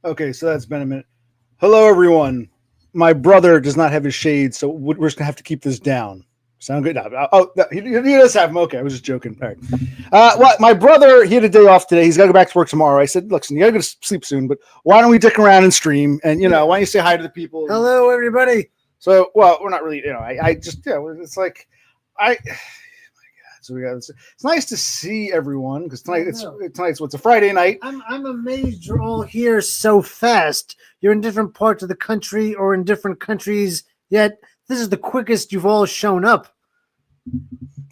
Okay, so that's been a minute. Hello, everyone. My brother does not have his shades, so we're just gonna have to keep this down. Sound good? No, oh, no, he does have them. Okay, I was just joking. All right. Well, my brother, he had a day off today. He's got to go back to work tomorrow. I said, "Listen, you got to go to sleep soon, but why don't we dick around and stream? And why don't you say hi to the people?" Hello, everybody. So, well, we're not really. I just, it's like, I. So we got. It's nice to see everyone because tonight's what's a Friday night. I'm amazed you're all here so fast. You're in different parts of the country or in different countries, yet this is the quickest you've all shown up.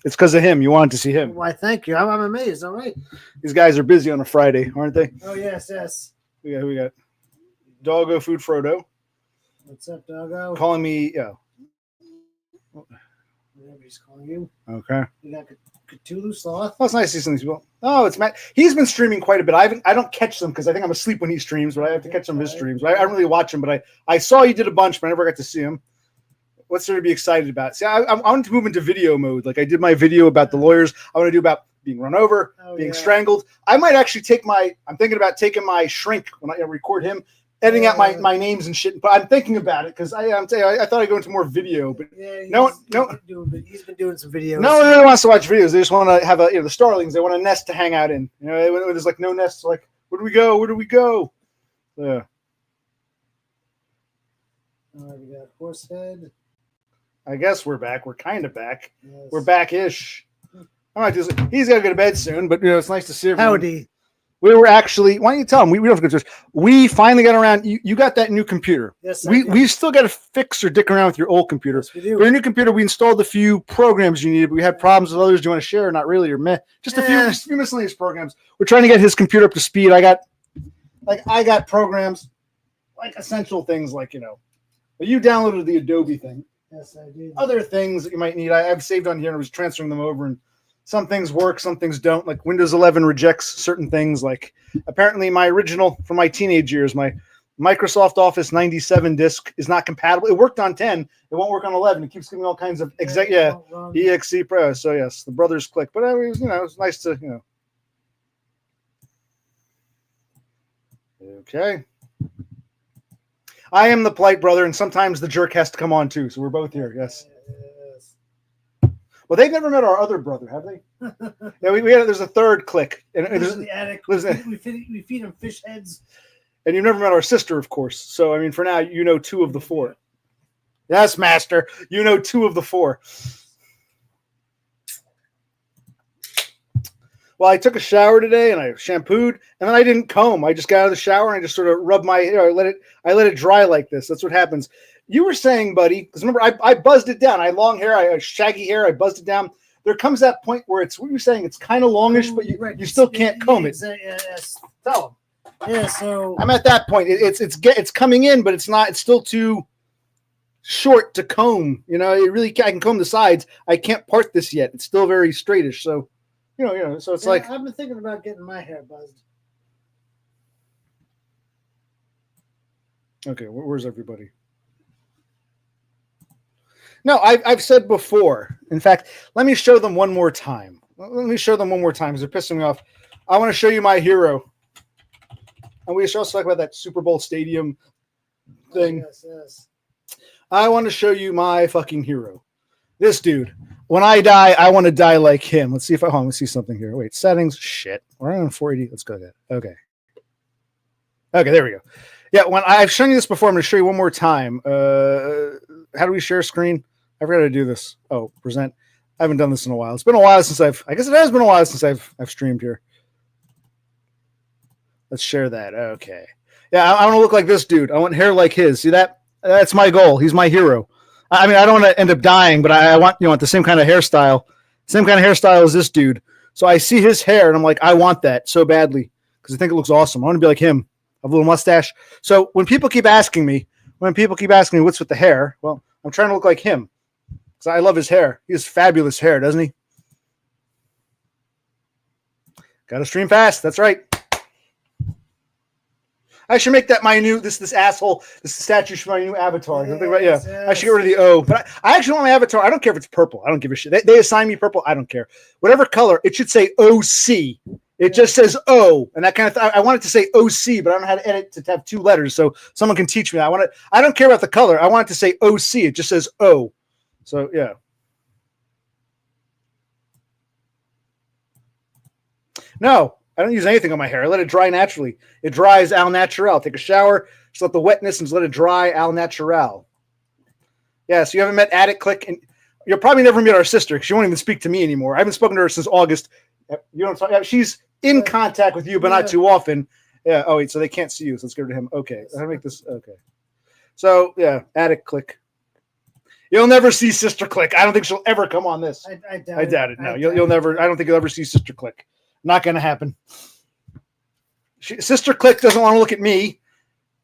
It's because of him. You wanted to see him. Why, thank you. I'm amazed. All right. These guys are busy on a Friday, aren't they? Oh, yes. We got Doggo Food Frodo. What's up, Doggo? Calling me, Whatever he's calling you. Okay. You got Cthulhu Sloth. Well, it's nice to see some of these people. Oh, it's Matt. He's been streaming quite a bit. I don't catch them because I think I'm asleep when he streams, but I have to catch some of his streams. I don't really watch him, but I saw you did a bunch, but I never got to see him. What's there to be excited about? See, I want to move into video mode. Like I did my video about the lawyers. I want to do about being run over, being strangled. I might actually I'm thinking about taking my shrink when I record him, editing out my names and shit. But I'm thinking about it because I thought I'd go into more video, but he's been doing some videos. No one really wants to watch videos. They just want to have the Starlings. They want a nest to hang out in. When there's like no nests, like where do we go? Where do we go? Yeah. We got Horsehead. I guess we're back. We're kind of back. Yes. We're back-ish. He's got to go to bed soon, but it's nice to see everyone. Howdy. We were actually. Why don't you tell them? We don't have to go to church. We finally got around. You got that new computer. Yes. We still got to fix or dick around with your old computer. Yes, we do. For your new computer, we installed a few programs you needed, but we had problems with others. Do you want to share? Not really, or meh. Just a few miscellaneous programs. We're trying to get his computer up to speed. I got programs, like essential things, like but you downloaded the Adobe thing. Yes, I did. Other things that you might need, I've saved on here and I was transferring them over, and some things work, some things don't. Like Windows 11 rejects certain things. Like apparently my original from my teenage years, my Microsoft Office 97 disk is not compatible. It worked on 10. It won't work on 11. It keeps giving all kinds of exe pro. So yes, the brothers click. But it was nice to Okay. I am the polite brother, and sometimes the jerk has to come on too. So we're both here. Yes. Well, they've never met our other brother, have they? Yeah, there's a third click, and in the attic. We feed him fish heads. And you've never met our sister, of course. So I mean, for now, you know 2 of the 4. Yes, Master. You know 2 of the 4. Well, I took a shower today and I shampooed, and then I didn't comb. I just got out of the shower and I just sort of rubbed my hair. I let it dry like this. That's what happens. You were saying, buddy, because remember, I buzzed it down. I had long hair, I had shaggy hair. I buzzed it down. There comes that point where what you were saying, it's kind of longish, but you still can't comb it. Yes. Tell them. Yeah. So I'm at that point. It's coming in, but it's not. It's still too short to comb. I can comb the sides. I can't part this yet. It's still very straightish. So. So it's like I've been thinking about getting my hair buzzed. Okay, where's everybody? No, I've said before. In fact, let me show them one more time. Because they're pissing me off. I want to show you my hero. And we should also talk about that Super Bowl stadium thing. Yes. I want to show you my fucking hero. This dude. When I die, I want to die like him. Let's see if let's see something here. Wait, settings. Shit. We're on 480. Let's go to that. Okay, there we go. Yeah, when I've shown you this before, I'm going to show you one more time. How do we share screen? I forgot to do this. Oh, present. I haven't done this in a while. It's been a while since I guess it has been a while since I've streamed here. Let's share that. Okay. Yeah, I want to look like this dude. I want hair like his. See that? That's my goal. He's my hero. I mean, I don't want to end up dying, but I want the same kind of hairstyle as this dude. So I see his hair, and I'm like, I want that so badly because I think it looks awesome. I want to be like him, have a little mustache. So when people keep asking me, what's with the hair, well, I'm trying to look like him because I love his hair. He has fabulous hair, doesn't he? Got to stream fast. That's right. I should make that my new this asshole. This statue should be my new avatar. Yes. I should get rid of the O. But I actually want my avatar. I don't care if it's purple. I don't give a shit. They assign me purple. I don't care. Whatever color, it should say OC. It just says O, and that kind of. I want it to say OC, but I don't know how to edit to have 2 letters. So someone can teach me. I don't care about the color. I want it to say OC. It just says O. So yeah. No, I don't use anything on my hair. I let it dry naturally. It dries al natural. Take a shower, just let the wetness and just let it dry al natural. Yeah, so you haven't met Attic Click, and you'll probably never meet our sister because she won't even speak to me anymore. I haven't spoken to her since August. You know, she's in contact with you, but not too often. Yeah. Oh wait, so they can't see you. So let's get rid of him. Okay, how to make this? Okay. So yeah, Attic Click. You'll never see Sister Click. I don't think she'll ever come on this. I doubt it. No, you'll never. I don't think you'll ever see Sister Click. Not going to happen. Sister Click doesn't want to look at me.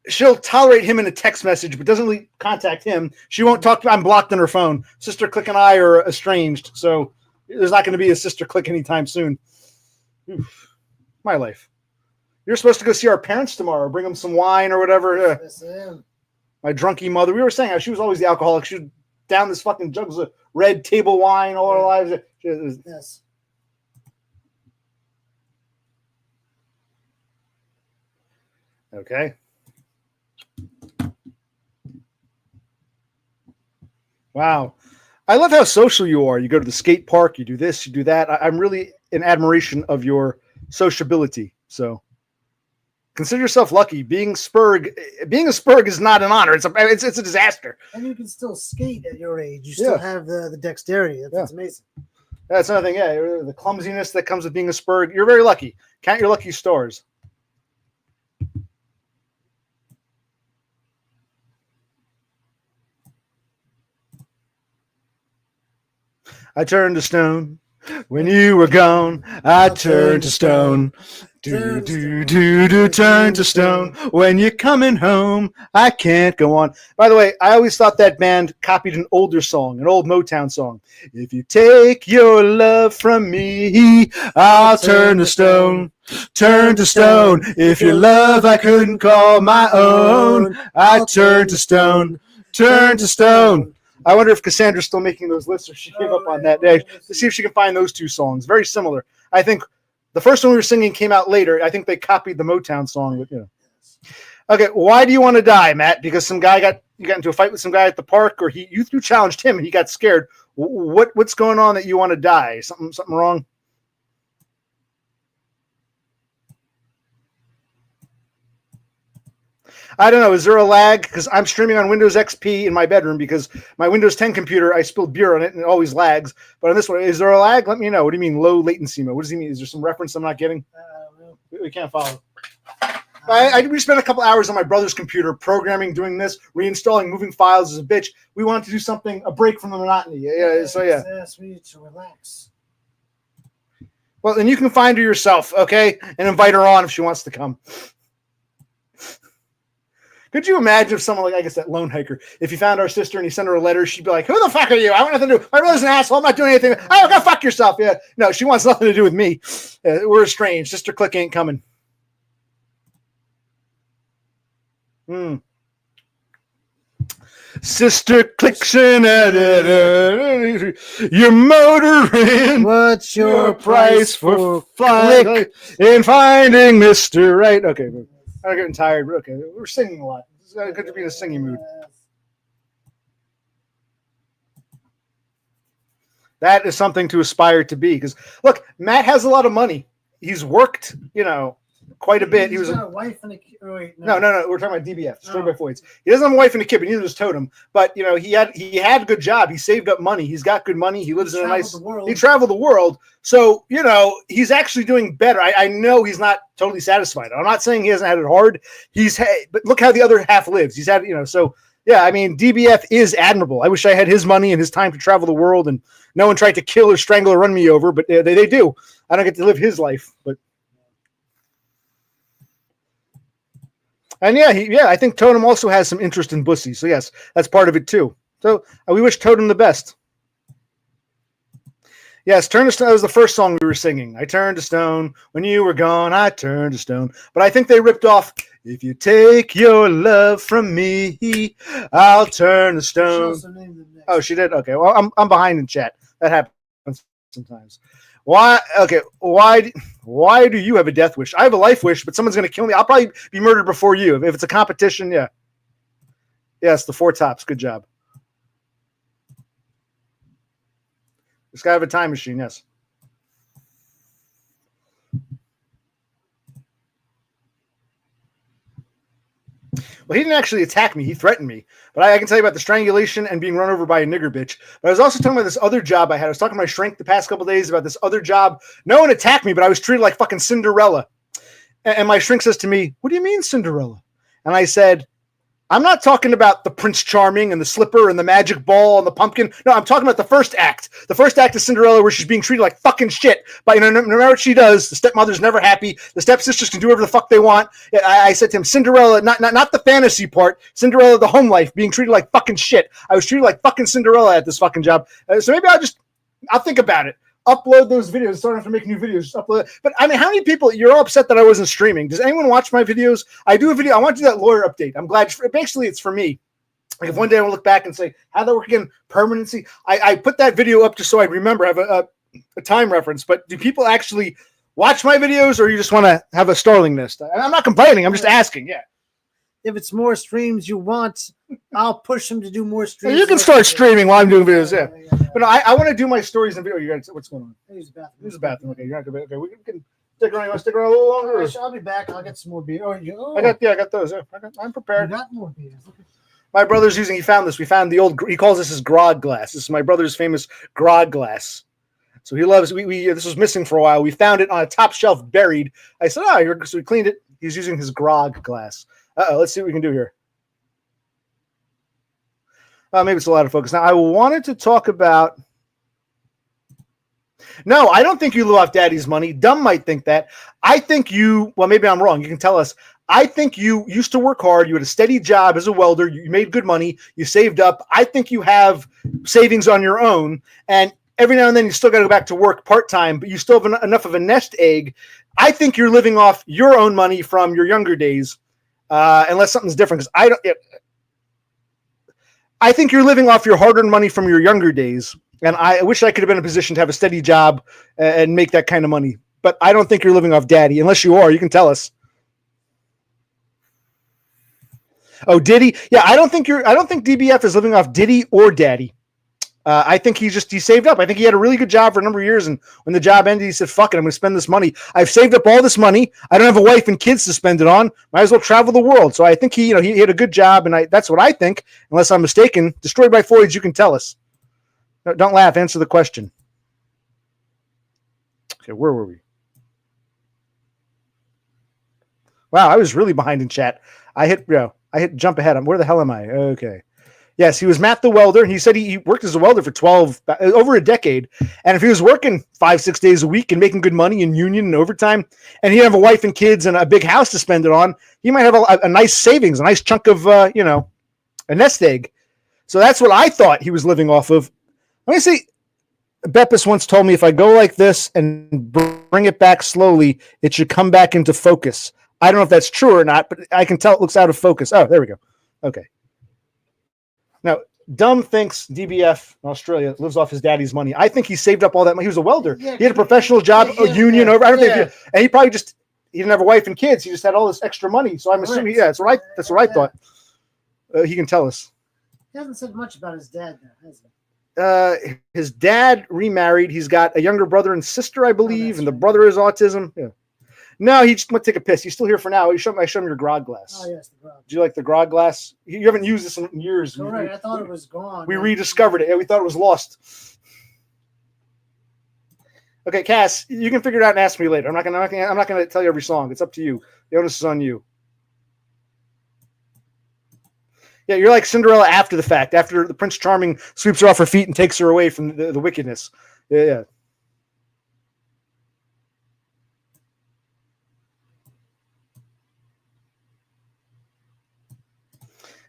She'll tolerate him in a text message, but doesn't really contact him. She won't talk to. I'm blocked on her phone. Sister Click and I are estranged, so there's not going to be a Sister Click anytime soon. Oof. My life. You're supposed to go see our parents tomorrow. Bring them some wine or whatever. Yes, I am. My drunky mother. We were saying how she was always the alcoholic. She was down this fucking jugs of red table wine all our lives. Yes. Okay. Wow. I love how social you are. You go to the skate park, you do this, you do that. I'm really in admiration of your sociability. So consider yourself lucky. Being a Spurg is not an honor. It's a disaster. And you can still skate at your age. You still have the dexterity. That's amazing. That's another thing. Yeah, the clumsiness that comes with being a Spurg. You're very lucky. Count your lucky stars. I turned to stone when you were gone. I turned to stone. Turn to stone when you're coming home. I can't go on. By the way, I always thought that band copied an older song, an old Motown song. If you take your love from me, I'll turn to stone. Turn to stone. If your love I couldn't call my own, I turn to stone. Turn to stone. I wonder if Cassandra's still making those lists or she gave up on that day. To see if she can find those 2 songs. Very similar. I think the first one we were singing came out later. I think they copied the Motown song. With, Okay, why do you want to die, Matt? Because you got into a fight with some guy at the park, or you challenged him and he got scared. What's going on that you want to die? Something wrong? I don't know. Is there a lag? Because I'm streaming on Windows XP in my bedroom because my Windows 10 computer, I spilled beer on it and it always lags. But on this one, is there a lag? Let me know. What do you mean low latency mode? What does he mean? Is there some reference I'm not getting? We can't follow. We spent a couple hours on my brother's computer programming, doing this, reinstalling, moving files as a bitch. We wanted to do something, a break from the monotony. So we need to relax. Well, then you can find her yourself, okay? And invite her on if she wants to come. Could you imagine if someone like, I guess, that lone hiker, if you found our sister and you sent her a letter, she'd be like, who the fuck are you? I want nothing to do. My brother's an asshole. I'm not doing anything. Oh, go fuck yourself. Yeah. No, she wants nothing to do with me. We're estranged. Sister Click ain't coming. Sister Click's an editor. You're motoring. What's your price for flying in finding Mr. Right? Okay. I'm getting tired. Okay, we're singing a lot. It's good to be in a singing mood. That is something to aspire to be. Because look, Matt has a lot of money. He's worked, quite a bit. He was got a wife and a kid. No. We're talking about DBF, Destroyed by Floyd's. He doesn't have a wife and a kid, but neither does Totem. But he had a good job. He saved up money. He's got good money. He lives in a nice. He traveled the world. So he's actually doing better. I know he's not totally satisfied. I'm not saying he hasn't had it hard. But look how the other half lives. He's had so. Yeah, I mean, DBF is admirable. I wish I had his money and his time to travel the world, and no one tried to kill or strangle or run me over, but they do. I don't get to live his life, but. And I think Totem also has some interest in Bussy. So yes, that's part of it too. So we wish Totem the best. Yes, Turn to Stone was the first song we were singing. I turned to stone when you were gone. I turned to stone. But I think they ripped off. If you take your love from me, I'll turn to stone. Oh, she did. Okay. Well, I'm behind in chat. That happens sometimes. Why? Okay. Why do you have a death wish? I have a life wish, but someone's going to kill me. I'll probably be murdered before you. If it's a competition, yeah. Yes, the four tops. Good job. This guy have a time machine. Yes. Well, he didn't actually attack me. He threatened me. But I can tell you about the strangulation and being run over by a nigger bitch. But I was also talking about this other job I had. I was talking to my shrink the past couple of days about this other job. No one attacked me, but I was treated like fucking Cinderella. And my shrink says to me, "What do you mean, Cinderella?" And I said, "I'm not talking about the Prince Charming and the slipper and the magic ball and the pumpkin. No, I'm talking about the first act. The first act of Cinderella where she's being treated like fucking shit. But no matter what she does, the stepmother's never happy. The stepsisters can do whatever the fuck they want." I said to him, Cinderella, not the fantasy part. Cinderella, the home life, being treated like fucking shit. I was treated like fucking Cinderella at this fucking job. So maybe I'll think about it. Upload those videos. Starting to make new videos. Upload. But I mean, how many people? You're all upset that I wasn't streaming. Does anyone watch my videos? I do a video. I want to do that lawyer update. I'm glad. Basically, it's for me. Like if one day I will look back and say, how that work again? Permanency. I put that video up just so I remember. I have a time reference. But do people actually watch my videos, or you just want to have a Starling nest? I'm not complaining. I'm just asking. Yeah. If it's more streams you want, I'll push them to do more streams. You can start streaming while I'm doing videos. Yeah. But no, I want to do my stories and video. You guys, what's going on? Use the bathroom. Use the bathroom. Okay, you're not gonna. Okay, we can stick around. You want to stick around a little longer? Or? I'll be back. I'll get some more beer. I got those. Yeah. I'm prepared. I got more beers. My brother's using. He found this. We found the old. He calls this his grog glass. This is my brother's famous grog glass. So he loves. We this was missing for a while. We found it on a top shelf, buried. I said, so we cleaned it. He's using his grog glass. Let's see what we can do here. Maybe it's a lot of focus. Now, I wanted to talk about. No, I don't think you live off daddy's money. Dumb might think that. I think you. Well, maybe I'm wrong. You can tell us. I think you used to work hard. You had a steady job as a welder. You made good money. You saved up. I think you have savings on your own. And every now and then you still got to go back to work part-time, but you still have enough of a nest egg. I think you're living off your own money from your younger days, unless something's different. Because I think you're living off your hard-earned money from your younger days, and I wish I could have been in a position to have a steady job and make that kind of money. But I don't think you're living off daddy, unless you are. You can tell us. Oh, Diddy? Yeah, I don't think DBF is living off Diddy or daddy. I think he saved up. I think he had a really good job for a number of years, and when the job ended, he said, "Fuck it, I'm going to spend this money. I've saved up all this money. I don't have a wife and kids to spend it on. Might as well travel the world." So I think he had a good job, and that's what I think, unless I'm mistaken. Destroyed by Floyd's, you can tell us. No, don't laugh. Answer the question. Okay, where were we? Wow, I was really behind in chat. I hit jump ahead. Where the hell am I? Okay. Yes, he was Matt the welder. He said he worked as a welder for over a decade. And if he was working 5-6 days a week and making good money in union and overtime, and he have a wife and kids and a big house to spend it on, he might have a nice savings, a nice chunk of, a nest egg. So that's what I thought he was living off of. Let me see. Beppis once told me if I go like this and bring it back slowly, it should come back into focus. I don't know if that's true or not, but I can tell it looks out of focus. Oh, there we go. Okay. Now, Dumb thinks DBF in Australia lives off his daddy's money. I think he saved up all that money. He was a welder. Yeah, he had a professional job, a union over. I don't think, and he probably he didn't have a wife and kids. He just had all this extra money. So I'm assuming, that's what I thought. He can tell us. He hasn't said much about his dad, though, has he? His dad remarried. He's got a younger brother and sister, I believe, and the brother has autism. Yeah. No, he just went to take a piss. He's still here for now. I showed him your grog glass. Oh, yes, the grog. Do you like the grog glass? You haven't used this in years. All right, I thought it was gone. We rediscovered it. Yeah, we thought it was lost. Okay, Cass, you can figure it out and ask me later. I'm not gonna tell you every song. It's up to you. The onus is on you. Yeah, you're like Cinderella after the fact, after the Prince Charming sweeps her off her feet and takes her away from the wickedness. Yeah.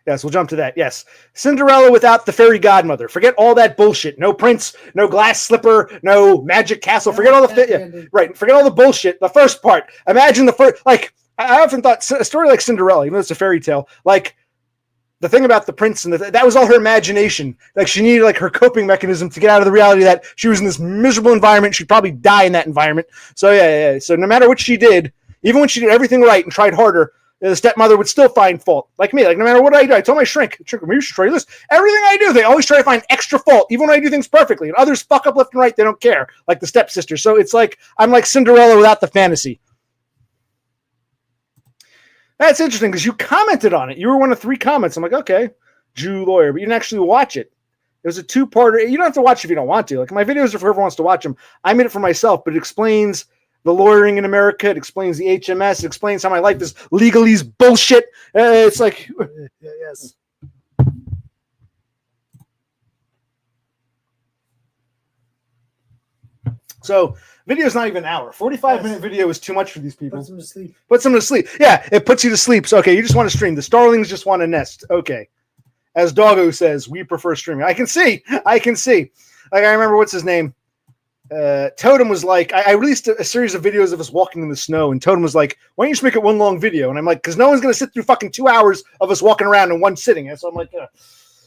Yes, we'll jump to that. Yes. Cinderella without the fairy godmother. Forget all that bullshit. No prince, no glass slipper, no magic castle. Forget all the right. Forget all the bullshit. The first part. Imagine the first, I often thought a story like Cinderella, even though it's a fairy tale, the thing about the prince and that was all her imagination. Like she needed like her coping mechanism to get out of the reality that she was in this miserable environment. She'd probably die in that environment. So yeah. So no matter what she did, even when she did everything right and tried harder, the stepmother would still find fault. Like me, like no matter what I do, I told my shrink, you should try this. Everything I do, they always try to find extra fault, even when I do things perfectly. And others fuck up left and right. They don't care, like the stepsister. So it's like I'm like Cinderella without the fantasy. That's interesting because you commented on it. You were one of 3 comments. I'm like, okay, Jew lawyer, but you didn't actually watch it. It was a 2-parter. You don't have to watch it if you don't want to. Like my videos are for whoever wants to watch them. I made it for myself, but it explains the lawyering in America. It explains the HMS. It explains how my life is legalese bullshit. It's like, yes. So video's not even an hour. 45-minute video is too much for these people. Puts them to sleep. Puts them to sleep. Yeah, it puts you to sleep. So, okay, you just want to stream. The starlings just want to nest. Okay. As Doggo says, we prefer streaming. I can see. Like, I remember, what's his name? Totem was like, I released a series of videos of us walking in the snow, and Totem was like, why don't you just make it one long video? And I'm like, because no one's going to sit through fucking 2 hours of us walking around in one sitting. And so I'm like,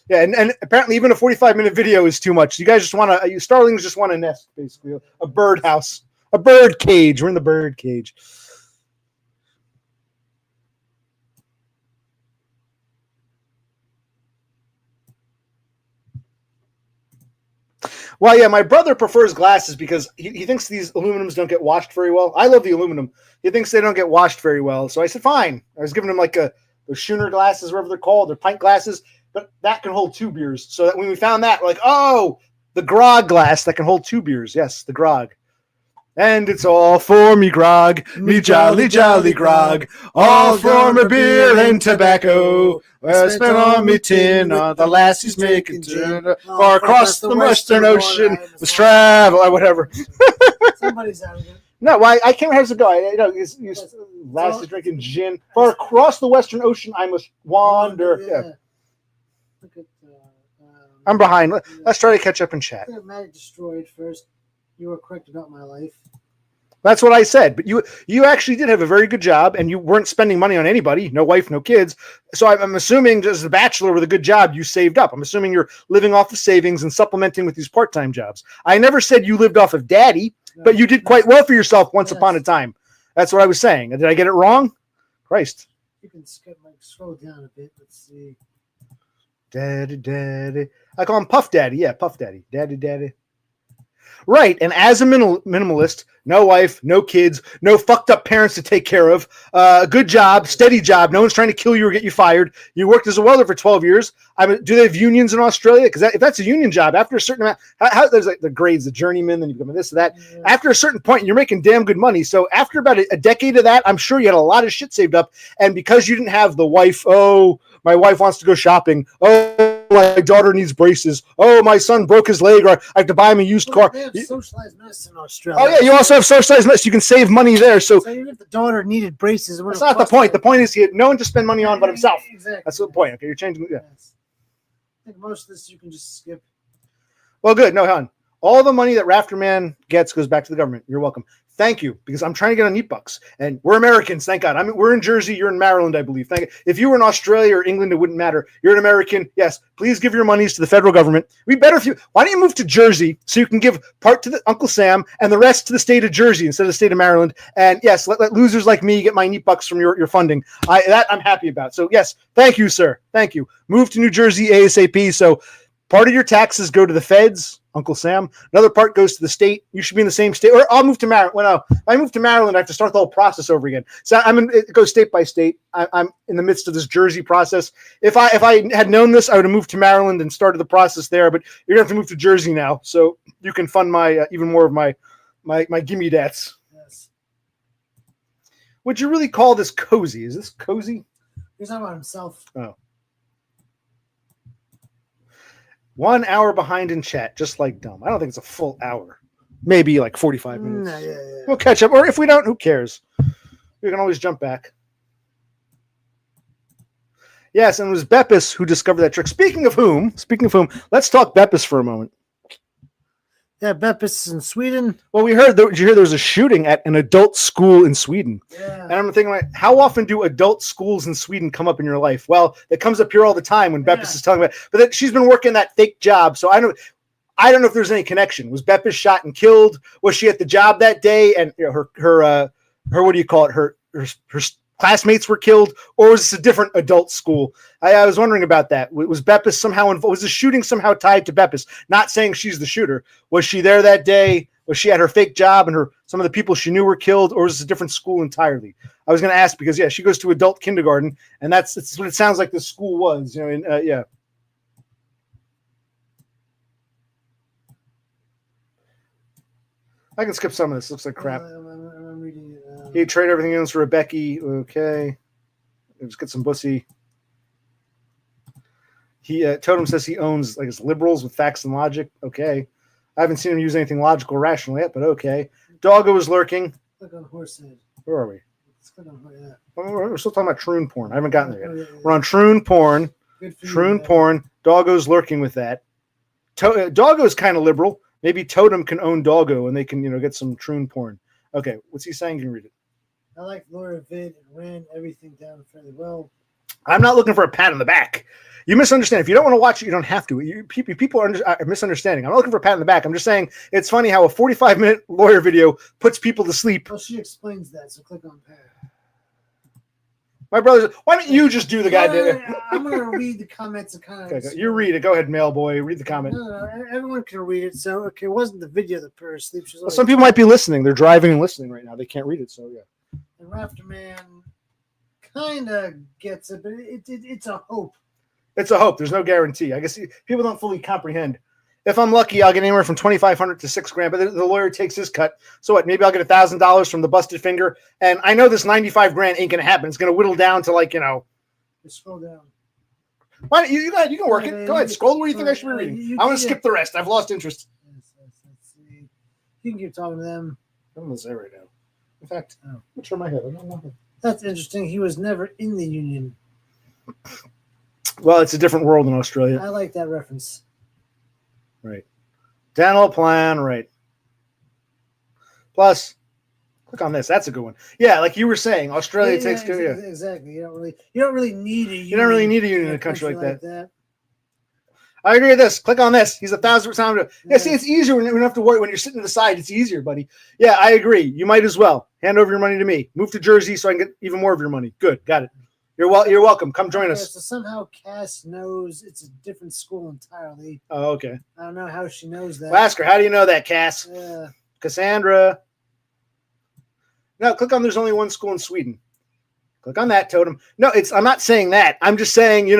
yeah, and apparently even a 45-minute video is too much. You guys just want to, starlings just want to nest, basically. A bird house. A bird cage. We're in the bird cage. Well, yeah, my brother prefers glasses because he thinks these aluminums don't get washed very well. I love the aluminum. He thinks they don't get washed very well. So I said, fine. I was giving him like those schooner glasses, whatever they're called. They're pint glasses, but that can hold 2 beers. So that when we found that, we're like, oh, the grog glass that can hold 2 beers. Yes, the grog. And it's all for me grog, me jolly, jolly grog, all for me beer and tobacco. Where I spent on me tin on the lassie's making gin, or across the western ocean, let's travel, or whatever. Somebody's having it. No, well, I can't remember how to go. Lassie's drinking gin. Far across the western ocean, I must wander. Yeah. Look at, I'm behind. Let's try to catch up and chat. Matt destroyed first. You were correct about my life. That's what I said. But you actually did have a very good job, and you weren't spending money on anybody. No wife, no kids. So I'm assuming, as a bachelor with a good job, you saved up. I'm assuming you're living off the savings and supplementing with these part-time jobs. I never said you lived off of daddy, but you did quite well for yourself once upon a time. That's what I was saying. Did I get it wrong? Christ. You can scroll down a bit. Let's see. Daddy. I call him Puff Daddy. Yeah, Puff Daddy. Daddy. Right, and as a minimalist, no wife, no kids, no fucked up parents to take care of, good job, steady job, no one's trying to kill you or get you fired. You worked as a welder for 12 years. Do they have unions in Australia? Because if that's a union job, after a certain amount, there's like the grades, the journeyman, then you become this or that. Yeah. After a certain point, you're making damn good money. So after about a decade of that, I'm sure you had a lot of shit saved up. And because you didn't have the wife, my wife wants to go shopping. My daughter needs braces. My son broke his leg, or I have to buy him a used car. They have socialized medicine in Australia. Oh, yeah, you also have socialized medicine. You can save money there. So even if the daughter needed braces, that's not the point. The point is he had no one to spend money on but himself. Exactly. That's the point. Okay, you're changing. Yeah. Yes. I think most of this you can just skip. Well, good. No, hon. All the money that Rafterman gets goes back to the government. You're welcome. Thank you, because I'm trying to get on Neatbucks, and we're Americans. Thank God. We're in Jersey. You're in Maryland, I believe. Thank you. If you were in Australia or England, it wouldn't matter. You're an American. Yes. Please give your monies to the federal government. We'd better if you. Why don't you move to Jersey so you can give part to the Uncle Sam and the rest to the state of Jersey instead of the state of Maryland? And yes, let losers like me get my Neatbucks from your funding. That I'm happy about. So yes, thank you, sir. Thank you. Move to New Jersey ASAP. So part of your taxes go to the feds. Uncle Sam. Another part goes to the state. You should be in the same state. Or I'll move to Maryland. Well, no, if I move to Maryland, I have to start the whole process over again. So it goes state by state. I'm in the midst of this Jersey process. If I had known this, I would have moved to Maryland and started the process there. But you're gonna have to move to Jersey now, so you can fund my even more of my gimme debts. Yes. Would you really call this cozy? Is this cozy? He's talking about himself. Oh. 1 hour behind in chat, just like dumb. I don't think it's a full hour. Maybe like 45 minutes. Yeah. We'll catch up. Or if we don't, who cares? We can always jump back. Yes, and it was Beppis who discovered that trick. Speaking of whom, let's talk Beppis for a moment. Yeah, Beppis is in Sweden. Well, we heard. Did you hear there was a shooting at an adult school in Sweden? Yeah. And I'm thinking, like, how often do adult schools in Sweden come up in your life? Well, it comes up here all the time when Beppis is telling me. But that she's been working that fake job, so I don't know if there's any connection. Was Beppis shot and killed? Was she at the job that day and her what do you call it? Her classmates were killed, or was this a different adult school? I was wondering about that. Was Beppis somehow involved? Was the shooting somehow tied to Beppis? Not saying she's the shooter. Was she there that day? Was she at her fake job and some of the people she knew were killed, or was this a different school entirely? I was going to ask because she goes to adult kindergarten, and that's what it sounds like the school was. Yeah. I can skip some of this. Looks like crap. I'm reading it. He traded everything else for Rebecca. Okay. Let's get some bussy. Totem says he owns like his liberals with facts and logic. Okay. I haven't seen him use anything logical or rational yet, but okay. Doggo is lurking. Click on Horsehead. Where are we? Let's click on that. We're still talking about Troon porn. I haven't gotten there yet. Yeah. We're on Troon porn. Troon porn. Doggo's lurking with that. Doggo's kind of liberal. Maybe Totem can own Doggo and they can, get some Troon porn. Okay, what's he saying? You can read it. I like Laura Vid and ran everything down fairly well. I'm not looking for a pat on the back. You misunderstand. If you don't want to watch it, you don't have to. People are misunderstanding. I'm not looking for a pat on the back. I'm just saying it's funny how a 45-minute lawyer video puts people to sleep. Well, she explains that, so click on pat. My brother, why don't you just do the guy? I'm going to read the comments and kind of. Okay, you read it. Go ahead, mail boy. Read the comment. No, everyone can read it. So, okay, it wasn't the video that put her to sleep. Well, some people might be listening. They're driving and listening right now. They can't read it, so yeah. And Rafterman kind of gets it, but it's a hope. It's a hope. There's no guarantee. I guess people don't fully comprehend. If I'm lucky, I'll get anywhere from $2,500 to $6,000, but the lawyer takes his cut. So what? Maybe I'll get $1,000 from the busted finger, and I know this $95,000 ain't gonna happen. It's gonna whittle down to Just scroll down. Why don't you go ahead? You can work it. Go ahead. Scroll. What do you think I should be reading? I want to skip the rest. I've lost interest. Let's see. You can keep talking to them. I'm gonna say right now. In fact, I'll turn my head. I don't know. That's interesting. He was never in the Union. Well, it's a different world in Australia. I like that reference. Right. Dental plan, right. Plus, click on this. That's a good one. Yeah, like you were saying, Australia takes care of you. Exactly. You don't really need a union. You don't really need a union in a country like that. I agree with this. Click on this. He's 1,000%. Yeah, see, it's easier when you don't have to worry. When you're sitting to the side, it's easier, buddy. Yeah, I agree. You might as well. Hand over your money to me. Move to Jersey so I can get even more of your money. Good. Got it. You're welcome. Come join us. So somehow Cass knows it's a different school entirely. Oh, okay. I don't know how she knows that. Well, ask her. How do you know that, Cass? Cassandra. No, click on there's only one school in Sweden. Click on that, Totem. No, I'm not saying that. I'm just saying,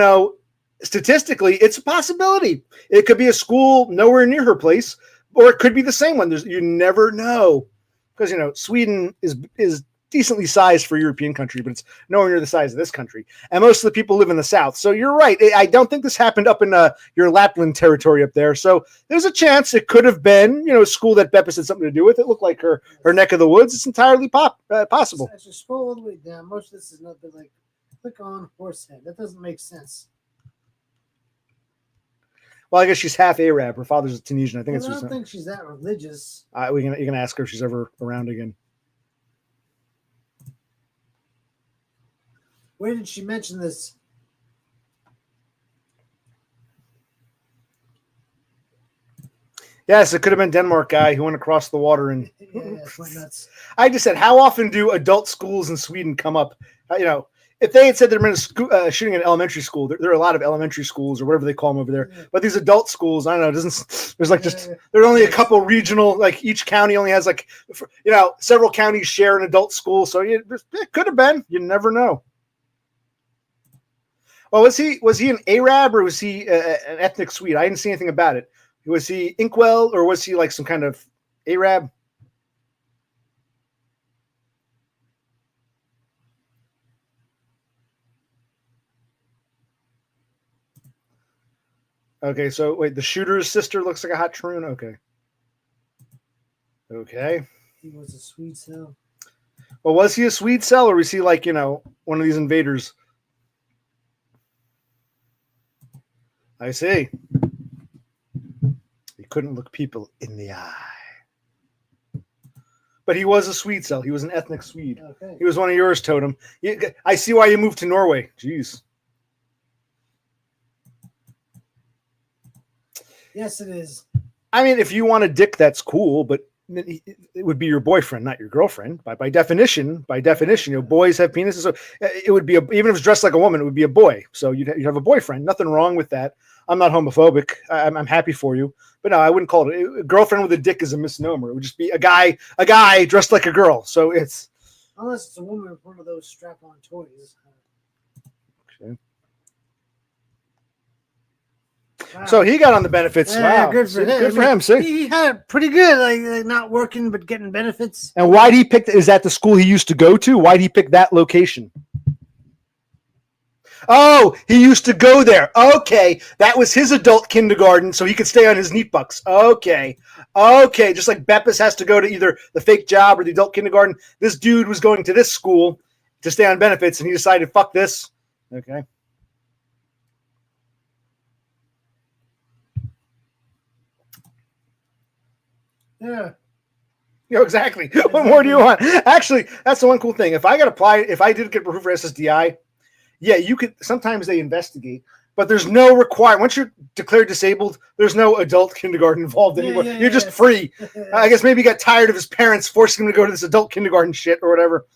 statistically, it's a possibility. It could be a school nowhere near her place, or it could be the same one. You never know. Because, Sweden is decently sized for a European country, but it's nowhere near the size of this country. And most of the people live in the south. So you're right. I don't think this happened up in your Lapland territory up there. So there's a chance it could have been, a school that Beppis had something to do with. It looked like her neck of the woods. It's entirely possible. Actually, scroll all the way down. Most of this is nothing like click on Horsehead. That doesn't make sense. Well, I guess she's half Arab. Her father's a Tunisian. I don't think she's that religious. You can ask her if she's ever around again. Where did she mention this? Yes, it could have been Denmark guy who went across the water and. Yeah, it went nuts. I just said, how often do adult schools in Sweden come up? If they had said there'd been a shooting at an elementary school, there are a lot of elementary schools or whatever they call them over there. Yeah. But these adult schools, I don't know, there's only a couple regional, like each county only has several counties share an adult school. So it could have been. You never know. Well, was he an Arab or was he an ethnic Swede? I didn't see anything about it. Was he Inkwell or was he like some kind of Arab? Okay, so wait, the shooter's sister looks like a hot troon. Okay. He was a Swede cell. Well, was he a Swede cell or was he like, one of these invaders? I see. He couldn't look people in the eye. But he was a Swede cell. He was an ethnic Swede. Okay. He was one of yours, Totem. I see why you moved to Norway. Jeez. Yes, it is. I mean, if you want a dick, that's cool, but it would be your boyfriend, not your girlfriend. By definition, boys have penises. So it would be even if it's dressed like a woman, it would be a boy. So you'd have a boyfriend. Nothing wrong with that. I'm not homophobic. I'm happy for you, but no, I wouldn't call it a girlfriend with a dick is a misnomer. It would just be a guy dressed like a girl. So it's unless it's a woman with one of those strap-on toys. okay. Wow. So he got on the benefits. Yeah, wow, good for him. Good for him. See, he had it pretty good, like not working but getting benefits. and why'd he pick? Is that the school he used to go to? Why'd he pick that location? Oh, he used to go there. Okay, that was his adult kindergarten, so he could stay on his neat bucks. Okay, just like Beppis has to go to either the fake job or the adult kindergarten. This dude was going to this school to stay on benefits, and he decided, "Fuck this." Okay. Yeah. Exactly. What more do you want? Actually, that's the one cool thing. If I did get approved for SSDI, yeah, you could. Sometimes they investigate, but there's no requirement. Once you're declared disabled, there's no adult kindergarten involved anymore. You're just free. I guess maybe he got tired of his parents forcing him to go to this adult kindergarten shit or whatever.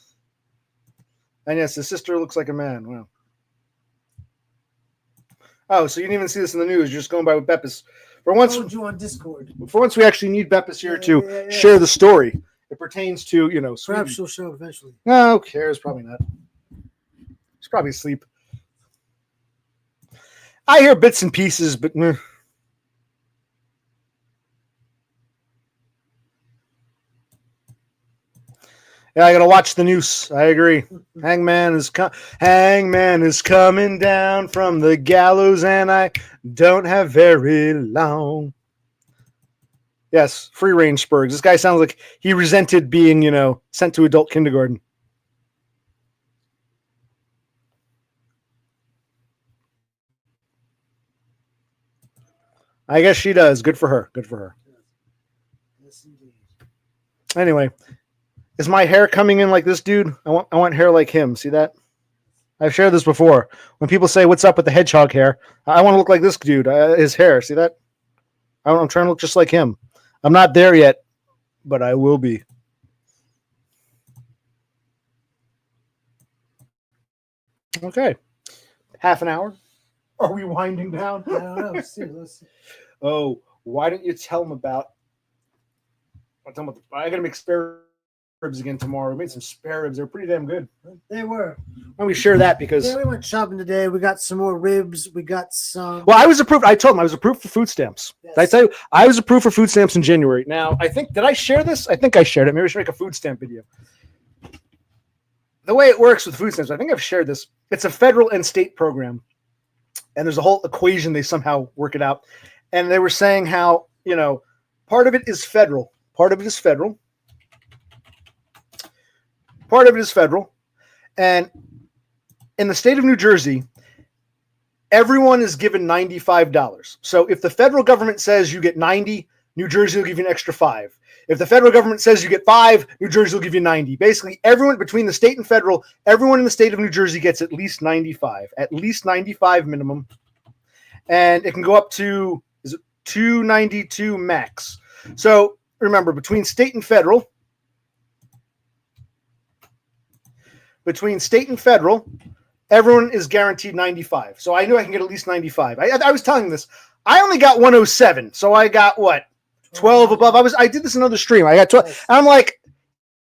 And yes, his sister looks like a man. Wow. Oh, so you didn't even see this in the news. You're just going by with Beppis. For once, you on Discord. For once, we actually need Beppis here to share the story. It pertains to, Perhaps Sweden. she'll show eventually. No, who cares? Probably not. She's probably asleep. I hear bits and pieces, but yeah, I gotta watch the news. I agree. Hangman is coming down from the gallows, and I don't have very long. Yes, free range Spurgs. This guy sounds like he resented being, sent to adult kindergarten. I guess she does. Good for her. Good for her. Yes, indeed. Anyway, is my hair coming in like this dude? I want hair like him. See that? I've shared this before. When people say, "What's up with the hedgehog hair?" I want to look like this dude. His hair. See that? I'm trying to look just like him. I'm not there yet, but I will be. Okay. Half an hour. Are we winding down? I don't know. Let's see. Oh, why don't you tell them about? I got to make spare ribs again tomorrow. We made some spare ribs. They're pretty damn good. They were. Why don't we share that? Because we went shopping today. We got some more ribs. We got some. Well, I was approved. I told them I was approved for food stamps. Yes. Did I tell you? I was approved for food stamps in January. Now, did I share this? I think I shared it. Maybe I should make a food stamp video. The way it works with food stamps, I think I've shared this. It's a federal and state program. And there's a whole equation. They somehow work it out. And they were saying how, part of it is federal. Part of it is federal. Part of it is federal. And in the state of New Jersey, everyone is given $95. So if the federal government says you get 90, New Jersey will give you an extra 5. If the federal government says you get 5, New Jersey will give you 90. Basically, everyone between the state and federal, everyone in the state of New Jersey gets at least 95. At least 95 minimum. And it can go up to, 292 max. So remember, between state and federal, everyone is guaranteed 95. So I knew I can get at least 95. I was telling this. I only got 107. So I got what? 12 above. I did this in another stream. I got 12. And I'm like,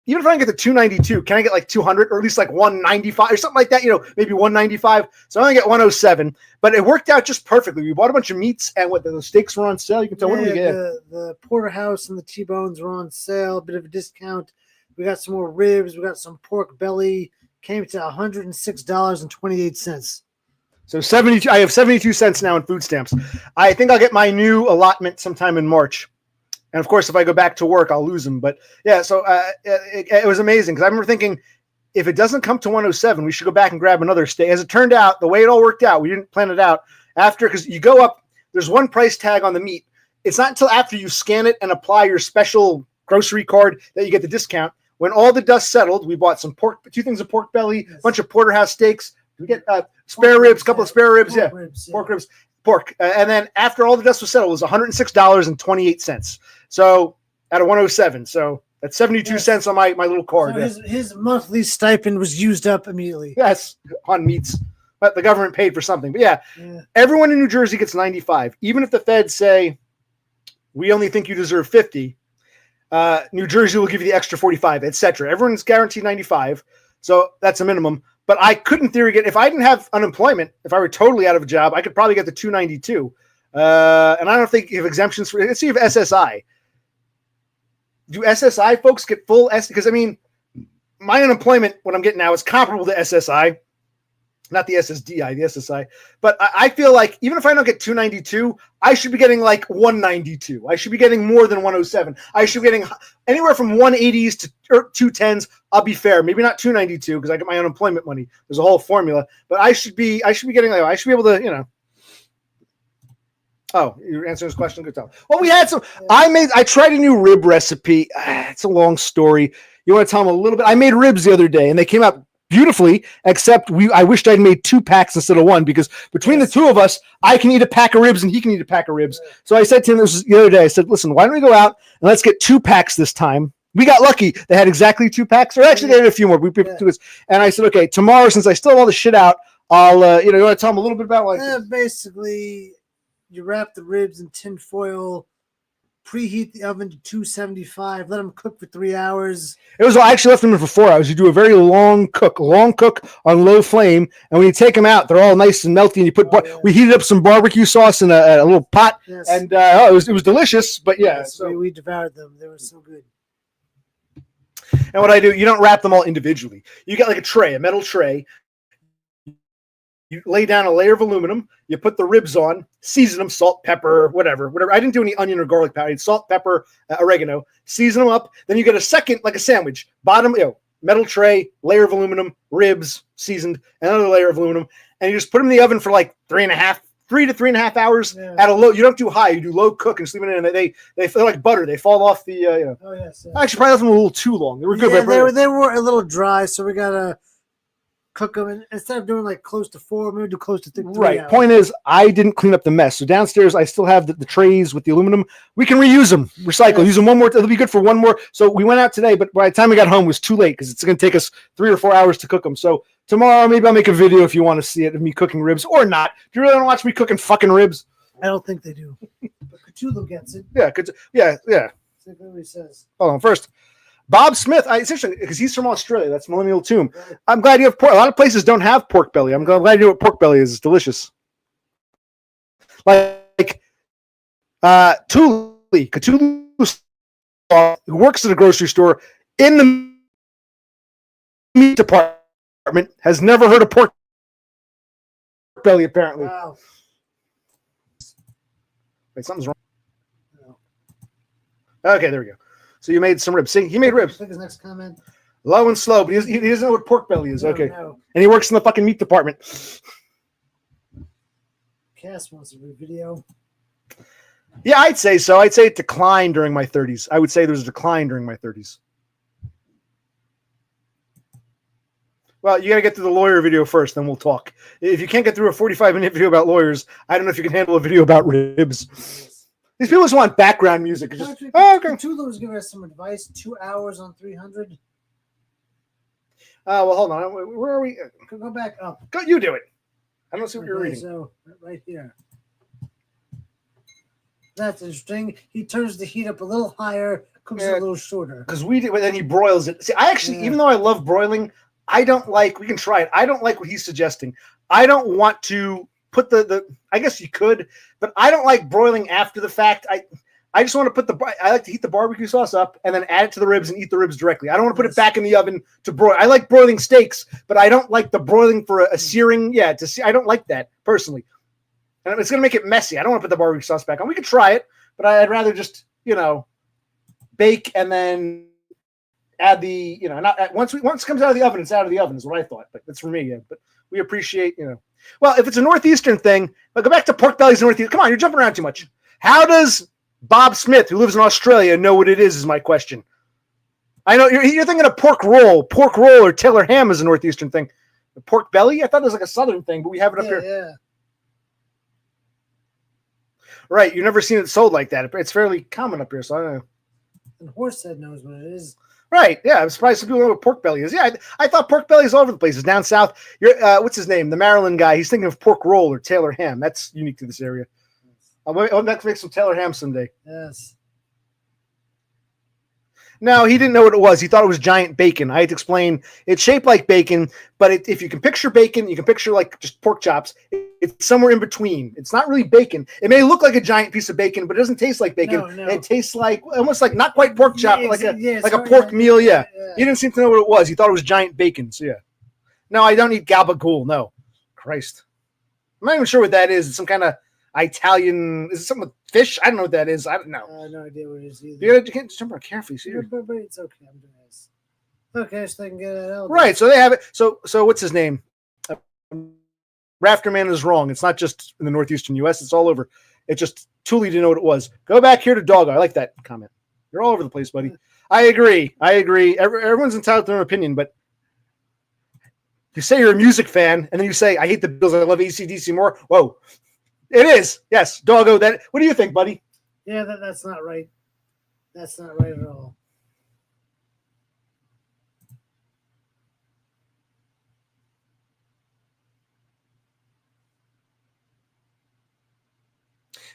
even if I can get the 292, can I get like 200 or at least like 195 or something like that? Maybe 195. So I only get 107, but it worked out just perfectly. We bought a bunch of meats and the steaks were on sale. You can tell what we get. The porterhouse and the T-bones were on sale. A bit of a discount. We got some more ribs. We got some pork belly. Came to $106.28. So 72. I have 72 cents now in food stamps. I think I'll get my new allotment sometime in March. And of course, if I go back to work, I'll lose them. But yeah, so it was amazing because I remember thinking, if it doesn't come to 107, we should go back and grab another steak. As it turned out, the way it all worked out, we didn't plan it out after, because you go up, there's one price tag on the meat. it's not until after you scan it and apply your special grocery card that you get the discount. When all the dust settled, we bought some pork, 2 things of pork belly, a bunch of porterhouse steaks. We get spare ribs, a couple of spare ribs, pork ribs, and then after all the dust was settled, it was $106.28. So out of 107, so that's 72 cents on my little card. So his monthly stipend was used up immediately. Yes, on meats, but the government paid for something. But yeah, everyone in New Jersey gets 95, even if the feds say we only think you deserve 50. New Jersey will give you the extra 45, etc. Everyone's guaranteed 95, so that's a minimum. But I could, in theory, if I didn't have unemployment, if I were totally out of a job, I could probably get the 292. And I don't think you have exemptions for. Let's see if SSI. Do SSI folks get full S? Because I mean, my unemployment, what I'm getting now, is comparable to SSI. Not the SSDI, the SSI. But I feel like even if I don't get 292, I should be getting like 192. I should be getting more than 107. I should be getting anywhere from 180s to 210s. I'll be fair. Maybe not 292 because I get my unemployment money. There's a whole formula. But I should be getting, I should be able to, Oh, you're answering this question? Good time. Well, we had some. I tried a new rib recipe. It's a long story. You want to tell them a little bit? I made ribs the other day and they came out beautifully, except I wished I'd made 2 packs instead of 1 because between the 2 of us, I can eat a pack of ribs and he can eat a pack of ribs. So I said to him this was the other day, I said, listen, why don't we go out and let's get 2 packs this time? We got lucky. They had exactly 2 packs, or actually they had a few more. We picked 2. And I said, okay, tomorrow, since I still have all the shit out, I'll, you want to tell them a little bit about basically, you wrap the ribs in tin foil, preheat the oven to 275, let them cook for 3 hours. I actually left them in for 4 hours. You do a very long cook on low flame, and when you take them out, they're all nice and melty. And you put we heated up some barbecue sauce in a little pot, and it was delicious. But so we devoured them. They were so good. And what I do, you don't wrap them all individually. You get like a metal tray. You lay down a layer of aluminum. You put the ribs on, season them, salt, pepper, whatever. I didn't do any onion or garlic powder. I did salt, pepper, oregano. Season them up. Then you get a second, like a sandwich. Bottom, metal tray, layer of aluminum, ribs seasoned, another layer of aluminum, and you just put them in the oven for like 3 to 3.5 hours at a low. You don't do high. You do low cook and sleep in it. And they're like butter. They fall off the. Oh yes. I actually probably left them a little too long. They were good. They were a little dry, so we gotta cook them, and instead of doing like close to 4, maybe do close to 3 right hours. Point is, I didn't clean up the mess, so downstairs I still have the trays with the aluminum. We can reuse them, recycle, use them one more. It'll be good for one more. So we went out today, but by the time we got home it was too late because it's going to take us 3 or 4 hours to cook them. So tomorrow maybe I'll make a video if you want to see it of me cooking ribs, or not. Do you really want to watch me cooking fucking ribs? I don't think they do, but Cthulhu gets it. Yeah. See what he says. Hold on, first Bob Smith, it's interesting because he's from Australia. That's Millennial Tomb. I'm glad you have pork. A lot of places don't have pork belly. I'm glad you know what pork belly is. It's delicious. Like Cthulhu, who works at a grocery store in the meat department, has never heard of pork belly, apparently. Wow. Wait, something's wrong. Okay, there we go. So you made some ribs. See, he made ribs. I think his next comment. Low and slow, but he doesn't know what pork belly is. Okay. No. And he works in the fucking meat department. Cass wants a video. Yeah, I'd say so. I'd say it declined during my 30s. I would say there was a decline during my 30s. Well, you got to get through the lawyer video first, then we'll talk. If you can't get through a 45-minute video about lawyers, I don't know if you can handle a video about ribs. These people just want background music. Just, okay. Cthulhu was giving us some advice. 2 hours on 300. Well, hold on. Where are we? Go back up. Go, you do it. I don't see what you're reading. So, right here. That's interesting. He turns the heat up a little higher, cooks it a little shorter. Because then he broils it. See, I actually, even though I love broiling, I don't like, we can try it. I don't like what he's suggesting. I don't want to put I guess you could, but I don't like broiling after the fact. I just want to I like to heat the barbecue sauce up and then add it to the ribs and eat the ribs directly. I don't want to put it back in the oven to broil. I like broiling steaks, but I don't like the broiling for a searing. Yeah, I don't like that personally. And it's going to make it messy. I don't want to put the barbecue sauce back on. We could try it, but I'd rather just, bake and then add the, once it comes out of the oven, it's out of the oven is what I thought. But that's for me. Yeah. But we appreciate, Well, if it's a Northeastern thing, but go back to pork bellies in Northeast. Come on, you're jumping around too much. How does Bob Smith, who lives in Australia, know what it is my question. I know you're thinking of pork roll. Pork roll or Taylor ham is a Northeastern thing. Pork belly? I thought it was like a Southern thing, but we have it up here. Yeah. Right. You've never seen it sold like that. It's fairly common up here, so I don't know. And Horsehead knows what it is. Right. Yeah. I'm surprised some people know what pork belly is. Yeah. I thought pork belly is all over the place. It's down south. What's his name? The Maryland guy. He's thinking of pork roll or Taylor ham. That's unique to this area. I'll next make some Taylor ham someday. Yes. No, he didn't know what it was. He thought it was giant bacon. I had to explain. It's shaped like bacon, but if you can picture bacon, you can picture like just pork chops. It's somewhere in between. It's not really bacon. It may look like a giant piece of bacon, but it doesn't taste like bacon. No. It tastes like almost like not quite pork chop, but like a pork hard. meal. Yeah. He didn't seem to know what it was. He thought it was giant bacon. So yeah. No, I don't eat gabagool. No, Christ. I'm not even sure what that is. It's some kind of Italian. Is it something with fish? I don't know what that is. I don't know. I have no idea what it is either. You can't jump around carefully. But it's okay. I'm doing this. Okay, so they can get it out. Right. So they have it. So what's his name? Rafterman is wrong. It's not just in the northeastern U.S. It's all over. It just Thule didn't know what it was. Go back here to Doggo. I like that comment. You're all over the place, buddy. I agree. Everyone's entitled to their own opinion, but you say you're a music fan, and then you say, I hate the Beatles. I love AC/DC more. Whoa. It is. Yes. Doggo. What do you think, buddy? Yeah, that's not right. That's not right at all.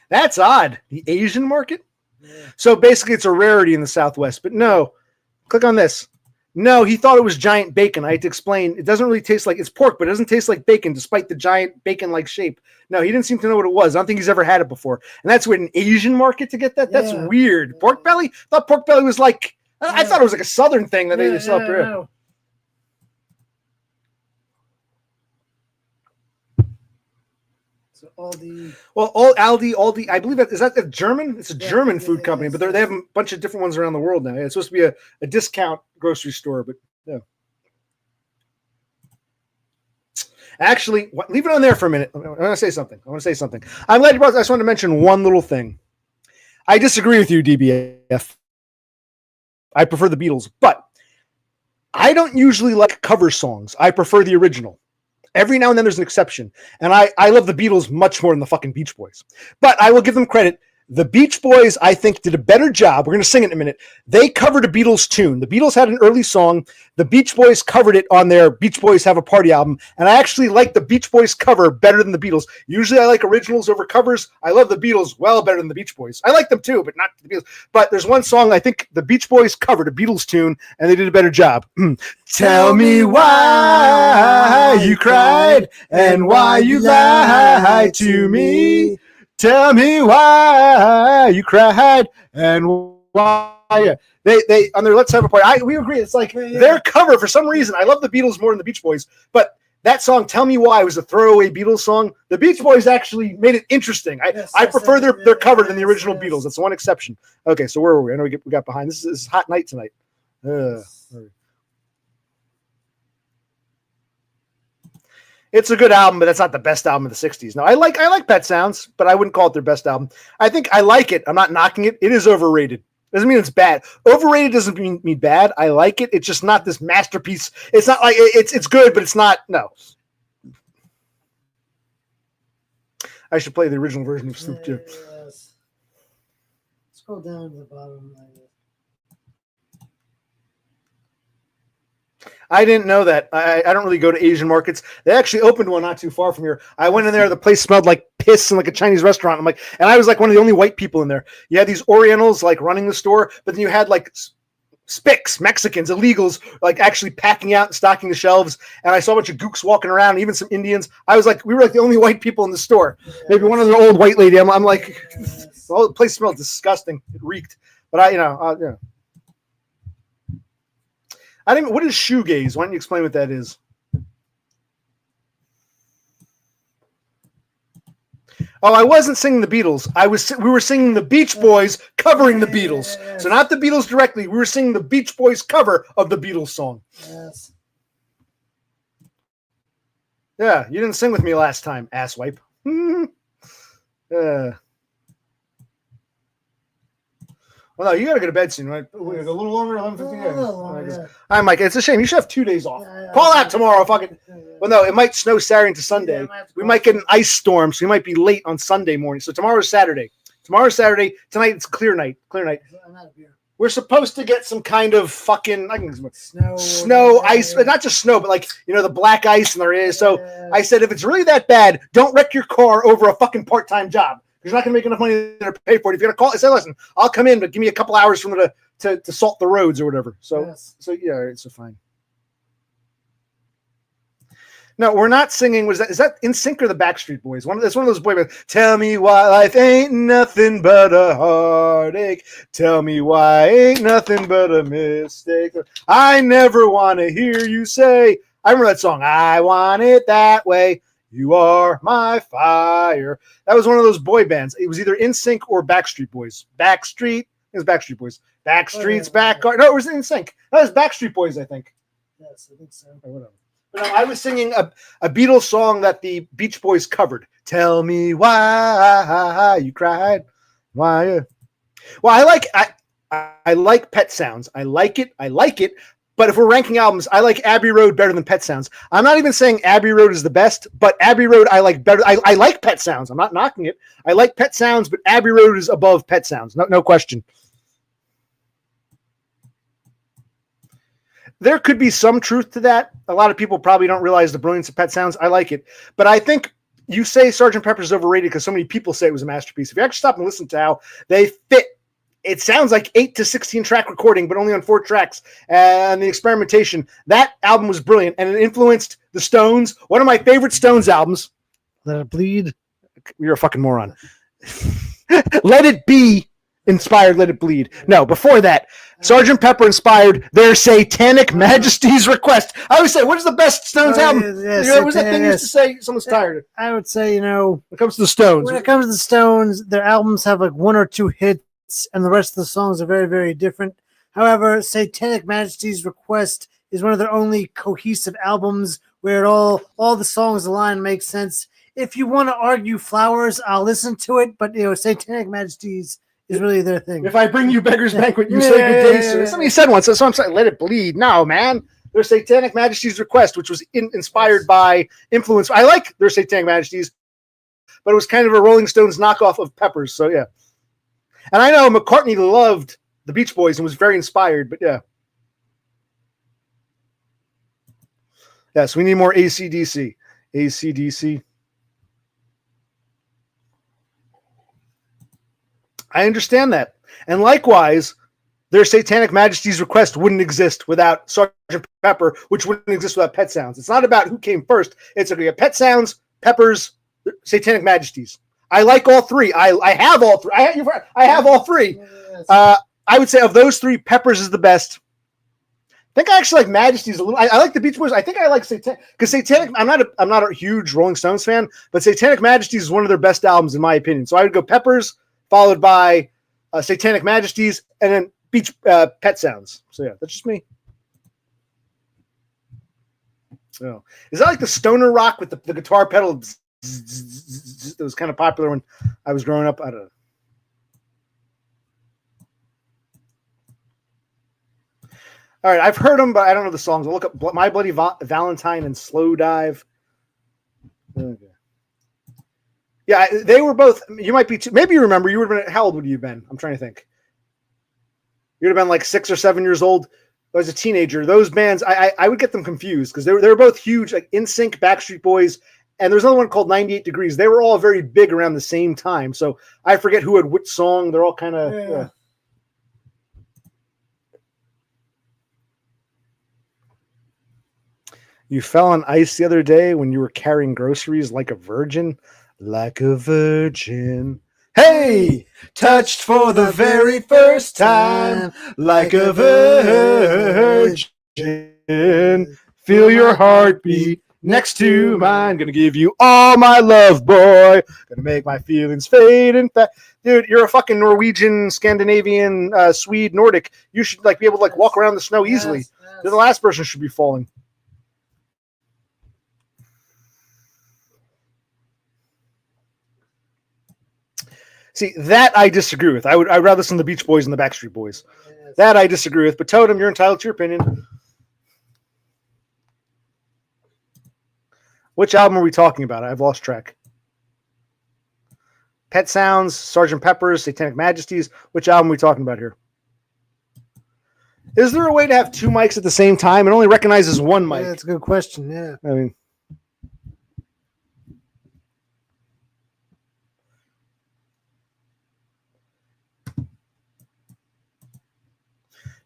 That's odd. The Asian market? Yeah. So basically it's a rarity in the Southwest, but no. Click on this. No, he thought it was giant bacon. I had to explain. It doesn't really taste like it's pork, but it doesn't taste like bacon despite the giant bacon-like shape. No, he didn't seem to know what it was. I don't think he's ever had it before. And that's weird. An Asian market to get that? That's weird. Yeah. Pork belly? I thought pork belly was like, I thought it was like a Southern thing that they sell up there. No. So Aldi, I believe is that German? It's a German food company, but they have a bunch of different ones around the world now. It's supposed to be a discount grocery store, but yeah. Actually, leave it on there for a minute. I want to say something. I'm glad you brought. I just wanted to mention one little thing. I disagree with you, DBF. I prefer the Beatles, but I don't usually like cover songs. I prefer the original. Every now and then there's an exception. And I love the Beatles much more than the fucking Beach Boys. But I will give them credit. The Beach Boys, I think, did a better job. We're going to sing it in a minute. They covered a Beatles tune. The Beatles had an early song. The Beach Boys covered it on their Beach Boys Have a Party album. And I actually like the Beach Boys cover better than the Beatles. Usually I like originals over covers. I love the Beatles well better than the Beach Boys. I like them too, but not the Beatles. But there's one song I think the Beach Boys covered a Beatles tune, and they did a better job. Tell me why you cried and why you lied to me. Tell me why you cried and why they on their Let's Have a Party. We agree. It's like their cover for some reason. I love the Beatles more than the Beach Boys, but that song, Tell Me Why, was a throwaway Beatles song. The Beach Boys actually made it interesting. I prefer their cover than the original Beatles. That's one exception. Okay, so where were we? I know we got behind. This is a hot night tonight. It's a good album, but that's not the best album of the 60s. No, I like Pet Sounds, but I wouldn't call it their best album. I think I like it. I'm not knocking it. It is overrated. Doesn't mean it's bad. Overrated doesn't mean bad. I like it. It's just not this masterpiece. It's not like it's good, but it's not. No. I should play the original version of Sloop too. Yes. Scroll down to the bottom. I didn't know that. I don't really go to Asian markets. They actually opened one not too far from here. I went in there. The place smelled like piss and like a Chinese restaurant. And I was like one of the only white people in there. You had these Orientals like running the store, but then you had like Spics, Mexicans, illegals, like actually packing out and stocking the shelves. And I saw a bunch of gooks walking around, even some Indians. We were like the only white people in the store. Maybe one other old white lady. I'm like, the place smelled disgusting. It reeked. But what is shoegaze? Why don't you explain what that is? Oh, I wasn't singing the Beatles. We were singing the Beach Boys covering the Beatles. So not the Beatles directly. We were singing the Beach Boys cover of the Beatles song. Yes. Yeah, you didn't sing with me last time, asswipe. Well, no, you gotta go to bed soon, right? A little longer, 11:15. A little longer, yeah. All right, Mike. It's a shame. You should have 2 days off. Yeah, Call out tomorrow. Fucking. Well, no, it might snow Saturday into Sunday. I might have to We call might get an ice storm, so we might be late on Sunday morning. So tomorrow's Saturday. Tomorrow's Saturday. Tonight it's clear night. Clear night. I'm out of beer. We're supposed to get some kind of fucking Snow, ice, but not just snow, but like the black ice, and there is. So Yeah. I said, if it's really that bad, don't wreck your car over a fucking part-time job. You're not going to make enough money to pay for it. If you're going to call, I said, listen, I'll come in, but give me a couple hours from to salt the roads or whatever. So, Yes. yeah, it's fine. No, we're not singing. Is that NSYNC or the Backstreet Boys? That's one of those boy bands. Tell me why life ain't nothing but a heartache. Tell me why ain't nothing but a mistake. I never want to hear you say. I remember that song. I want it that way. You are my fire. That was one of those boy bands. It was either NSYNC or Backstreet Boys. It was Backstreet Boys. Backstreet's back. No, it was NSYNC. That was Backstreet Boys, I think. Yes, I think so. Or whatever. But no, I was singing a Beatles song that the Beach Boys covered. Tell me why you cried. Why? Well, I like Pet Sounds. I like it. But if we're ranking albums, I like Abbey Road better than Pet Sounds. I'm not even saying Abbey Road is the best, but Abbey Road I like better. I like Pet Sounds. I'm not knocking it. I like Pet Sounds, but Abbey Road is above Pet Sounds. No question. There could be some truth to that. A lot of people probably don't realize the brilliance of Pet Sounds. I like it. But I think you say Sgt. Pepper's overrated because so many people say it was a masterpiece. If you actually stop and listen to how they fit, it sounds like 8 to 16 track recording, but only on 4 tracks. And the experimentation, that album was brilliant. And it influenced the Stones. One of my favorite Stones albums. Let It Bleed. You're a fucking moron. Let It Be inspired Let It Bleed. No, before that, Sgt. Pepper inspired Their Satanic Majesty's Request. I always say, what is the best Stones album? What was that thing you used to say? Someone's tired. I would say, When it comes to the Stones. when it comes to the Stones, their albums have like 1 or 2 hits, and the rest of the songs are very, very different. However, Satanic Majesty's Request is one of their only cohesive albums where all the songs align and make sense. If you want to argue Flowers, I'll listen to it, but Satanic Majesty's is really their thing. If I bring you Beggar's Banquet, you say good day, sir. Somebody said once, so I'm saying, Let It Bleed. No, man. Their Satanic Majesty's Request, which was inspired by influence. I like Their Satanic Majesty's, but it was kind of a Rolling Stones knockoff of Peppers. So, yeah. And I know McCartney loved the Beach Boys and was very inspired, but yeah. Yeah, so we need more AC/DC. AC/DC. I understand that. And likewise, Their Satanic Majesty's Request wouldn't exist without Sgt. Pepper, which wouldn't exist without Pet Sounds. It's not about who came first. It's okay. Pet Sounds, Peppers, Satanic Majesties. I like all 3. I have all 3. I have all 3. I would say of those 3, Peppers is the best. I think I actually like Majesties a little. I like the Beach Boys. I think I like Satanic because Satanic. I'm not a huge Rolling Stones fan, but Satanic Majesties is one of their best albums in my opinion. So I would go Peppers, followed by Satanic Majesties, and then Pet Sounds. So yeah, that's just me. So is that like the stoner rock with the guitar pedal that was kind of popular when I was growing up? I don't know. All right, I've heard them, but I don't know the songs. I'll look up My Bloody Valentine and Slow Dive. Okay. Yeah, they were both. You might be. Maybe you remember. You would have been. How old would you have been? I'm trying to think. You would have been like 6 or 7 years old. As a teenager, those bands, I would get them confused because they were both huge, like NSYNC, Backstreet Boys, and there's another one called 98 Degrees. They were all very big around the same time. So I forget who had which song. They're all kind of. Yeah. You fell on ice the other day when you were carrying groceries like a virgin. Like a virgin. Hey! Touched for the very first time. Like a virgin. Feel your heartbeat next to mine. Gonna give you all my love, boy. Gonna make my feelings fade and fast. Dude, you're a fucking Norwegian, Scandinavian, Swede, Nordic. You should be able to walk around the snow easily. Yes. You're the last person should be falling. See, that I disagree with. I'd rather listen to the Beach Boys and the Backstreet Boys. Yes. That I disagree with. But Totem, you're entitled to your opinion. Which album are we talking about? I've lost track. Pet Sounds, Sgt. Pepper's, Satanic Majesties. Which album are we talking about here? Is there a way to have two mics at the same time? It only recognizes one mic. Yeah, that's a good question. Yeah. I mean,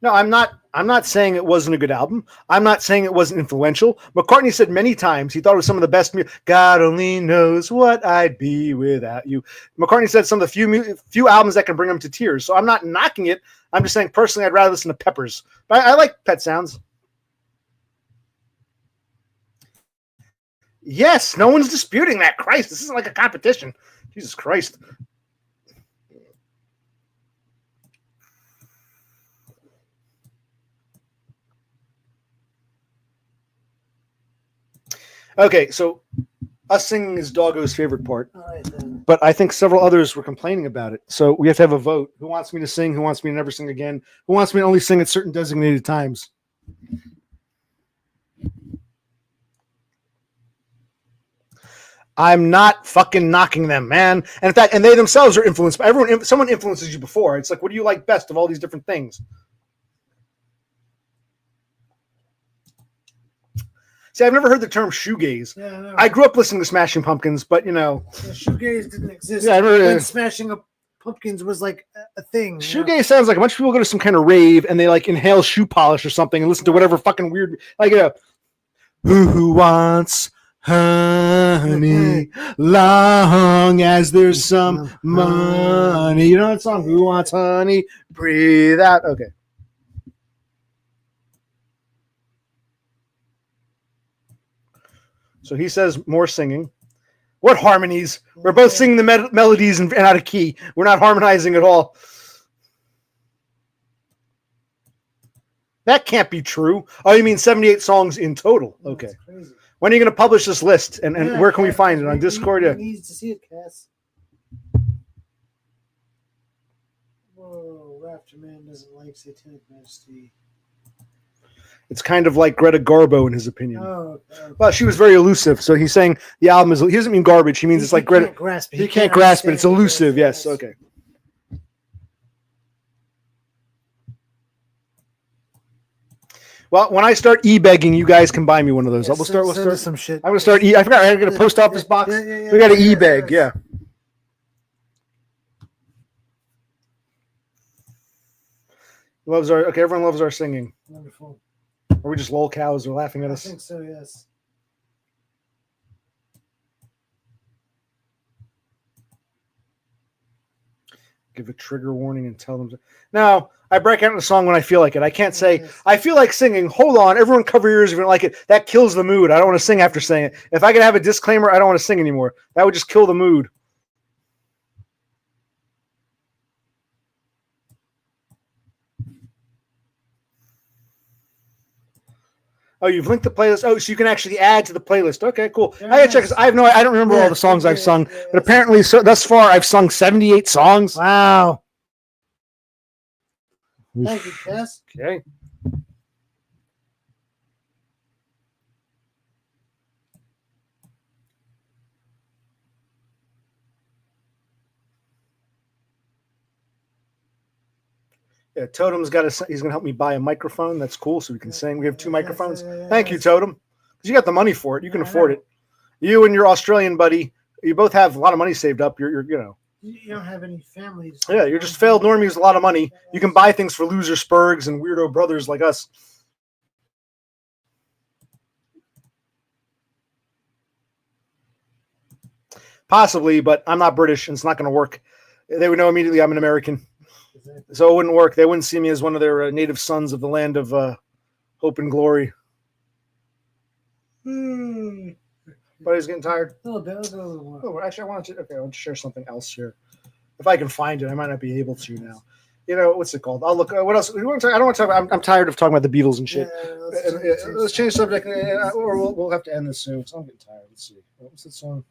no, I'm not saying it wasn't a good album. I'm not saying it wasn't influential. McCartney said many times he thought it was some of the best music. God only knows what I'd be without you. McCartney said some of the few albums that can bring him to tears. So I'm not knocking it. I'm just saying personally, I'd rather listen to Peppers. But I like Pet Sounds. Yes, no one's disputing that. Christ, this isn't like a competition. Jesus Christ. Okay, so us singing is Doggo's favorite part. All right, then. But I think several others were complaining about it. So we have to have a vote. Who wants me to sing? Who wants me to never sing again? Who wants me to only sing at certain designated times? I'm not fucking knocking them, man. And in fact, and they themselves are influenced by everyone. Someone influences you before. It's like, what do you like best of all these different things? See, I've never heard the term shoegaze. Yeah, no. I grew up listening to Smashing Pumpkins, but you know, shoegaze didn't exist. Yeah, I remember when that. Smashing Up Pumpkins was like a thing. shoegaze sounds like a bunch of people go to some kind of rave and they like inhale shoe polish or something and listen to whatever fucking weird, like, you know, who wants honey long as there's some money. You know that song? Who wants honey? Breathe out. Okay. So he says more singing. What harmonies? We're both singing the melodies and out of key. We're not harmonizing at all. That can't be true. Oh, you mean 78 songs in total? Okay. When are you going to publish this list? And where can we find it? On Discord? Yeah. Needs to see it, Cass. Whoa, Raptor Man doesn't like Satanic Majesty. It's kind of like Greta Garbo in his opinion. Oh, okay. Well, she was very elusive. So he's saying the album is, he doesn't mean garbage. He means it's like Greta. Can't grasp it. He can't grasp it. It's elusive. Yes. Okay. Well, when I start e-begging, you guys can buy me one of those. We'll start some shit. I'm gonna start. I forgot. I got a post office box. Yeah, We got an e-beg. Yeah. Loves our. Okay, everyone loves our singing. Wonderful. Or we just lol cows are laughing at I us. think so, yes. Give a trigger warning and tell them. No, I break out in the song when I feel like it. I can't say I feel like singing. Hold on, everyone, cover your ears if you don't like it. That kills the mood. I don't want to sing after saying it. If I could have a disclaimer, I don't want to sing anymore. That would just kill the mood. Oh, you've linked the playlist. Oh, so you can actually add to the playlist. Okay, cool. I gotta check. 'Cause I don't remember all the songs I've sung, but apparently, so thus far, I've sung 78 songs. Wow. Thank you, Cass. Okay. Yeah, Totem's got he's gonna help me buy a microphone. That's cool, so we can sing. We have two microphones. Thank you, Totem. Because you got the money for it. You can afford it. You and your Australian buddy, you both have a lot of money saved up. You're you know. You don't have any families. Yeah, you're just failed normies with a lot of money. You can buy things for loser spurgs and weirdo brothers like us. Possibly, but I'm not British and it's not going to work. They would know immediately I'm an American. So it wouldn't work. They wouldn't see me as one of their native sons of the land of hope and glory. But he's getting tired. A little bit. Let's go a little more. Oh, actually, I want to share something else here. If I can find it, I might not be able to now. You know, what's it called? I'll look. What else? I don't want to talk about. I'm tired of talking about the Beatles and shit. Yeah, Let's change the subject, or we'll have to end this soon. So I'm getting tired. Let's see. What's that song?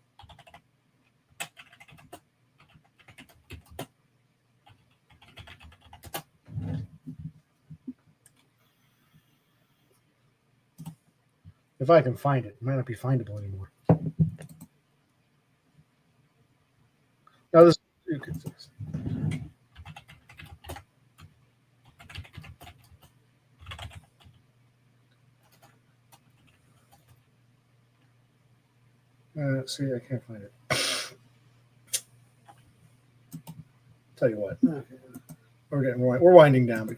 If I can find it. It might not be findable anymore. No, this. See, I can't find it. Tell you what, we're winding down.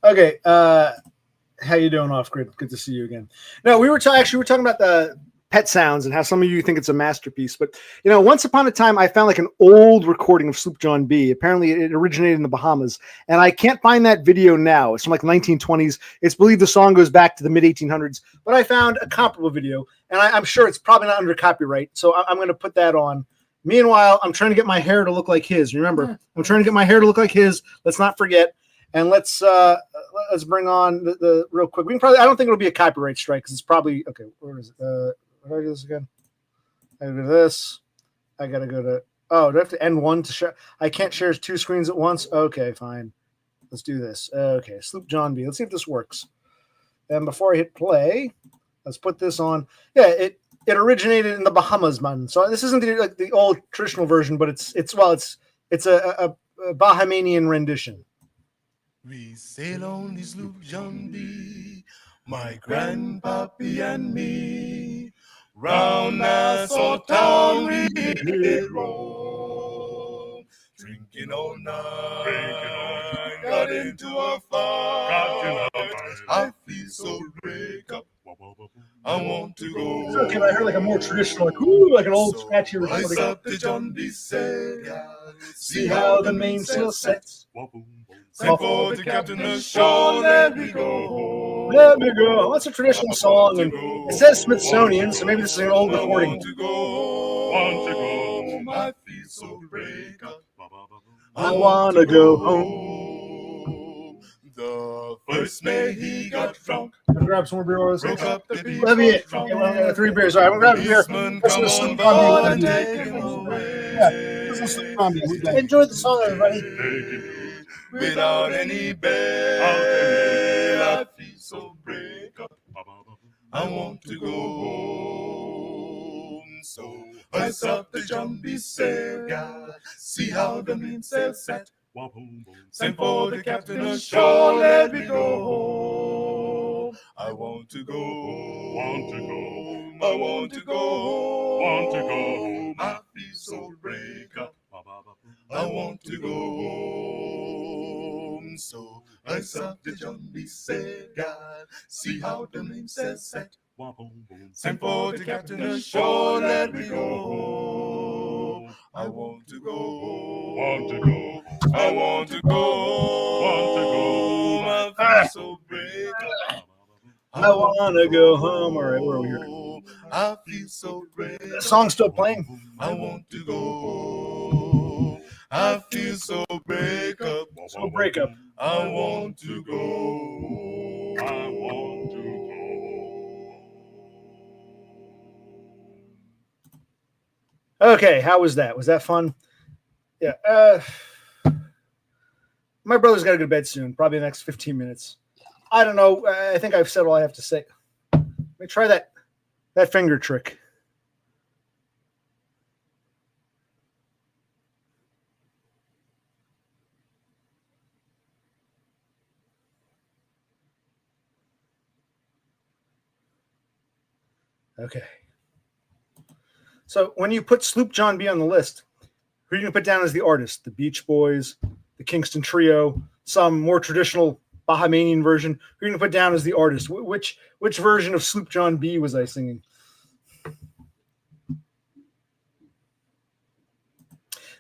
Okay, how you doing, Off Grid? Good to see you again. No, we were talking about the pet sounds and how some of you think it's a masterpiece. But once upon a time, I found like an old recording of Sloop John B. Apparently, it originated in the Bahamas, and I can't find that video now. It's from like the 1920s. It's believed the song goes back to the mid 1800s. But I found a comparable video, and I'm sure it's probably not under copyright. So I'm going to put that on. Meanwhile, I'm trying to get my hair to look like his. Remember, I'm trying to get my hair to look like his. Let's not forget. And let's bring on the real quick. We can probably. I don't think it'll be a copyright strike because it's probably okay. Where is it? How do I do this again? I gotta go to this. I gotta go to. Oh, do I have to end one to share? I can't share two screens at once. Okay, fine. Let's do this. Okay, Sloop John B. Let's see if this works. And before I hit play, let's put this on. Yeah, it originated in the Bahamas, man. So this isn't like the old traditional version, but it's a Bahamanian rendition. We sail on the sloop John B, my grandpappy and me. Round Nassau town we did roam, drinking all night, got into a fight. I feel so break up, I want to go. Okay, I heard like a more traditional, like an old scratchy recording. Rise up the John B said, see how the mainsail sets. Send for the captain ashore, let me go. Let me go. That's a traditional song, and it says Smithsonian, so maybe this is an old recording. Want to go. I feel so break up. I want to go home. The first mate he got drunk. Grab some more beer. Broke up the beer. Let me it. Okay, 3 beers. All right, I'm gonna grab a beer. Come on board and take him away. Enjoy the song, everybody. Without any bed, I feel so break up. I want to go home. So I stop the John B sail, God, see how the mainsail set. Send for the captain ashore, let me go home. I want to go home. I want to go home. I feel so break up. I want to go home. So I saw the John B said, God, see how the mainsail set. Send for the captain ashore, let me go home. I want to go home. I want to go home. I feel so break up. I want to go home. All right, where are we here? I feel so break. The song's still playing. I want to go home. I feel so break up. So break up. I want to go. I want to go. Okay, how was that? Was that fun? Yeah. My brother's got to go to bed soon, probably the next 15 minutes. I don't know. I think I've said all I have to say. Let me try that finger trick. Okay. So when you put Sloop John B on the list, who are you going to put down as the artist? The Beach Boys, the Kingston Trio, some more traditional Bahamian version? Who are you going to put down as the artist? Which version of Sloop John B was I singing?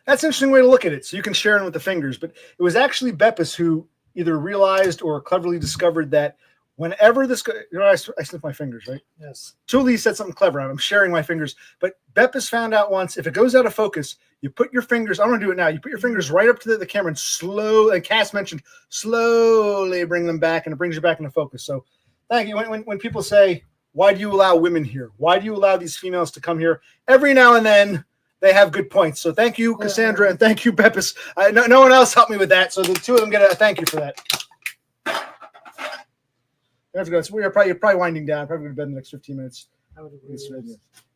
That's an interesting way to look at it. So you can share it with the fingers, but it was actually Beppis who either realized or cleverly discovered that whenever this, I snip my fingers, right? Yes. Julie said something clever. I'm sharing my fingers, but Beppis found out once if it goes out of focus, you put your fingers. I'm going to do it now. You put your fingers right up to the camera and and Cass mentioned slowly bring them back, and it brings you back into focus. So, thank you. When people say, "Why do you allow women here? Why do you allow these females to come here?" Every now and then they have good points. So, thank you, Cassandra, and thank you, Beppis. No one else helped me with that, so the two of them get a thank you for that. We're probably winding down. Probably going to bed in the next 15 minutes. I would agree.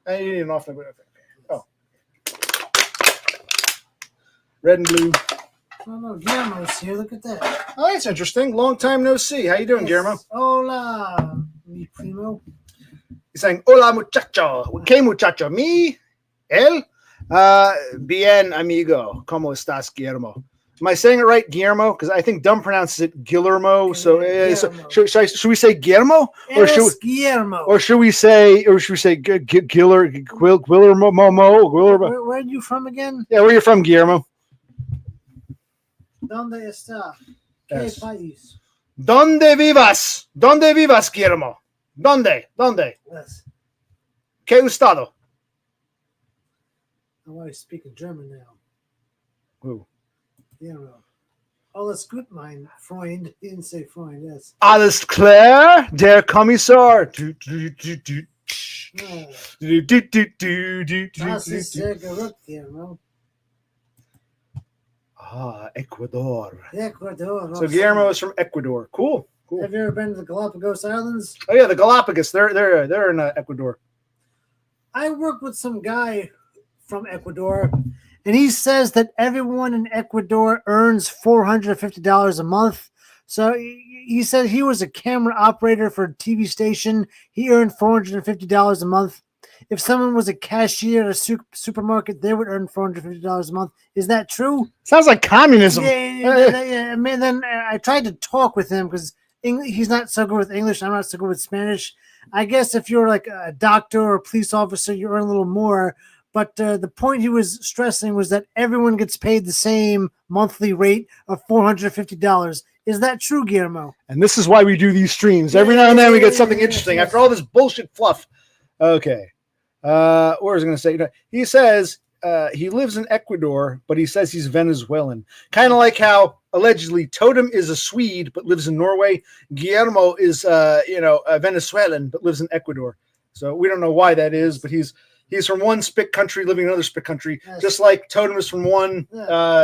I need an off. Oh, red and blue. Oh no, Guillermo's here. Look at that. Oh, that's interesting. Long time no see. How you doing, Guillermo? Hola, mi primo. He's saying, "Hola, muchacho. ¿Qué muchacho? Me, él. Bien, amigo. ¿Cómo estás, Guillermo?" Am I saying it right, Guillermo? Because I think Dumb pronounces it Guillermo. So, should we say Guillermo, or Guillermo, or should we say Guillermo? Where are you from again? Yeah, where are you from, Guillermo? ¿Dónde está? Yes. ¿Qué país? ¿Dónde vivas? ¿Dónde vivas, Guillermo? ¿Dónde? Yes. ¿Qué estado? I'm always speaking German now. Who? Guillermo. Alles gut, mein Freund. He didn't say Freund, yes. Alles klar, der Kommissar. Das ist sehr gerückt, Guillermo. Ecuador. Ecuador. So Guillermo is from Ecuador. Cool. Have you ever been to the Galapagos Islands? Oh yeah, the Galapagos. They're in Ecuador. I worked with some guy from Ecuador, and he says that everyone in Ecuador earns $450 a month. So he said he was a camera operator for a TV station. He earned $450 a month. If someone was a cashier at a supermarket, they would earn $450 a month. Is that true? Sounds like communism. Yeah. I mean, then I tried to talk with him because he's not so good with English. I'm not so good with Spanish. I guess if you're like a doctor or a police officer, you earn a little more. But the point he was stressing was that everyone gets paid the same monthly rate of $450. Is that true, Guillermo? And this is why we do these streams. Every now and then we get something interesting after all this bullshit fluff. Okay. What was I going to say? He says he lives in Ecuador, but he says he's Venezuelan. Kind of like how allegedly Totem is a Swede but lives in Norway. Guillermo is a Venezuelan but lives in Ecuador. So we don't know why that is, but he's from one spick country living in another spick country, yes. Just like Totem is from one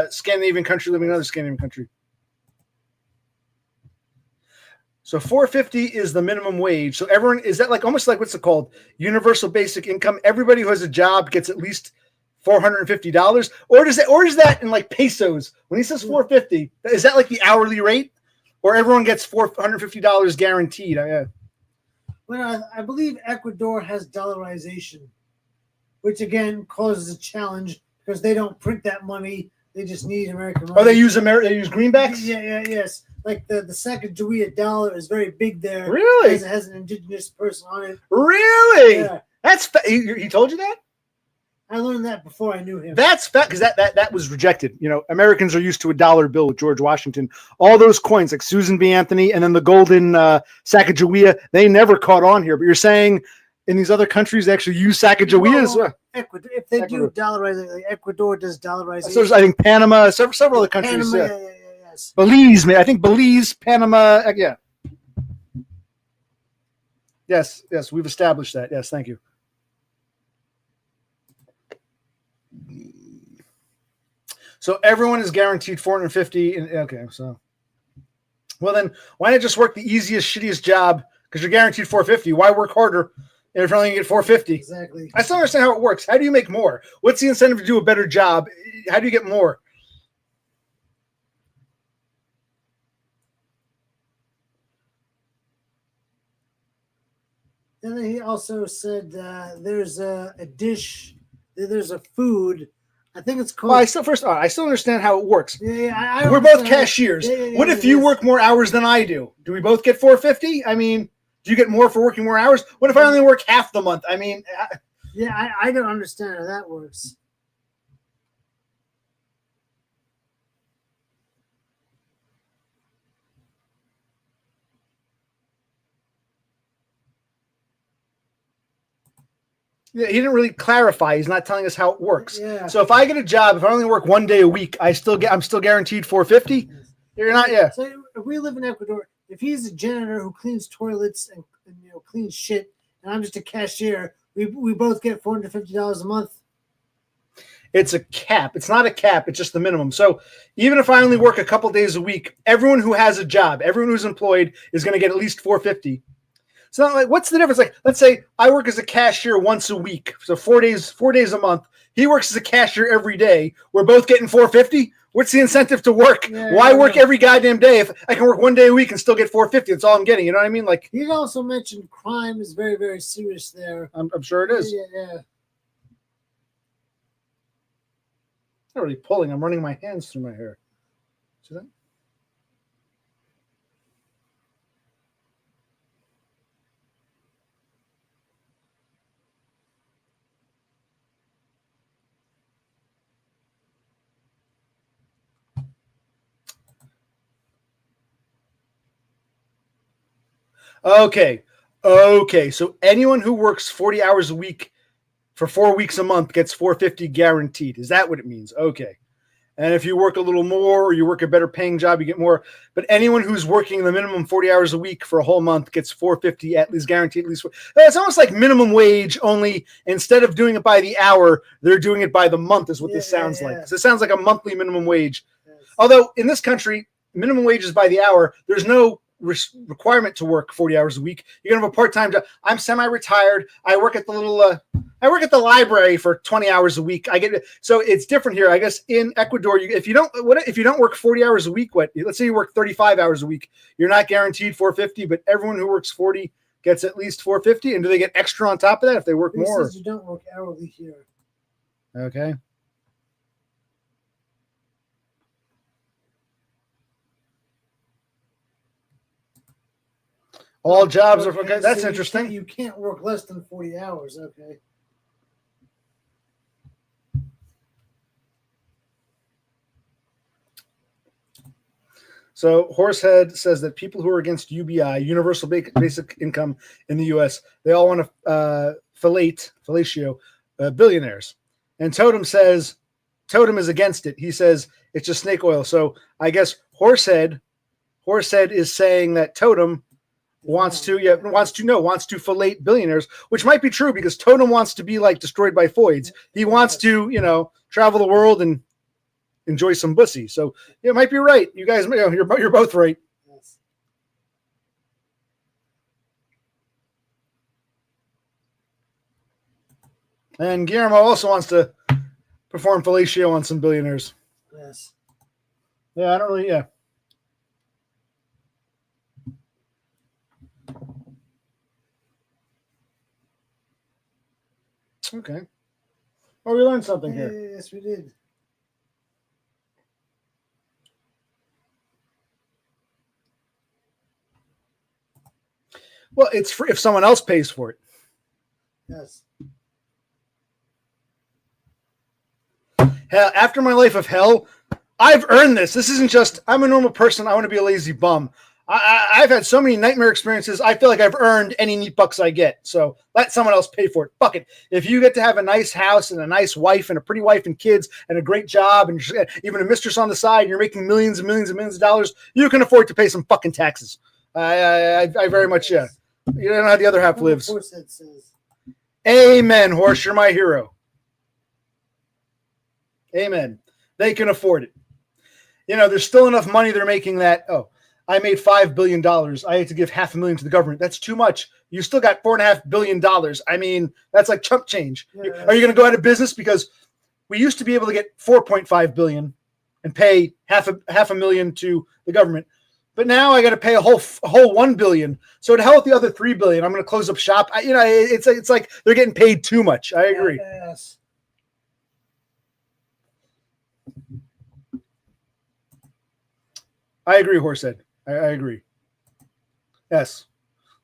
Scandinavian country living in another Scandinavian country. So $450 is the minimum wage. So everyone, is that like almost like what's it called? Universal basic income. Everybody who has a job gets at least $450, or is that in like pesos? When he says $450, is that like the hourly rate, or everyone gets $450 guaranteed? Yeah. Well, I believe Ecuador has dollarization, which again causes a challenge because they don't print that money. They just need American money. Oh, they use greenbacks? Yes. Like the Sacagawea dollar is very big there. Really? It has an indigenous person on it. Really? Yeah. That's he told you that? I learned that before I knew him. That's because that was rejected. Americans are used to a dollar bill with George Washington. All those coins, like Susan B. Anthony and then the golden Sacagawea, they never caught on here. But you're saying in these other countries they actually use Sacagaweas? Well, Ecuador, if they do dollarizing, like Ecuador does dollarizing. So I think Panama, several other countries. Panama, yes. Belize, I think Belize, Panama, yeah. Yes, we've established that. Yes, thank you. So everyone is guaranteed $450. Okay, so well then, why not just work the easiest, shittiest job? Because you're guaranteed $450. Why work harder if you're only going to get $450? Exactly. I still understand how it works. How do you make more? What's the incentive to do a better job? How do you get more? And then he also said there's a dish, there's a food. I think it's called. Well, I still understand how it works. Yeah, I We're both cashiers. Yeah, what if you work more hours than I do? Do we both get $450? I mean, do you get more for working more hours? What if I only work half the month? I mean, I don't understand how that works. yeah, he didn't really clarify. He's not telling us how it works. Yeah. So if I get a job, if I only work 1 day a week, I'm still guaranteed $450. You're not, yeah. So if we live in Ecuador, if he's a janitor who cleans toilets and cleans shit, and I'm just a cashier, we both get $450 a month. It's a cap. It's not a cap. It's just the minimum. So even if I only work a couple days a week, everyone who has a job, everyone who's employed is going to get at least $450. So like, what's the difference? Like, let's say I work as a cashier once a week, so 4 days a month. He works as a cashier every day. We're both getting $450. What's the incentive to work? Why work every goddamn day if I can work 1 day a week and still get $450? That's all I'm getting. You know what I mean? Like, he also mentioned crime is very, very serious there. I'm sure it is. Yeah. I'm not really pulling. I'm running my hands through my hair. See that? Okay. So anyone who works 40 hours a week for 4 weeks a month gets $450 guaranteed. Is that what it means? Okay. And if you work a little more or you work a better paying job, you get more. But anyone who's working the minimum 40 hours a week for a whole month gets $450 at least guaranteed. At least it's almost like minimum wage. Only instead of doing it by the hour, they're doing it by the month. Is what this sounds like. So it sounds like a monthly minimum wage. Yes. Although in this country, minimum wage is by the hour. There's no requirement to work 40 hours a week. You're gonna have a part-time job. I'm semi-retired. I work at the library for 20 hours a week. So it's different here. I guess in Ecuador, if you don't work 40 hours a week, let's say you work 35 hours a week, you're not guaranteed $450, but everyone who works 40 gets at least $450. And do they get extra on top of that if they work more? Says you don't work hourly here. Okay. All jobs are okay. That's interesting. You can't work less than 40 hours. Okay. So Horsehead says that people who are against UBI, Universal Basic Income in the U.S., they all want to fellatio billionaires. And Totem says Totem is against it. He says it's just snake oil. So I guess Horsehead is saying that Totem wants to fillet billionaires, which might be true because Totem wants to be like destroyed by Foids. He wants to, travel the world and enjoy some pussy. So it might be right. You guys, you're both right. Yes. And Guillermo also wants to perform fellatio on some billionaires. Yes. Yeah, I don't really. Yeah. Okay. Well, we learned something here. Yes, we did. Well, it's free if someone else pays for it. Yes. Hell, after my life of hell, I've earned this. This isn't just I'm a normal person. I want to be a lazy bum. I've had so many nightmare experiences. I feel like I've earned any neat bucks I get. So let someone else pay for it. Fuck it. If you get to have a nice house and a nice wife and a pretty wife and kids and a great job and even a mistress on the side, and you're making millions and millions and millions of dollars, you can afford to pay some fucking taxes. I very much, yeah. You don't know how the other half lives. Of course it says. Amen, Horse. You're my hero. Amen. They can afford it. There's still enough money they're making that, I made $5 billion. I had to give $500,000 to the government. That's too much. You still got $4.5 billion. I mean, that's like chump change. Yeah. Are you going to go out of business? Because we used to be able to get $4.5 billion and pay half a million to the government. But now I got to pay a whole $1 billion. So to hell with the other $3 billion. I'm going to close up shop. It's like they're getting paid too much. I agree. Yes. I agree, Horsehead. I agree. Yes.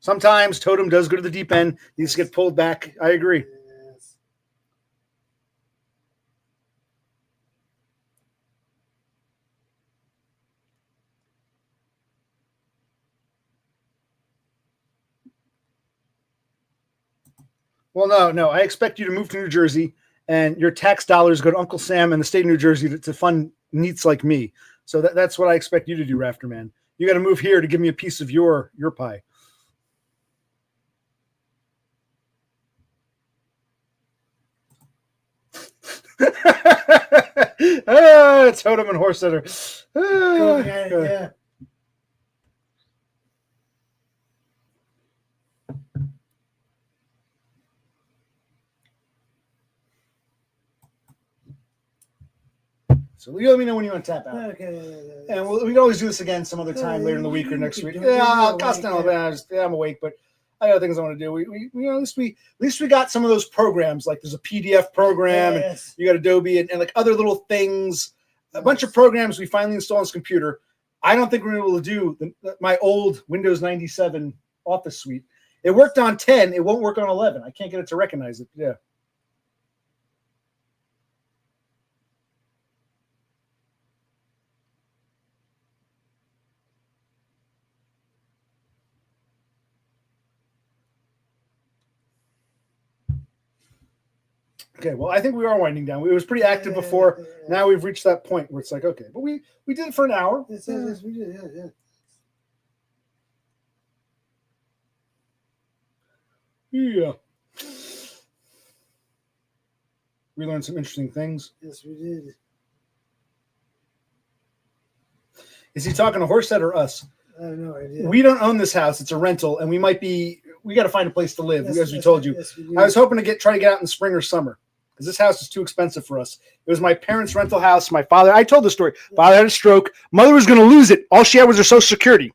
Sometimes Totem does go to the deep end. He needs to get pulled back. I agree. Yes. Well, no. I expect you to move to New Jersey, and your tax dollars go to Uncle Sam and the state of New Jersey to fund neats like me. So that's what I expect you to do, Rafterman. You got to move here to give me a piece of your pie. Totem and Horseheader. Yeah. So you let me know when you want to tap out. Okay. And we can always do this again some other time later in the week or next week. Yeah, I'm awake, but I got things I want to do. At least we got some of those programs. Like there's a PDF program, and you got Adobe, and like other little things. A bunch of programs we finally installed on this computer. I don't think we're able to do my old Windows 97 Office suite. It worked on 10. It won't work on 11. I can't get it to recognize it. Yeah. Okay, well, I think we are winding down. It was pretty active before. Now we've reached that point where it's like, okay, but we did it for an hour. Yes, we did. Yeah. Yeah. We learned some interesting things. Yes, we did. Is he talking to Horsehead or us? I have no idea. We don't own this house. It's a rental, and we got to find a place to live, as we told you. Yes, I was hoping to try to get out in the spring or summer because this house is too expensive for us. It was my parents' rental house. My father, I told the story. Father had a stroke. Mother was going to lose it. All she had was her Social Security.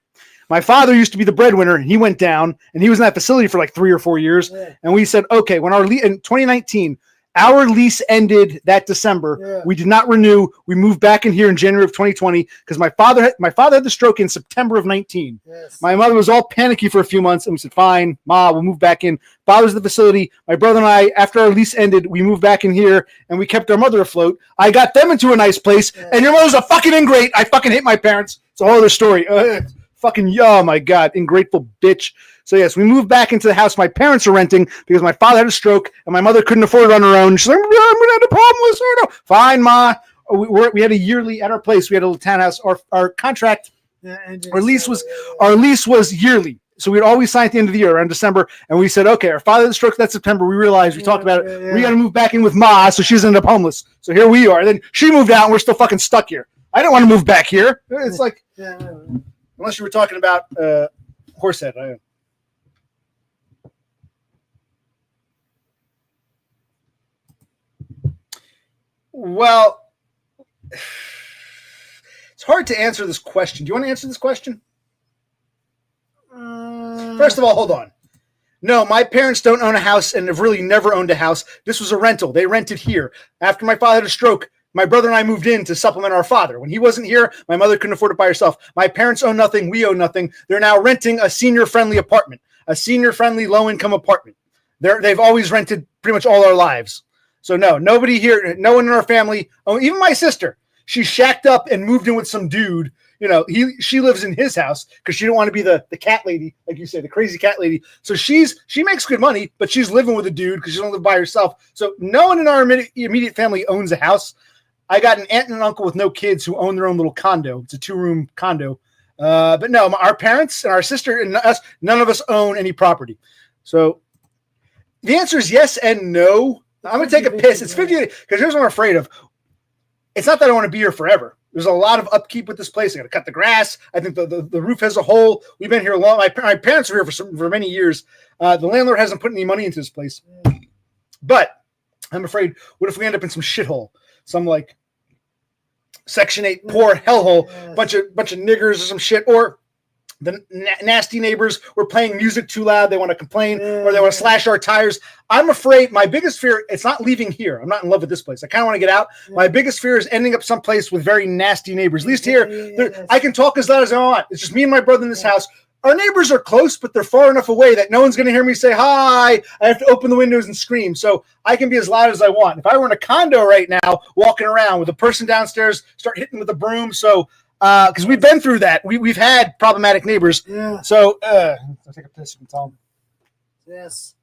My father used to be the breadwinner, and he went down, and he was in that facility for like 3 or 4 years. Yeah. And we said, okay, when in 2019, our lease ended that December. Yeah. We did not renew. We moved back in here in January of 2020 because my father had the stroke in September of 19. Yes. My mother was all panicky for a few months, and we said, fine, Ma, we'll move back in. Father's at the facility. My brother and I, after our lease ended, we moved back in here, and we kept our mother afloat. I got them into a nice place, and your mother's a fucking ingrate. I fucking hate my parents. It's a whole other story. Oh my God, ingrateful bitch. So yes, we moved back into the house my parents are renting because my father had a stroke and my mother couldn't afford it on her own. She's like, I'm going to have a problem with her. Fine, Ma. We had a yearly at our place. We had a little townhouse. Our contract, our lease was yearly. So we'd always sign at the end of the year around December. And we said, okay, our father had a stroke that September. We realized, we talked about it. We got to move back in with Ma, so she doesn't end up homeless. So here we are. Then she moved out and we're still fucking stuck here. I don't want to move back here. It's like, unless you were talking about Horsehead. Well, it's hard to answer this question. Do you want to answer this question? First of all, hold on. No, my parents don't own a house and have really never owned a house. This was a rental. They rented here. After my father had a stroke, my brother and I moved in to supplement our father. When he wasn't here, my mother couldn't afford it by herself. My parents own nothing. We own nothing. They're now renting a senior-friendly apartment, a senior-friendly low-income apartment. They've always rented pretty much all our lives. So no, nobody here, no one in our family, even my sister, she shacked up and moved in with some dude. She lives in his house because she didn't want to be the cat lady, like you say, the crazy cat lady. So she makes good money, but she's living with a dude because she doesn't live by herself. So no one in our immediate family owns a house. I got an aunt and an uncle with no kids who own their own little condo. It's a 2-room condo. But no, our parents and our sister and us, none of us own any property. So the answer is yes and no. I'm going to take a piss. It's 50 because here's what I'm afraid of. It's not that I want to be here forever. There's a lot of upkeep with this place. I got to cut the grass. I think the roof has a hole. We've been here long. My parents were here for many years. The landlord hasn't put any money into this place. But I'm afraid, what if we end up in some shithole? Some like Section 8 poor hellhole, bunch of niggers or some shit, or the nasty neighbors were playing music too loud. They want to complain or they want to Yeah. slash our tires. I'm afraid my biggest fear, it's not leaving here. I'm not in love with this place. I kind of want to get out. Yeah. My biggest fear is ending up someplace with very nasty neighbors. At least here, Yes. I can talk as loud as I want. It's just me and my brother in this house. Our neighbors are close, but they're far enough away that no one's going to hear me say hi. I have to open the windows and scream. So I can be as loud as I want. If I were in a condo right now, walking around with a person downstairs, start hitting with a broom. So, because we've been through that. We've had problematic neighbors. Yeah. So, I'll take a piss. You can tell them. Yes.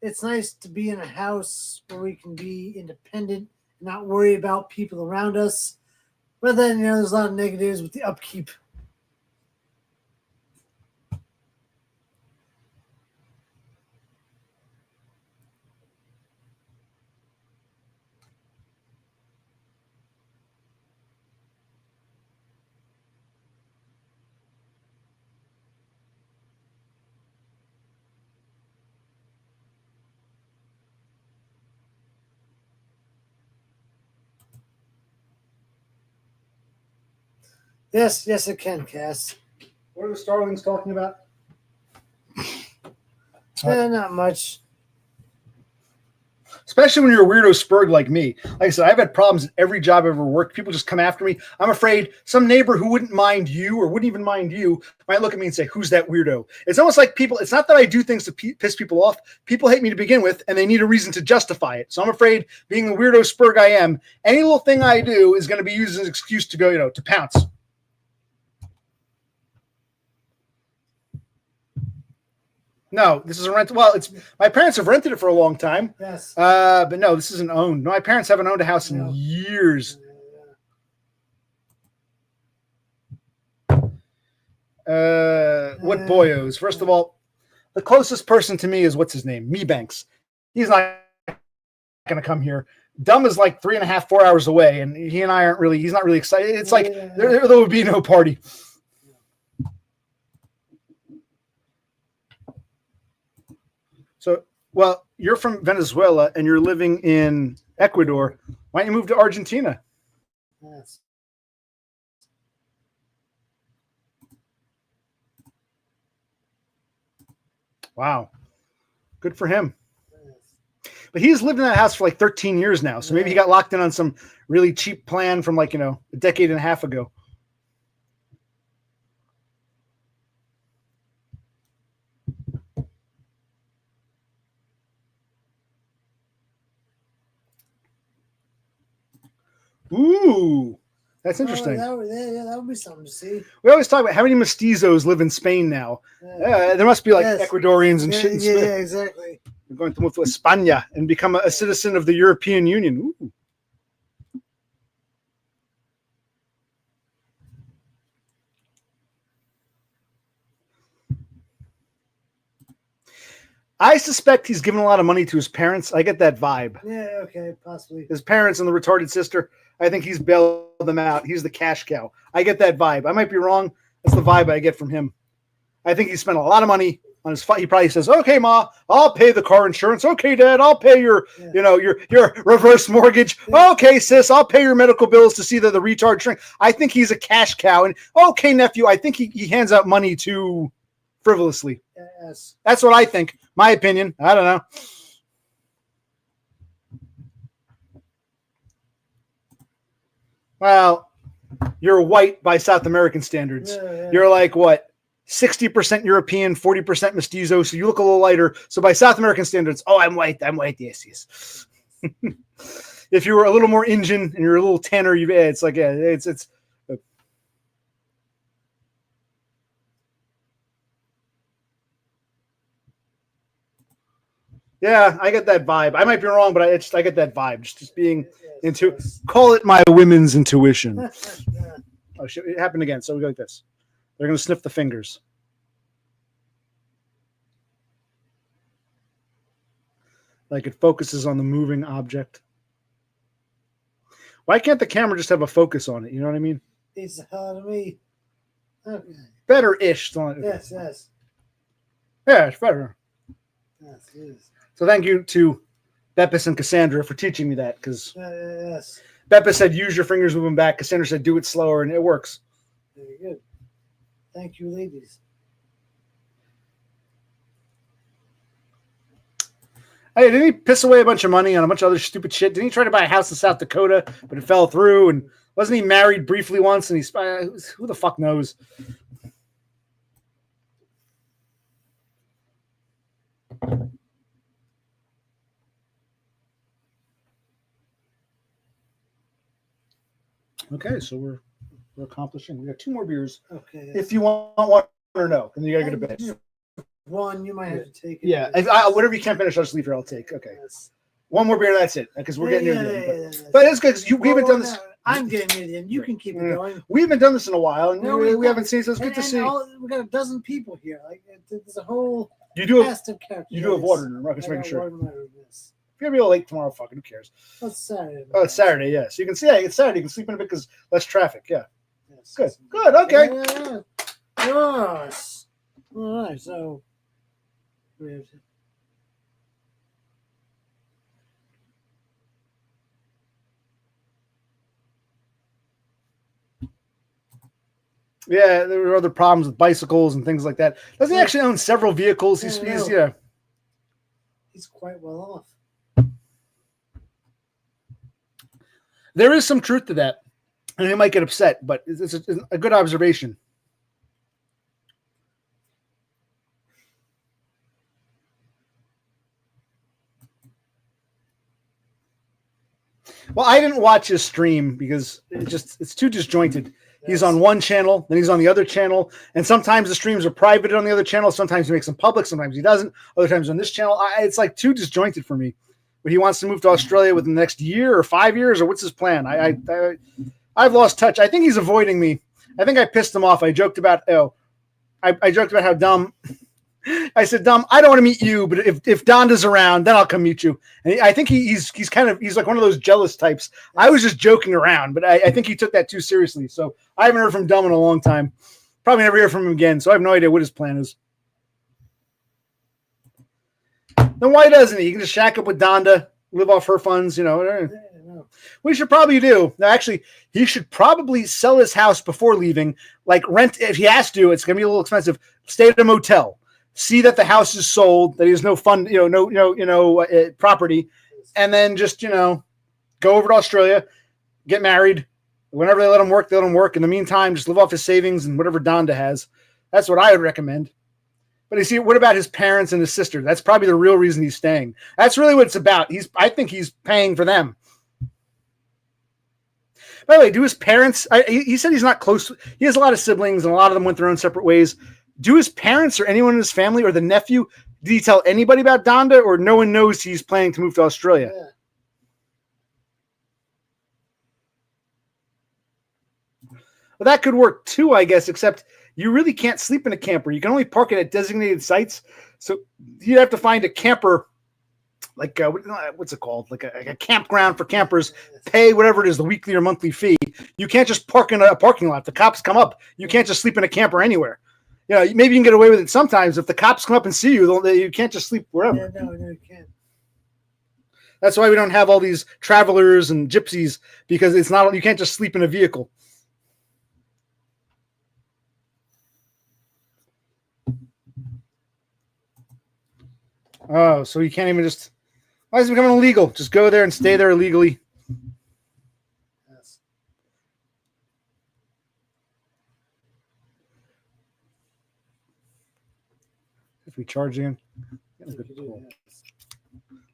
It's nice to be in a house where we can be independent, not worry about people around us. But then, there's a lot of negatives with the upkeep. Yes, it can, Cass. What are the starlings talking about? Not much. Especially when you're a weirdo spurg like me. Like I said, I've had problems at every job I've ever worked. People just come after me. I'm afraid some neighbor who wouldn't mind you or wouldn't even mind you might look at me and say, who's that weirdo? It's almost like people, it's not that I do things to piss people off. People hate me to begin with, and they need a reason to justify it. So I'm afraid, being the weirdo spurg I am, any little thing I do is going to be used as an excuse to go, to pounce. No, this is a rent. Well, it's my parents have rented it for a long time. Yes. But no, this isn't owned. No, my parents haven't owned a house in years. What boyos? First of all, the closest person to me is what's his name? Me Banks. He's not going to come here. Dumb is like 3.5, 4 hours away, and he and I aren't really. He's not really excited. It's like there would be no party. So, well, you're from Venezuela and you're living in Ecuador. Why don't you move to Argentina? Yes. Wow. Good for him. But he's lived in that house for like 13 years now. So maybe he got locked in on some really cheap plan from like, a decade and a half ago. Ooh, that's interesting. That would be something to see. We always talk about how many mestizos live in Spain now. There must be like Ecuadorians and shit in Spain. Yeah, exactly. We're going to move to España and become a citizen of the European Union. Ooh. I suspect he's given a lot of money to his parents. I get that vibe. Yeah, okay, possibly. His parents and the retarded sister. I think he's bailed them out. He's the cash cow. I get that vibe. I might be wrong. That's the vibe I get from him. I think he spent a lot of money on his fight. He probably says, "Okay, Ma, I'll pay the car insurance. Okay, Dad, I'll pay your reverse mortgage. Okay, sis, I'll pay your medical bills to see that the retard shrink." I think he's a cash cow. And okay, nephew, I think he hands out money too frivolously. Yes. That's what I think. My opinion. I don't know. Well, you're white by South American standards. Yeah. You're like what? 60% European, 40% mestizo. So you look a little lighter. So by South American standards, I'm white. Yes. If you were a little more Indian and you're a little tanner, it's yeah, I get that vibe. I might be wrong, but I get that vibe. Just being call it my women's intuition. Oh shit! It happened again. So we go like this. They're gonna sniff the fingers. Like it focuses on the moving object. Why can't the camera just have a focus on it? You know what I mean? It's the hell out of me. Okay. Better-ish. Yes. Yeah, it's better. Yes, it is. So thank you to Beppis and Cassandra for teaching me that, because Thank you, ladies. Hey, didn't he piss away a bunch of money on a bunch of other stupid shit? Didn't he try to buy a house in South Dakota, but it fell through? And wasn't he married briefly once? And who the fuck knows? Okay, so we're accomplishing. We got 2 more beers. Okay. If you want one or no, then you gotta go to bed. One, you might have to take it. Yeah, whatever you can't finish, I'll just leave here. I'll take. Okay. Yes. One more beer, that's it, because we're getting near the end. Yeah. But it's good because we haven't done this. I'm getting near the end. You can keep it going. We haven't done this in a while, and No, we haven't seen. So it's good to see. We got a dozen people here. Like there's a whole You do have cast of characters. you do have water in the room. I'm just making sure. If If you're gonna be a little late tomorrow, fucking who cares? It's Saturday. Oh, it's Saturday, yeah. So you can see, yeah, it's Saturday. You can sleep in a bit because less traffic. Yeah, Yes. good, okay. Yeah. Yes. All right. So. Yeah, there were other problems with bicycles and things like that. Doesn't he actually own several vehicles? He's He's quite well off. There is some truth to that, and he might get upset, but it's a good observation. Well, I didn't watch his stream because it's too disjointed. He's on one channel, then he's on the other channel, and sometimes the streams are private on the other channel. Sometimes he makes them public, sometimes he doesn't. Other times on this channel, it's like too disjointed for me. But he wants to move to Australia within the next year or 5 years, or what's his plan? I've lost touch. I think he's avoiding me. I think I pissed him off. I joked about I joked about how dumb. I said, Dom, I don't want to meet you, but if Donda's around, then I'll come meet you. And I think he's like one of those jealous types. I was just joking around, but I think he took that too seriously. So I haven't heard from Dom in a long time. Probably never hear from him again. So I have no idea what his plan is. Then why doesn't he? He can just shack up with Donda, live off her funds, you know. We should probably do. Now, actually, he should probably sell his house before leaving. Like rent, if he has to, it's going to be a little expensive. Stay at a motel. See that the house is sold, that he has no fund, property, and then just, go over to Australia, get married. Whenever they let him work, they let him work. In the meantime, just live off his savings and whatever Donda has. That's what I would recommend. But you see, what about his parents and his sister? That's probably the real reason he's staying. That's really what it's about. I think he's paying for them. By the way, do his parents, he said he's not close. He has a lot of siblings, and a lot of them went their own separate ways. Do his parents or anyone in his family or the nephew, did he tell anybody about Donda, or no one knows he's planning to move to Australia? Yeah. Well, that could work too, I guess, except you really can't sleep in a camper. You can only park it at designated sites. So you'd have to find a camper, like what's it called? Like a campground for campers, pay whatever it is, the weekly or monthly fee. You can't just park in a parking lot. The cops come up. You can't just sleep in a camper anywhere. Maybe you can get away with it sometimes. If the cops come up and see you, you can't just sleep wherever. Yeah, no, you can't. That's why we don't have all these travelers and gypsies, because you can't just sleep in a vehicle. Oh, so you can't even just. Why is it becoming illegal? Just go there and stay there illegally. Yes. If we charge again. Yes.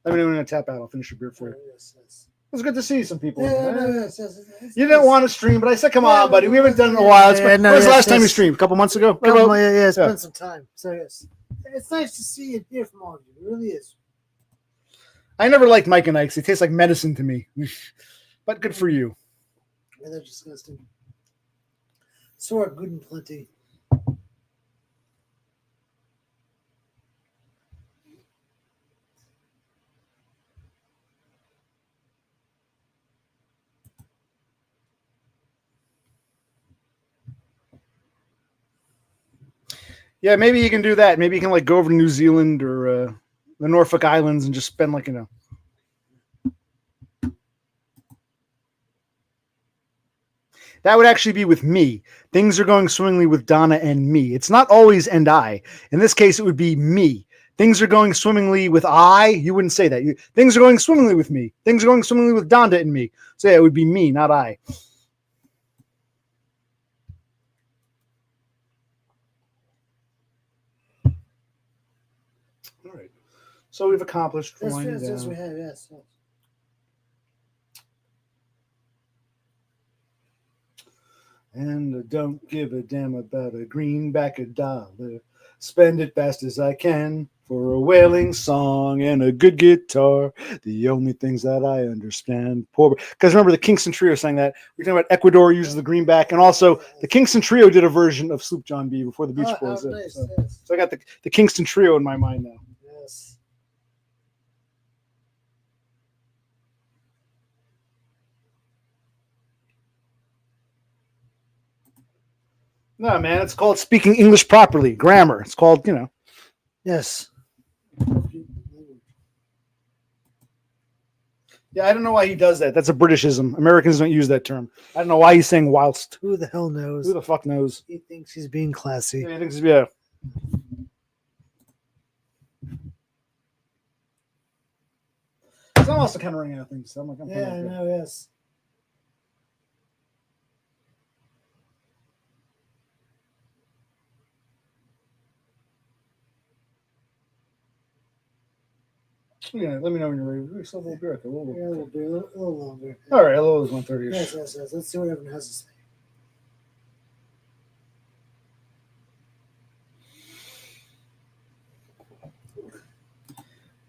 Let me know when I tap out. I'll finish your beer for you. Yes. It was good to see some people. Yes. You didn't want to stream, but I said, come on, buddy. We haven't done it in a while. When was the last time you streamed? A couple months ago? It's been some time. So, yes. It's nice to see and hear from all of you. It really is. I never liked Mike and Ike's. They taste like medicine to me. But good for you. Yeah, they're disgusting. So are good and plenty. Yeah, maybe you can do that. Maybe you can go over to New Zealand or the Norfolk Islands and just spend That would actually be with me. Things are going swimmingly with Donna and me. It's not always and I. In this case, it would be me. Things are going swimmingly with I. You wouldn't say that. Things are going swimmingly with me. Things are going swimmingly with Donna and me. So yeah, it would be me, not I. All right. So we've accomplished winding down. Yes, we have. Yes. And I don't give a damn about a greenback $1. Spend it fast as I can for a wailing song and a good guitar. The only things that I understand. Poor, because remember the Kingston Trio sang that. We're talking about Ecuador uses the greenback, and also the Kingston Trio did a version of Sloop John B before the Beach Boys. Nice, so, yes. so I got the Kingston Trio in my mind now. Yes. No, man, it's called speaking English properly. Grammar. It's called, Yes. Yeah, I don't know why he does that. That's a Britishism. Americans don't use that term. I don't know why he's saying whilst. Who the hell knows? Who the fuck knows? He thinks he's being classy. Yeah, he thinks, yeah. So I'm also kind of running out of things. So I'm like, Yeah, I know. Yes. Yeah, let me know when you're ready. We still have a little beer. Yeah, a little bit, a little longer. All right, a little is 1:30. Yes. Let's see what everyone has to say.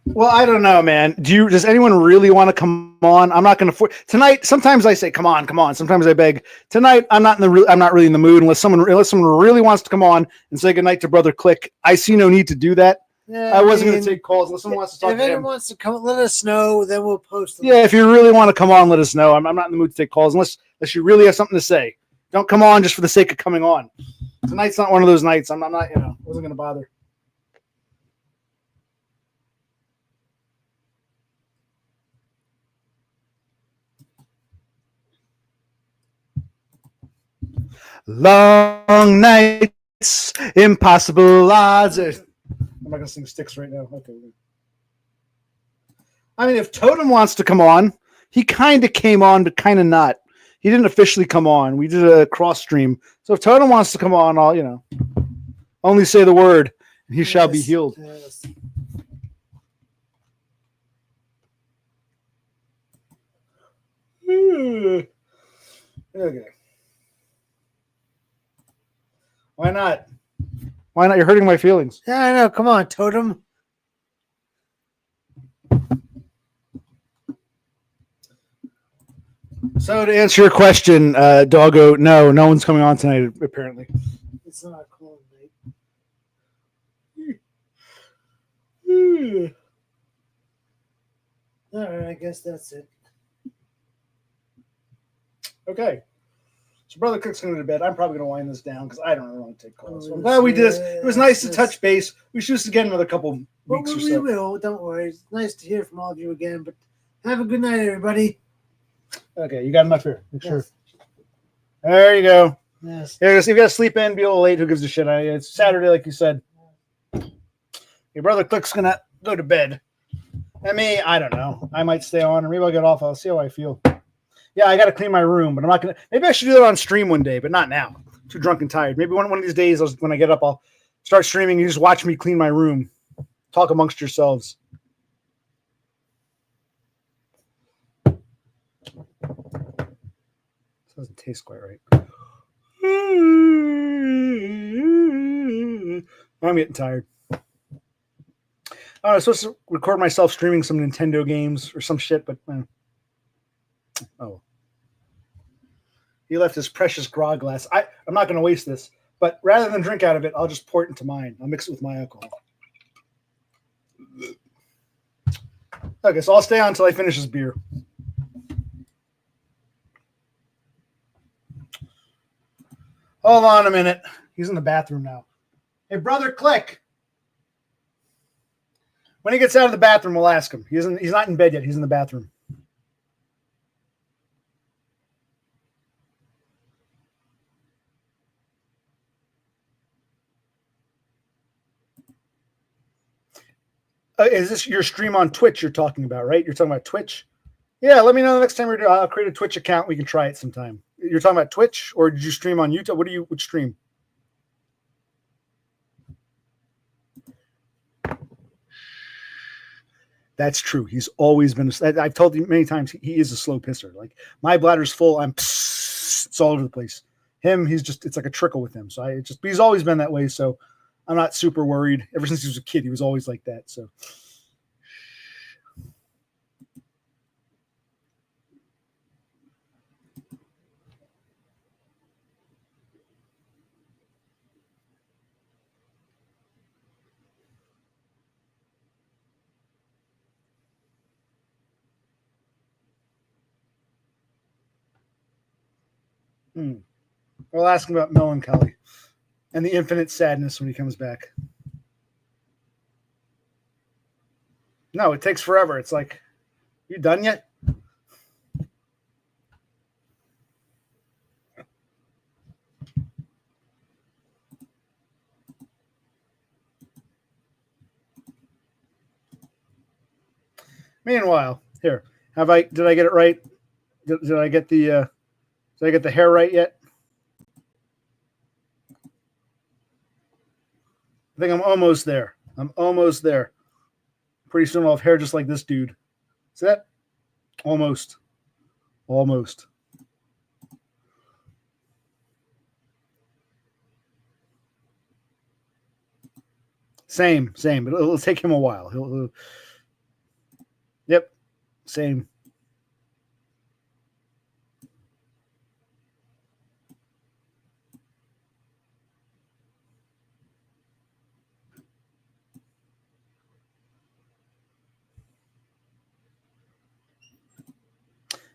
Well, I don't know, man. Does anyone really want to come on? I'm not going to tonight. Sometimes I say, "Come on." Sometimes I beg. Tonight, I'm not really in the mood unless someone really wants to come on and say goodnight to Brother Click. I see no need to do that. Yeah, I wasn't going to take calls unless someone wants to talk if to him. anyone wants to come, let us know. Then we'll post them. Yeah, if you really want to come on, let us know. I'm not in the mood to take calls unless you really have something to say. Don't come on just for the sake of coming on. Tonight's not one of those nights. I'm not. Wasn't going to bother. Long nights, impossible odds. I'm not going to sing Sticks right now. Okay. I mean, if Totem wants to come on, he kind of came on, but kind of not. He didn't officially come on. We did a cross stream. So if Totem wants to come on, I'll, only say the word, and he shall be healed. Yes. Okay. Why not? Why not? You're hurting my feelings. Yeah, I know. Come on, Totem. So to answer your question, Doggo, no one's coming on tonight, apparently. It's not a cold night. All right, I guess that's it. Okay. So Brother Cook's going to bed. I'm probably going to wind this down because I don't really want to take calls. So I'm glad we did this. It was nice to touch base. We should just again another couple weeks or so. We will. Don't worry. It's nice to hear from all of you again. But have a good night, everybody. Okay, you got enough here. Make sure. Yes. There you go. Yes. Yeah, if you got to sleep in, be a little late. Who gives a shit? It's Saturday, like you said. Your Brother Cook's going to go to bed. And me, I don't know. I might stay on, or maybe I'll get off. I'll see how I feel. Yeah, I got to clean my room, but I'm not going to. Maybe I should do that on stream one day, but not now. I'm too drunk and tired. Maybe one of these days, when I get up, I'll start streaming. You just watch me clean my room. Talk amongst yourselves. This doesn't taste quite right. I'm getting tired. I was supposed to record myself streaming some Nintendo games or some shit, but oh. He left his precious grog glass. I'm not going to waste this, but rather than drink out of it, I'll just pour it into mine. I'll mix it with my alcohol. Okay, so I'll stay on until I finish this beer. Hold on a minute. He's in the bathroom now. Hey, Brother Click. When he gets out of the bathroom, we'll ask him. He's not in bed yet. He's in the bathroom. Is this your stream on Twitch you're talking about, right? You're talking about Twitch? Yeah, let me know the next time we do. I'll create a Twitch account. We can try it sometime. You're talking about Twitch, or did you stream on YouTube? Which stream? That's true. He's always been. I've told you many times. He is a slow pisser. Like my bladder's full. It's all over the place. Him, it's like a trickle with him. So he's always been that way. So I'm not super worried. Ever since he was a kid, he was always like that. So. We'll ask him about melancholy and the infinite sadness when he comes back. No, it takes forever. It's like, you done yet? Meanwhile, here, did I get it right? Did I get the hair right yet? I think I'm almost there. Pretty soon I'll have hair just like this dude. See that? Almost. Same. But it'll take him a while. Yep. Same.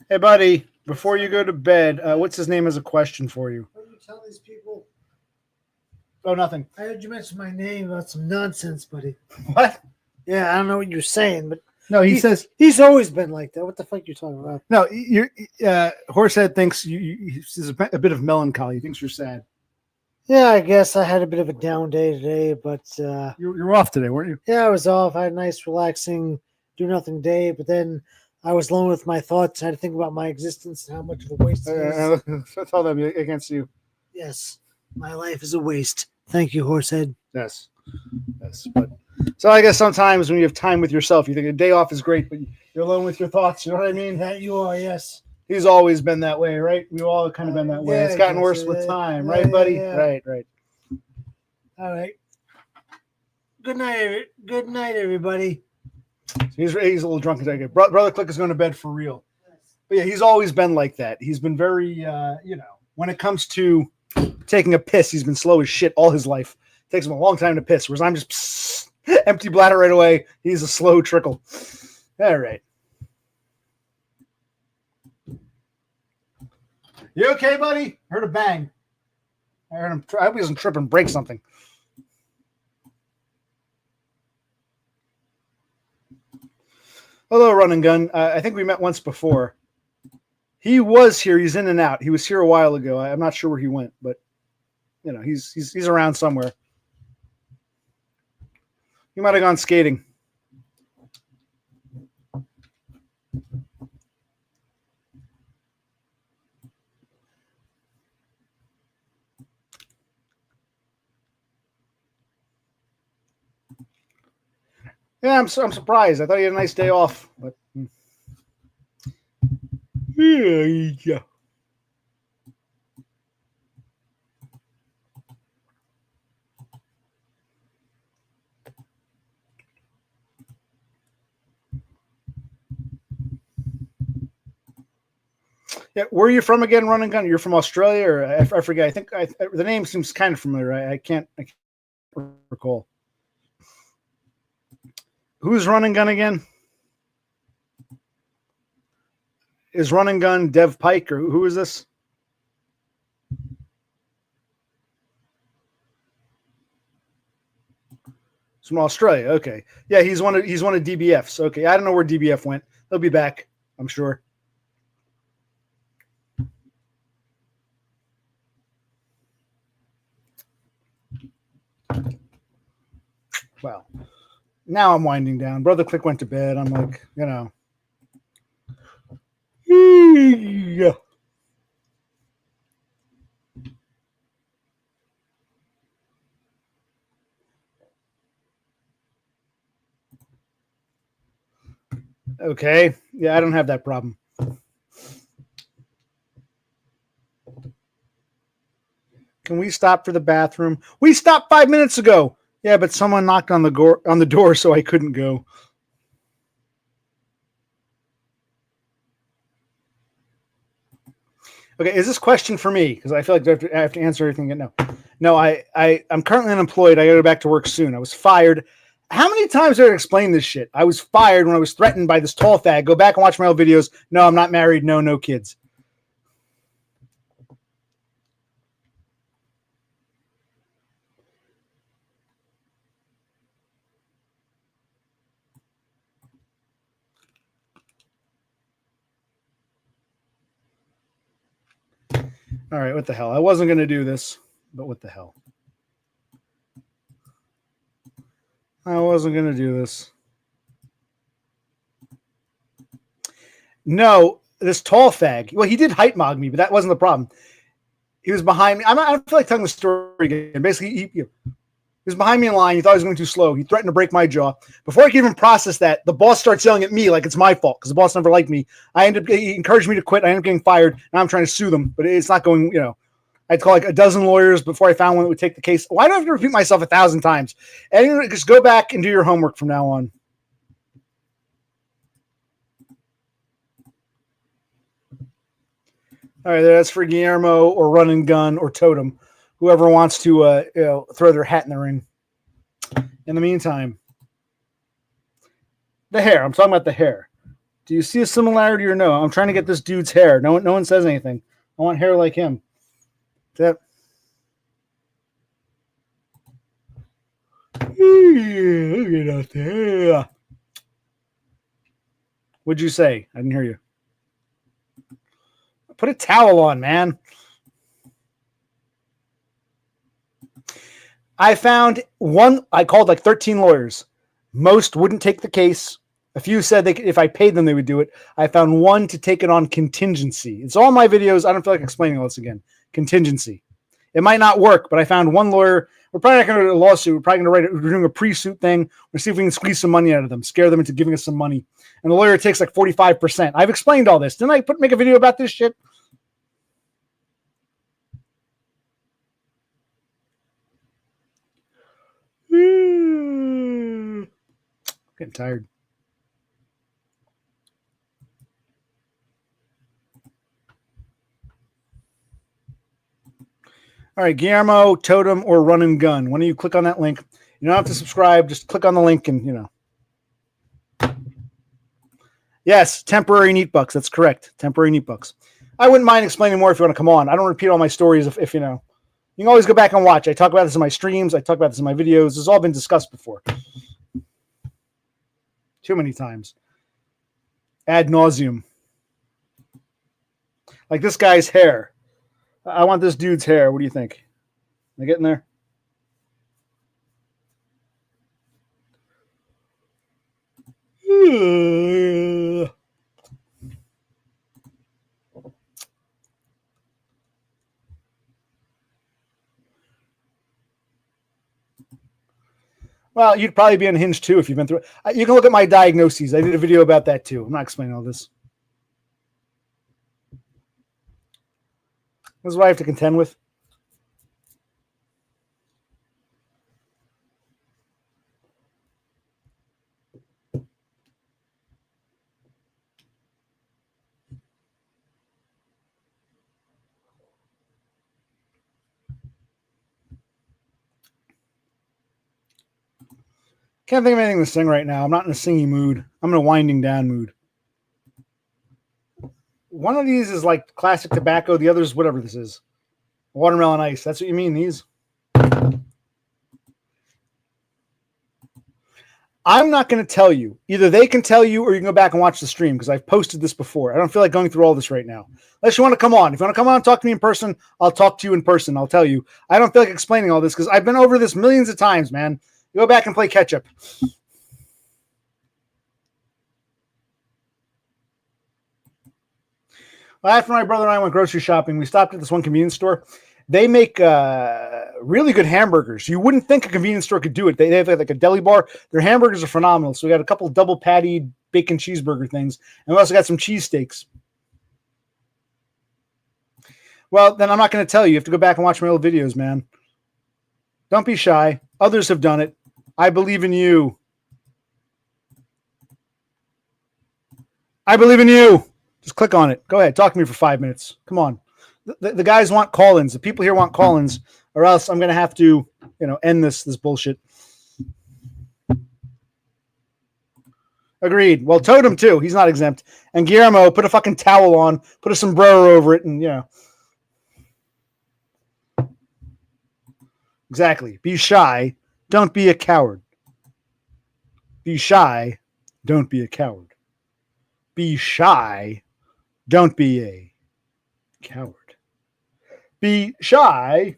Hey, buddy, before you go to bed, what's his name has a question for you. What do you tell these people? Oh, nothing. I heard you mention my name about some nonsense, buddy. What? Yeah, I don't know what you're saying, but No, he says he's always been like that. What the fuck you talking about? no. Horsehead thinks he's a bit of melancholy. He thinks you're sad. Yeah, I guess I had a bit of a down day today, but You're off today, weren't you? yeah, I was off. I had a nice, relaxing, do nothing day, but then I was alone with my thoughts. I had to think about my existence and how much of a waste it is. Tell them against you. Yes, my life is a waste. Thank you, Horsehead. Yes. But so I guess sometimes when you have time with yourself, you think a day off is great, but you're alone with your thoughts. You know what I mean? That you are, yes. He's always been that way, right? We've all kind of been that way. Yeah, It's gotten I guess, worse with time, yeah, right, buddy? yeah. Right. All right. Good night, everybody. He's a little drunk today. Brother Click is going to bed for real. But yeah, he's always been like that. He's been very, when it comes to taking a piss, he's been slow as shit all his life. It takes him a long time to piss, whereas I'm just empty bladder right away. He's a slow trickle. All right. You okay, buddy? I heard a bang. I heard him. I hope he doesn't trip and break something. Hello, Run and Gun. I think we met once before. He was here. He's in and out. He was here a while ago. I'm not sure where he went, but he's around somewhere. He might have gone skating. Yeah, I'm surprised. I thought he had a nice day off, but yeah. Yeah, where are you from again, Run and Gun? You're from Australia, or I forget. I think the name seems kind of familiar. I can't recall. Who's Run and Gun again? Is Run and Gun Dev Pike, or who is this? It's from Australia. Okay, yeah, he's one of DBF's. Okay, I don't know where DBF went. He'll be back, I'm sure. Wow. Now I'm winding down. Brother Click went to bed. I'm like, you know. Yeah. Okay. Yeah, I don't have that problem. Can we stop for the bathroom? We stopped 5 minutes ago. Yeah, but someone knocked on the door, so I couldn't go. Okay, is this question for me? Because I feel like I have to answer everything. No. I'm currently unemployed. I got to go back to work soon. I was fired. How many times did I explain this shit? I was fired when I was threatened by this tall fag. Go back and watch my old videos. No, I'm not married. No kids. All right, what the hell? I wasn't going to do this, but what the hell? I wasn't going to do this. No, this tall fag. Well, he did height mog me, but that wasn't the problem. He was behind me. I don't feel like telling the story again. Basically, he was behind me in line. He thought I was going too slow. He threatened to break my jaw. Before I could even process that, the boss starts yelling at me like it's my fault because the boss never liked me. He encouraged me to quit. I ended up getting fired. Now I'm trying to sue them, but it's not going, you know. I had to call like a dozen lawyers before I found one that would take the case. Why do I have to repeat myself 1,000 times? And just go back and do your homework from now on. All right, that's for Guillermo or Run and Gun or Totem, whoever wants to throw their hat in the ring. In the meantime, the hair. I'm talking about the hair. Do you see a similarity or no? I'm trying to get this dude's hair. No one says anything. I want hair like him. That. Look at that. What'd you say? I didn't hear you. Put a towel on, man. I found one. I called like 13 lawyers. Most wouldn't take the case. A few said they could, if I paid them, they would do it. I found one to take it on contingency. It's all my videos. I don't feel like explaining all this again. Contingency. It might not work, but I found one lawyer. We're probably not going to do a lawsuit. We're probably going to we're doing a pre-suit thing. We'll see if we can squeeze some money out of them, scare them into giving us some money. And the lawyer takes like 45%. I've explained all this. Didn't I make a video about this shit? Getting tired. All right, Guillermo, Totem, or Run and Gun. When you click on that link, you don't have to subscribe. Just click on the link and, you know. Yes, temporary neat bucks. That's correct. Temporary neat bucks. I wouldn't mind explaining more if you want to come on. I don't repeat all my stories if you know. You can always go back and watch. I talk about this in my streams. I talk about this in my videos. This has all been discussed before. Too many times. Ad nauseum. Like this guy's hair. I want this dude's hair. What do you think? Am I getting there? Well, you'd probably be unhinged too if you've been through it. You can look at my diagnoses. I did a video about that too. I'm not explaining all this. This is what I have to contend with. Can't think of anything to sing right now. I'm not in a singing mood. I'm in a winding down mood. One of these is like classic tobacco. The other is whatever this is. Watermelon ice. That's what you mean, these? I'm not going to tell you. Either they can tell you or you can go back and watch the stream because I've posted this before. I don't feel like going through all this right now. Unless you want to come on. If you want to come on and talk to me in person, I'll talk to you in person. I'll tell you. I don't feel like explaining all this because I've been over this millions of times, man. You go back and play catch up. Well, after my brother and I went grocery shopping, we stopped at this one convenience store. They make really good hamburgers. You wouldn't think a convenience store could do it. They have like a deli bar. Their hamburgers are phenomenal. So we got a couple double patty bacon cheeseburger things. And we also got some cheesesteaks. Well, then I'm not going to tell you. You have to go back and watch my old videos, man. Don't be shy. Others have done it. I believe in you. I believe in you. Just click on it. Go ahead. Talk to me for 5 minutes. Come on. The guys want call-ins. The people here want call-ins, or else I'm going to have to, end this bullshit. Agreed. Well, Totem too. He's not exempt. And Guillermo, put a fucking towel on, put a sombrero over it, and Exactly. Be shy. Don't be a coward. Be shy. Don't be a coward. Be shy. Don't be a coward. Be shy.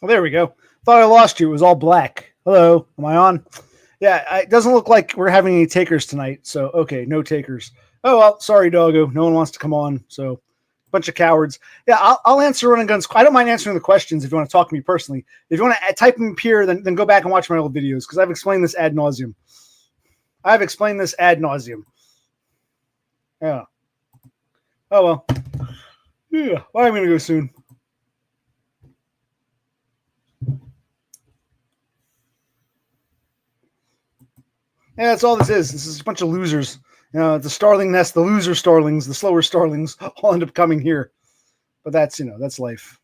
Well, there we go. Thought I lost you. It was all black. Hello. Am I on? Yeah, it doesn't look like we're having any takers tonight. So, okay, no takers. Oh, well, sorry, doggo. No one wants to come on. So, bunch of cowards. Yeah, I'll answer Running Guns. I don't mind answering the questions if you want to talk to me personally. If you want to type them here, then go back and watch my old videos because I've explained this ad nauseum. Yeah. Oh, well. Yeah, well, I'm going to go soon. Yeah, that's all this is. This is a bunch of losers. The starling nest, the loser starlings, the slower starlings all end up coming here. But that's, that's life.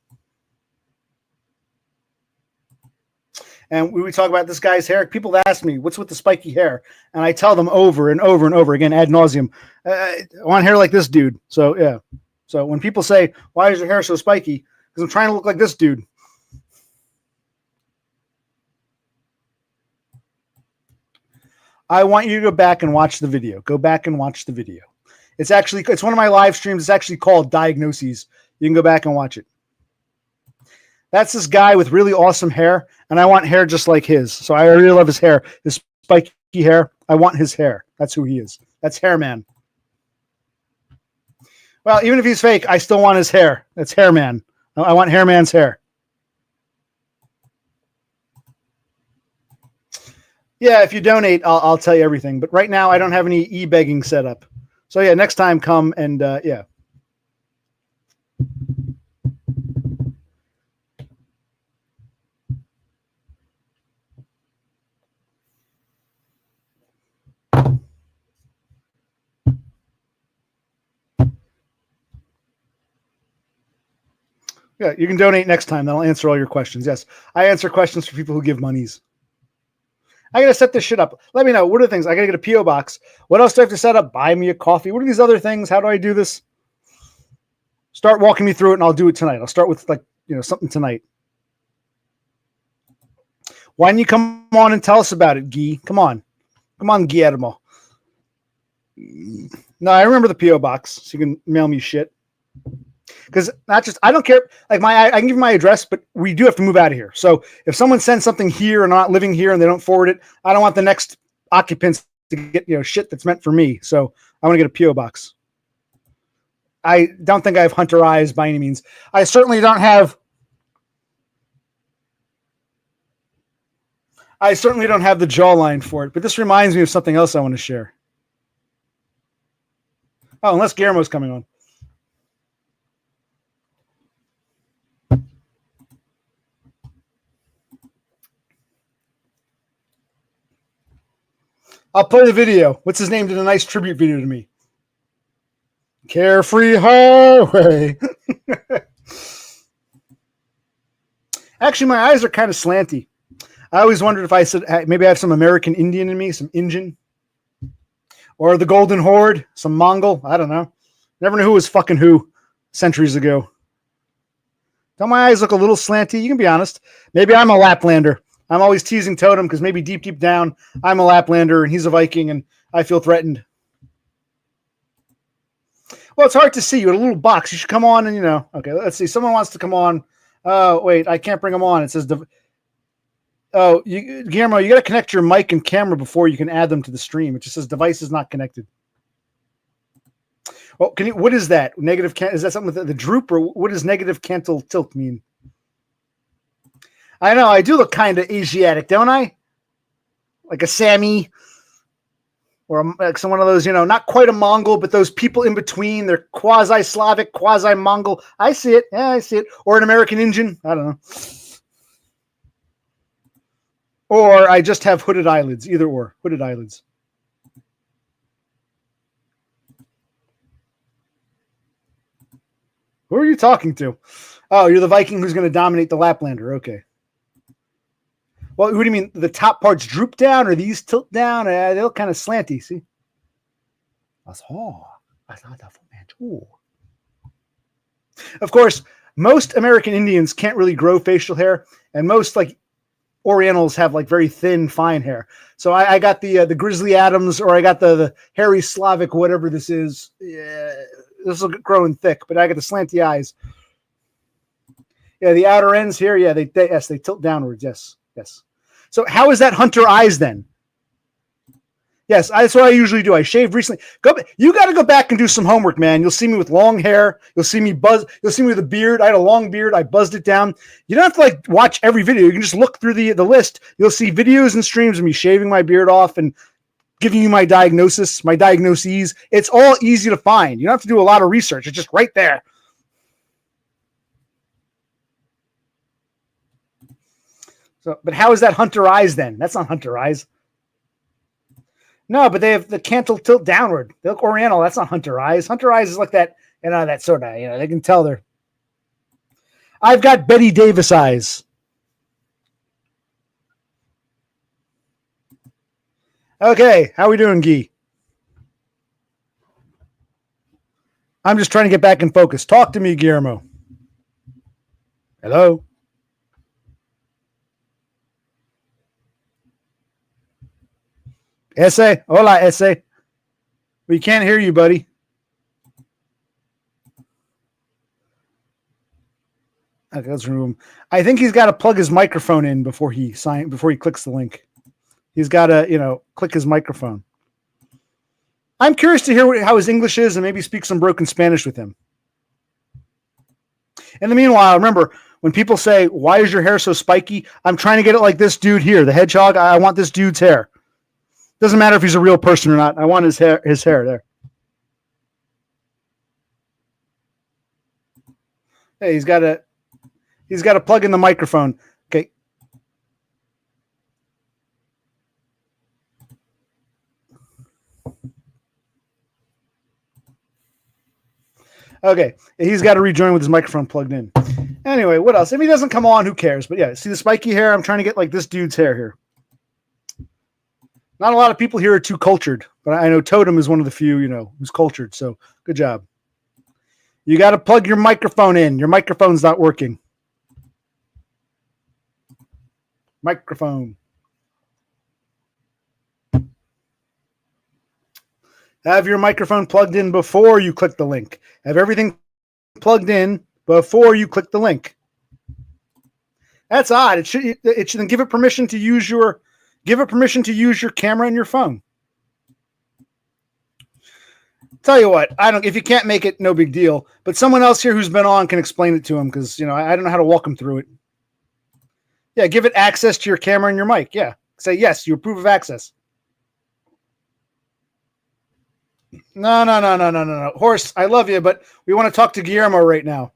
And we talk about this guy's hair. People ask me, what's with the spiky hair? And I tell them over and over and over again, ad nauseum, I want hair like this dude. So, yeah. So when people say, why is your hair so spiky? Because I'm trying to look like this dude. I want you to go back and watch the video. Go back and watch the video. It's one of my live streams. It's actually called Diagnoses. You can go back and watch it. That's this guy with really awesome hair, and I want hair just like his. So I really love his hair, his spiky hair. I want his hair. That's who he is. That's Hairman. Well, even if he's fake, I still want his hair. That's Hairman. I want Hairman's hair. Yeah, if you donate, I'll tell you everything. But right now, I don't have any e-begging set up. So yeah, next time come and yeah. Yeah, you can donate next time. Then I'll answer all your questions. Yes, I answer questions for people who give monies. I got to set this shit up. Let me know. What are the things? I got to get a P.O. box. What else do I have to set up? Buy me a coffee. What are these other things? How do I do this? Start walking me through it, and I'll do it tonight. I'll start with something tonight. Why don't you come on and tell us about it, Guy? Come on, Guillermo. No, I remember the P.O. box, so you can mail me shit. Because not just I don't care. Like I can give you my address, but we do have to move out of here. So if someone sends something here and not living here and they don't forward it, I don't want the next occupants to get shit that's meant for me. So I want to get a PO box. I don't think I have hunter eyes by any means. I certainly don't have. I certainly don't have the jawline for it. But this reminds me of something else I want to share. Oh, unless Guillermo's coming on. I'll play the video. What's his name? Did a nice tribute video to me. Carefree Highway. Actually, my eyes are kind of slanty. I always wondered if I said maybe I have some American Indian in me, some Indian. Or the Golden Horde, some Mongol. I don't know. Never knew who was fucking who centuries ago. Don't my eyes look a little slanty? You can be honest. Maybe I'm a Laplander. I'm always teasing Totem because maybe deep down, I'm a Laplander and he's a Viking and I feel threatened. Well, it's hard to see. You're in a little box. You should come on and, okay, let's see. Someone wants to come on. Oh, wait, I can't bring them on. It says, Guillermo, you got to connect your mic and camera before you can add them to the stream. It just says device is not connected. Well, what is that? Is that something with the droop or what does negative cantle tilt mean? I know, I do look kind of Asiatic, don't I? Like a Sami or like some one of those, not quite a Mongol, but those people in between. They're quasi-Slavic, quasi-Mongol. I see it. Yeah, I see it. Or an American Indian. I don't know. Or I just have hooded eyelids. Either or. Hooded eyelids. Who are you talking to? Oh, you're the Viking who's going to dominate the Laplander. Okay. Well, what do you mean? The top parts droop down or these tilt down? They look kind of slanty, see? Of course, most American Indians can't really grow facial hair, and most Orientals have very thin, fine hair. So I got the Grizzly Adams, or I got the hairy Slavic, whatever this is. Yeah, this will grow in thick, but I got the slanty eyes. Yeah, the outer ends here. Yeah, they tilt downwards. Yes. So how is that hunter eyes then? Yes, that's what I usually do. I shaved recently. You got to go back and do some homework, man. You'll see me with long hair. You'll see me You'll see me with a beard. I had a long beard. I buzzed it down. You don't have to watch every video. You can just look through the list. You'll see videos and streams of me shaving my beard off and giving you my diagnoses. It's all easy to find. You don't have to do a lot of research. It's just right there. So, but how is that hunter eyes then? That's not hunter eyes. No, but they have the cantle tilt downward. They look Oriental. That's not hunter eyes. Hunter eyes is like that, that sort of, they can tell they're. I've got Betty Davis eyes. Okay, how we doing, Guy? I'm just trying to get back in focus. Talk to me, Guillermo. Hello? Ese? Hola, Ese. We can't hear you, buddy. Okay, let's remove him. I think he's got to plug his microphone in before he clicks the link. He's got to, click his microphone. I'm curious to hear how his English is and maybe speak some broken Spanish with him. In the meanwhile, remember, when people say, why is your hair so spiky? I'm trying to get it like this dude here, the hedgehog. I want this dude's hair. Doesn't matter if he's a real person or not. I want his hair there. Hey, he's got to plug in the microphone. Okay. Okay. He's got to rejoin with his microphone plugged in. Anyway, what else? If he doesn't come on, who cares? But yeah, see the spiky hair? I'm trying to get like this dude's hair here. Not a lot of people here are too cultured, but I know Totem is one of the few, who's cultured. So good job. You got to plug your microphone in. Your microphone's not working. Microphone. Have your microphone plugged in before you click the link. Have everything plugged in before you click the link. That's odd. It should then give it permission to use your camera and your phone. Tell you what, if you can't make it, no big deal. But someone else here who's been on can explain it to him because I don't know how to walk him through it. Yeah, give it access to your camera and your mic. Yeah, say yes, you approve of access. No. Horse, I love you, but we want to talk to Guillermo right now.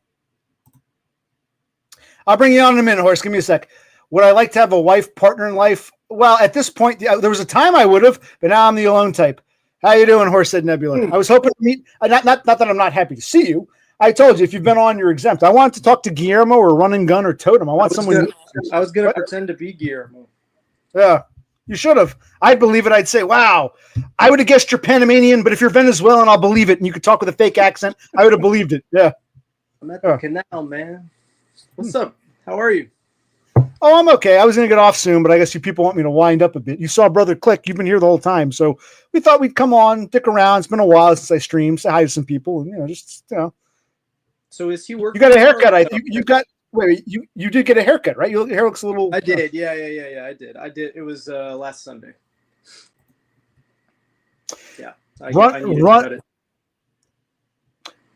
I'll bring you on in a minute, Horse. Give me a sec. Would I like to have a wife, partner in life? Well, at this point, there was a time I would have, but now I'm the alone type. How you doing, Horse? Said Nebula. I was hoping to meet. Not that I'm not happy to see you. I told you if you've been on, you're exempt. I wanted to talk to Guillermo or Run and Gun or Totem. I was gonna pretend to be Guillermo. Yeah, you should have. I'd believe it. I'd say, "Wow, I would have guessed you're Panamanian, but if you're Venezuelan, I'll believe it." And you could talk with a fake accent. I would have believed it. Yeah. I'm at the canal, man. What's up? How are you? Oh, I'm okay. I was going to get off soon, but I guess you people want me to wind up a bit. You saw Brother Click. You've been here the whole time. So we thought we'd come on, dick around. It's been a while since I streamed, say hi to some people. And, So is he working? You got a haircut. You did get a haircut, right? Your hair looks a little. I did. Yeah. I did. It was last Sunday. Yeah.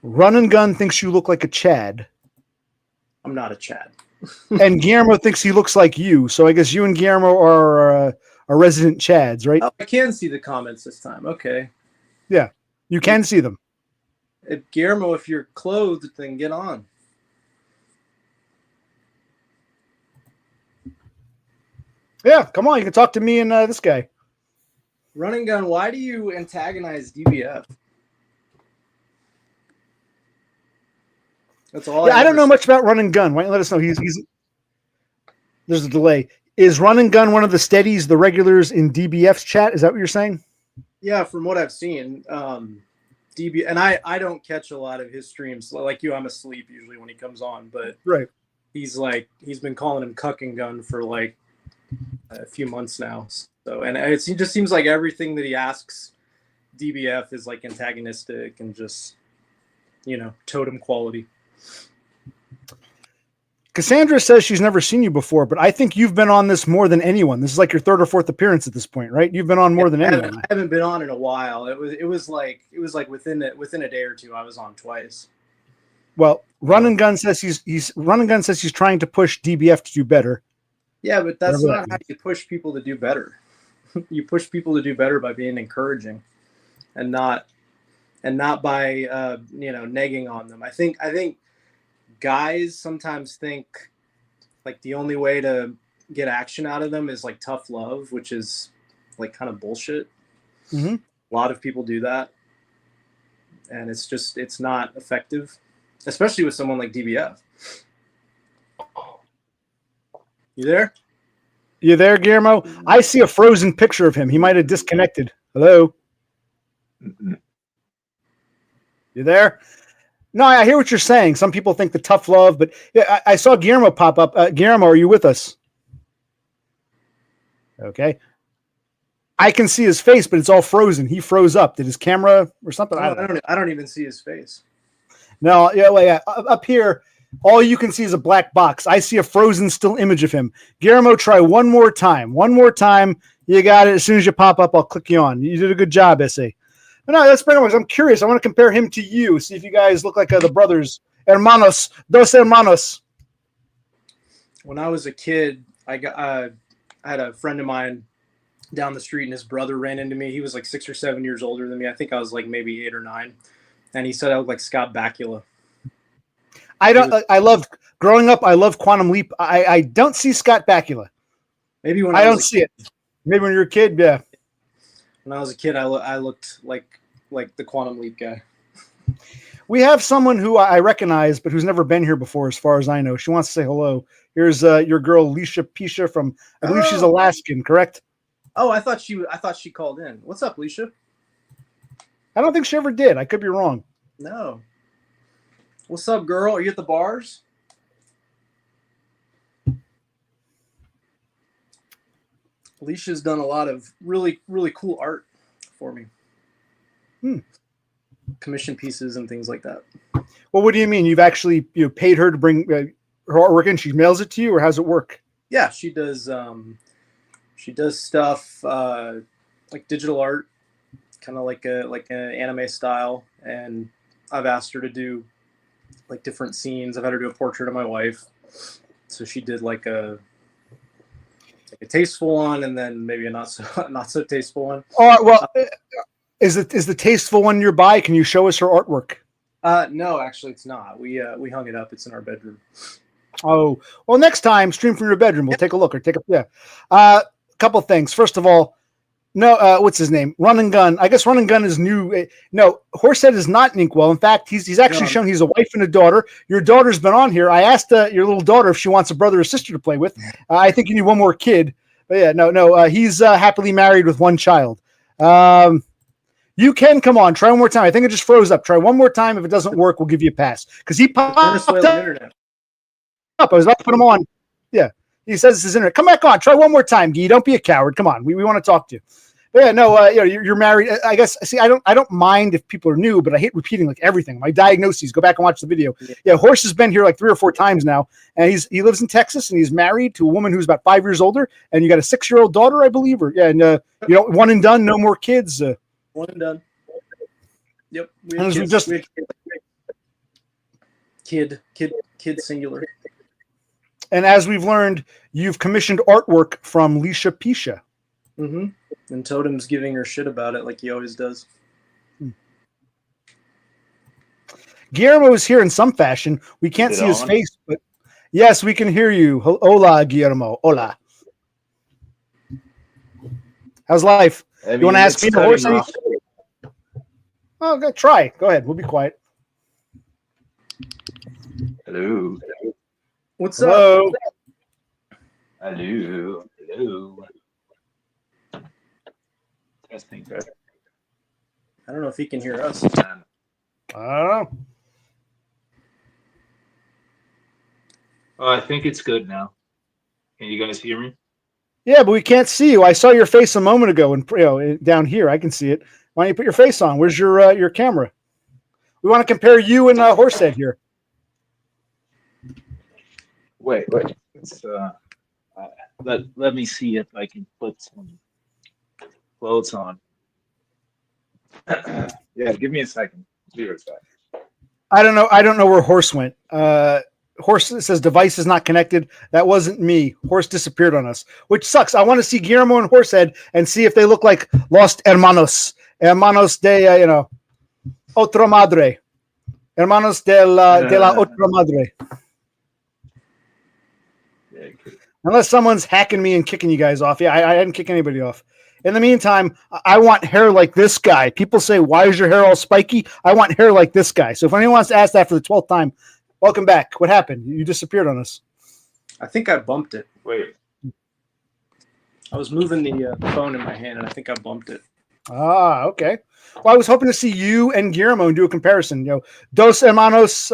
Run and Gun thinks you look like a Chad. I'm not a Chad. And Guillermo thinks he looks like you. So I guess you and Guillermo are resident Chads, right? Oh, I can see the comments this time. Okay. Yeah, you can see them. Guillermo, if you're clothed, then get on. Yeah, come on. You can talk to me and this guy. Run and Gun, why do you antagonize DBF? That's all. I don't know much about Run and Gun. Why don't you let us know? He's there's a delay. Is Run and Gun one of the steadies, the regulars in DBF's chat? Is that what you're saying? Yeah, from what I've seen, DB, and I don't catch a lot of his streams. Like you, I'm asleep usually when he comes on. But right, he's been calling him Cuck and Gun for like a few months now. So and it just seems like everything that he asks DBF is like antagonistic and just totem quality. Cassandra says she's never seen you before, but I think you've been on this more than anyone. This is like your third or fourth appearance at this point, right? You've been on more than anyone. I haven't been on in a while. It was like within a day or two I was on twice. Well, Run and Gun says he's trying to push DBF to do better. Yeah, but that's not how you push people to do better. You push people to do better by being encouraging, and not by negging on them. I think guys sometimes think like the only way to get action out of them is like tough love, which is like kind of bullshit. Mm-hmm. A lot of people do that, and it's not effective, especially with someone like DBF. You there? You there, Guillermo? I see a frozen picture of him. He might have disconnected. Hello? You there? No, I hear what you're saying. Some people think the tough love, but yeah, I saw Guillermo pop up. Guillermo, are you with us? Okay. I can see his face, but it's all frozen. He froze up. Did his camera or something? I don't even see his face. No, yeah. Up here, all you can see is a black box. I see a frozen still image of him. Guillermo, try one more time. One more time. You got it. As soon as you pop up, I'll click you on. You did a good job, SA. But no, that's pretty much. I'm curious. I want to compare him to you. See if you guys look like the brothers. Hermanos. Dos hermanos. When I was a kid, I had a friend of mine down the street, and his brother ran into me. He was like 6 or 7 years older than me. I think I was like maybe 8 or 9. And he said I looked like Scott Bakula. I loved growing up. I loved Quantum Leap. I don't see Scott Bakula. Maybe when I don't see it. Maybe when you're a kid, yeah. When I was a kid, I looked like the Quantum Leap guy. We have someone who I recognize, but who's never been here before, as far as I know. She wants to say hello. Here's your girl, Leisha Pisha from, I believe she's Alaskan, correct? Oh, I thought she called in. What's up, Leisha? I don't think she ever did. I could be wrong. No. What's up, girl? Are you at the bars? Alicia's done a lot of really, really cool art for me. commission pieces and things like that. Well, what do you mean? You've actually paid her to bring her artwork in? She mails it to you, or how's it work? Yeah, she does stuff like digital art, kind of like an anime style, and I've asked her to do like different scenes. I've had her do a portrait of my wife, so she did like a tasteful one, and then maybe a not so tasteful one. Oh well, is the tasteful one nearby? Can you show us her artwork? No, actually, it's not. We hung it up. It's in our bedroom. Oh well, next time stream from your bedroom. We'll take a look or take a A couple things. First of all, no, what's his name? Run and Gun. I guess Run and Gun is new. No, Horsehead is not in Inkwell. In fact, he's actually shown he's a wife and a daughter. Your daughter's been on here. I asked your little daughter if she wants a brother or sister to play with. I think you need one more kid. But yeah, no. He's happily married with one child. You can come on. Try one more time. I think it just froze up. Try one more time. If it doesn't work, we'll give you a pass because he popped up. I was about to put him on. Yeah. He says this is internet. Come back on. Try one more time, Guy. Don't be a coward. Come on. We want to talk to you. But yeah, no, you're married. I guess. See, I don't mind if people are new, but I hate repeating like everything. My diagnoses. Go back and watch the video. Yeah, Horse has been here like 3 or 4 times now, and he lives in Texas, and he's married to a woman who's about 5 years older, and you got a 6-year-old daughter, I believe. Or yeah, and one and done, no more kids. One and done. Yep. Kid singular. And as we've learned, you've commissioned artwork from Lisha Pisha. Mm-hmm. And Totem's giving her shit about it like he always does. Guillermo is here in some fashion. We can't see his face, but yes, we can hear you. Hola, Guillermo. Hola. How's life? You want to ask me the horse? Oh, okay, try. Go ahead. We'll be quiet. Hello. What's Hello. up? Hello. Hello. Testing. I don't know if he can hear us. I don't know. Oh, I think it's good now. Can you guys hear me? Yeah, but we can't see you. I saw your face a moment ago, and down here I can see it. Why don't you put your face on? Where's your camera? We want to compare you and Horsehead here. Wait. It's, let me see if I can put some clothes on. Yeah, give me a second. Be right back. I don't know where Horse went. Horse says device is not connected. That wasn't me. Horse disappeared on us, which sucks. I want to see Guillermo and Horsehead and see if they look like lost hermanos de otra madre, hermanos de la otra madre. Yeah, Unless someone's hacking me and kicking you guys off. Yeah, I didn't kick anybody off. In the meantime, I want hair like this guy. People say, why is your hair all spiky? I want hair like this guy. So if anyone wants to ask that for the 12th time, welcome back. What happened? You disappeared on us. I think I bumped it. Wait. I was moving the phone in my hand, and I think I bumped it. Ah, okay. Well, I was hoping to see you and Guillermo and do a comparison. Dos hermanos,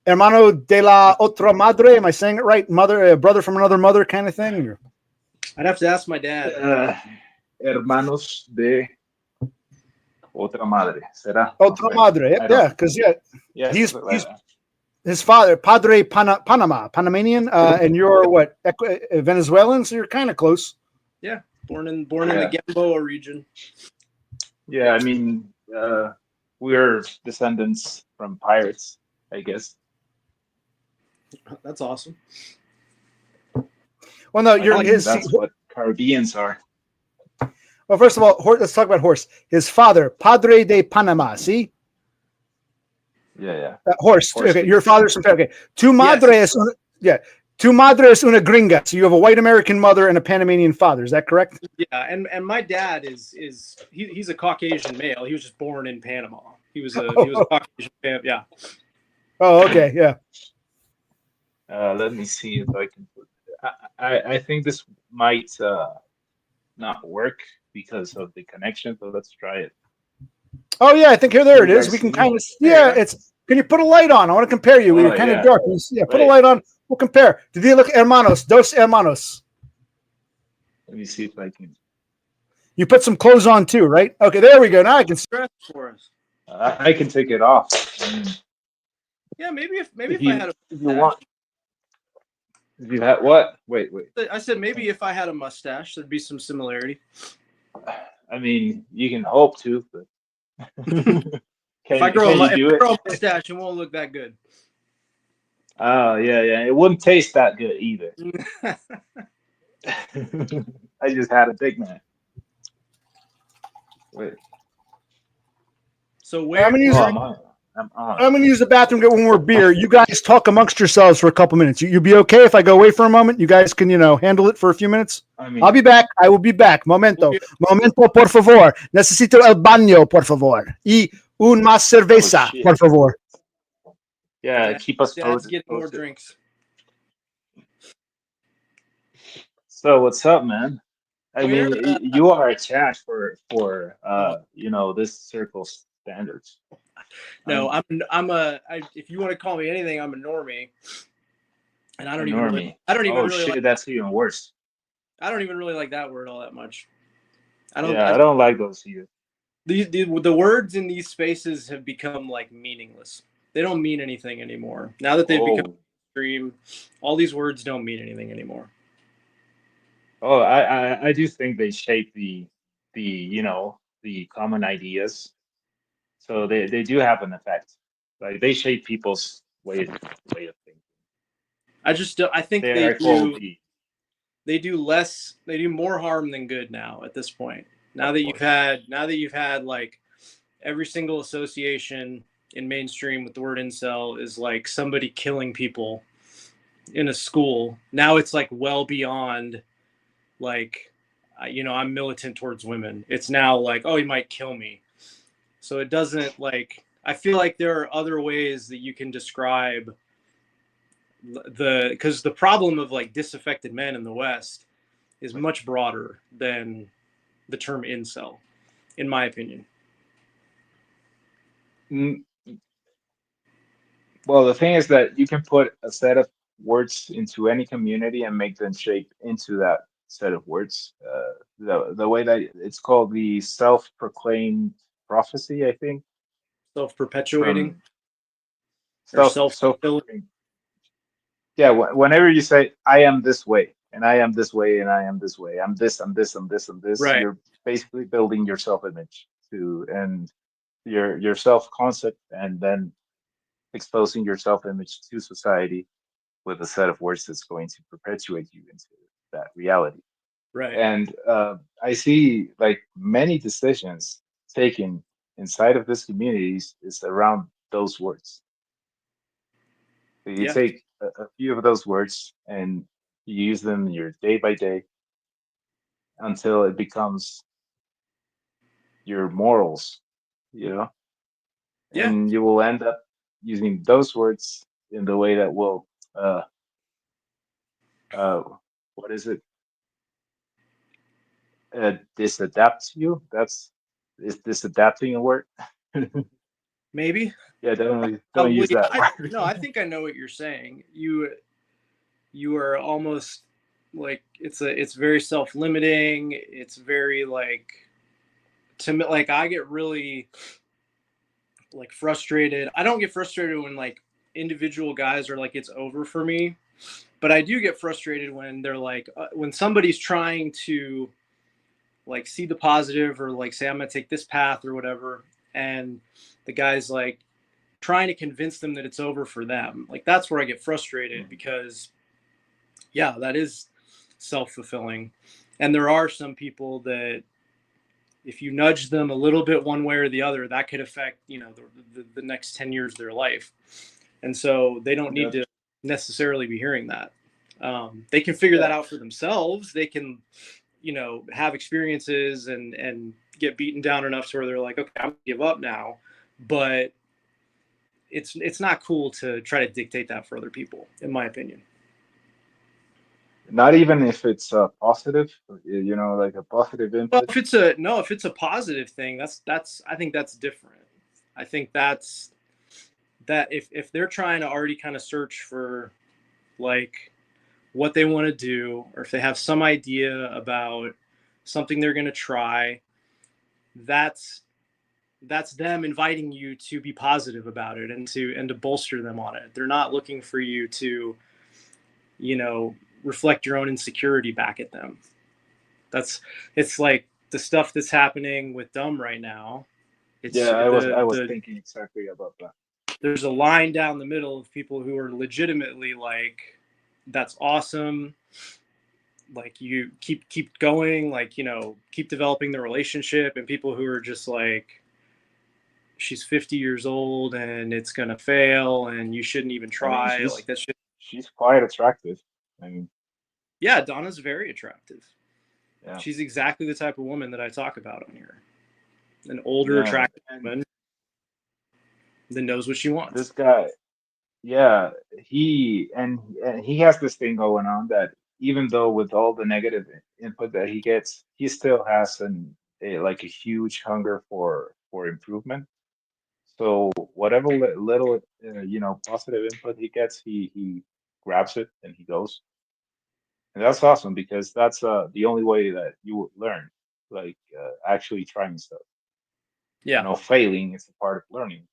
hermano de la otra madre. Am I saying it right? Brother from another mother kind of thing? Or? I'd have to ask my dad. Hermanos de otra madre. ¿Será? Otra madre. Yeah, because yes, he's his father, Padre Panamanian, and you're what, Venezuelan? So you're kind of close. Yeah, born in the Gamboa region. Yeah, I mean, we're descendants from pirates, I guess. That's awesome. Well, no, that's what Caribbeans are. Well, first of all, let's talk about Horse. His father, Padre de Panama. See? Yeah. Horse. Okay, your father's from okay. Tu madres, Tu madres una gringa. So you have a white American mother and a Panamanian father. Is that correct? Yeah, and my dad he's a Caucasian male. He was just born in Panama. He was a Caucasian man. Yeah. Oh, okay, yeah. Let me see if I can put. I think this might not work because of the connection. So let's try it. Oh yeah, I think there it is. We can kind of it's. Can you put a light on? I want to compare you. We're kind of dark. Put a light on. We'll compare. Do they look hermanos? Dos hermanos. Let me see if I can. You put some clothes on too, right? Okay, there we go. Now I can see. For us. I can take it off. I mean, Yeah, maybe if I had a if you want. If you had what? Wait. I said maybe if I had a mustache, there'd be some similarity. I mean, you can hope to, but If I grow do a mustache, it won't look that good. Oh yeah. It wouldn't taste that good either. I just had a Big Mac. Wait. So where? I'm gonna use. Oh, I'm on. I'm going to use the bathroom, get one more beer. You guys talk amongst yourselves for a couple minutes. You'll be okay if I go away for a moment? You guys can, handle it for a few minutes? I mean, I'll be back. I will be back. Momento, por favor. Necesito el baño, por favor. Y un más cerveza, por favor. Yeah, keep us Dad's getting more drinks. So what's up, man? I mean, you are a chat for this circle's standards. No, if you want to call me anything, I'm a normie. And I don't even really shit, that's even worse. I don't even really like that word all that much. I don't like those either. The words in these spaces have become like meaningless. They don't mean anything anymore. Now that they've become mainstream, all these words don't mean anything anymore. Oh, I do think they shape the common ideas. So they do have an effect. Like they shape people's way of thinking. I think they do more harm than good now at this point. Now that you've had like every single association in mainstream with the word incel is like somebody killing people in a school. Now it's like well beyond like, I'm militant towards women. It's now like, oh, he might kill me. So it doesn't like, I feel like there are other ways that you can describe because the problem of like disaffected men in the West is much broader than the term incel, in my opinion. Well, the thing is that you can put a set of words into any community and make them shape into that set of words. The way that it's called the self-proclaimed prophecy, I think. Self-perpetuating. Self-fulfilling. Yeah, whenever you say I am this way and I am this way and I am this way, I'm this, right. You're basically building your self-image and your self-concept, and then exposing your self-image to society with a set of words that's going to perpetuate you into that reality. Right. And I see like many decisions taken inside of these communities is around those words. So you take a few of those words and you use them in your day by day until it becomes your morals, and you will end up using those words in the way that will what is it? Disadapt you? Is disadapting a word? Maybe. Yeah, don't use that word. No, I think I know what you're saying. You are almost like it's very self-limiting. It's very like, to me, like I get really like frustrated. I don't get frustrated when like individual guys are like, it's over for me, but I do get frustrated when they're like, when somebody's trying to like see the positive or like say I'm gonna take this path or whatever, and the guy's like trying to convince them that it's over for them. Like that's where I get frustrated, because that is self-fulfilling. And there are some people that if you nudge them a little bit one way or the other, that could affect, the next 10 years of their life. And so they don't need to necessarily be hearing that. They can figure that out for themselves. They can, have experiences and get beaten down enough to where they're like, okay, I'm gonna give up now. But it's not cool to try to dictate that for other people, in my opinion. Not even if it's a positive, like a positive input. Well, if it's a positive thing, that's I think that's different. I think that if they're trying to already kind of search for like what they want to do, or if they have some idea about something they're going to try, that's that's them inviting you to be positive about it and to bolster them on it. They're not looking for you to, you know, reflect your own insecurity back at them. It's like the stuff that's happening with Dumb right now. It's Yeah, I was thinking exactly about that. There's a line down the middle of people who are legitimately like, that's awesome. Like, you keep going, like, you know, keep developing the relationship, and people who are just like, she's 50 years old and it's gonna fail and you shouldn't even try. Like, that shit. She's quite attractive. I mean, Yeah, Donna's very attractive. yeah. She's exactly the type of woman that I talk about on here. An older, attractive woman that knows what she wants. This guy, yeah, he has this thing going on that even though with all the negative input that he gets, he still has like a huge hunger for improvement. So whatever little you know, positive input he gets, he grabs it and he goes. And that's awesome because that's the only way that you would learn, like actually trying stuff. Yeah. You know, failing is a part of learning.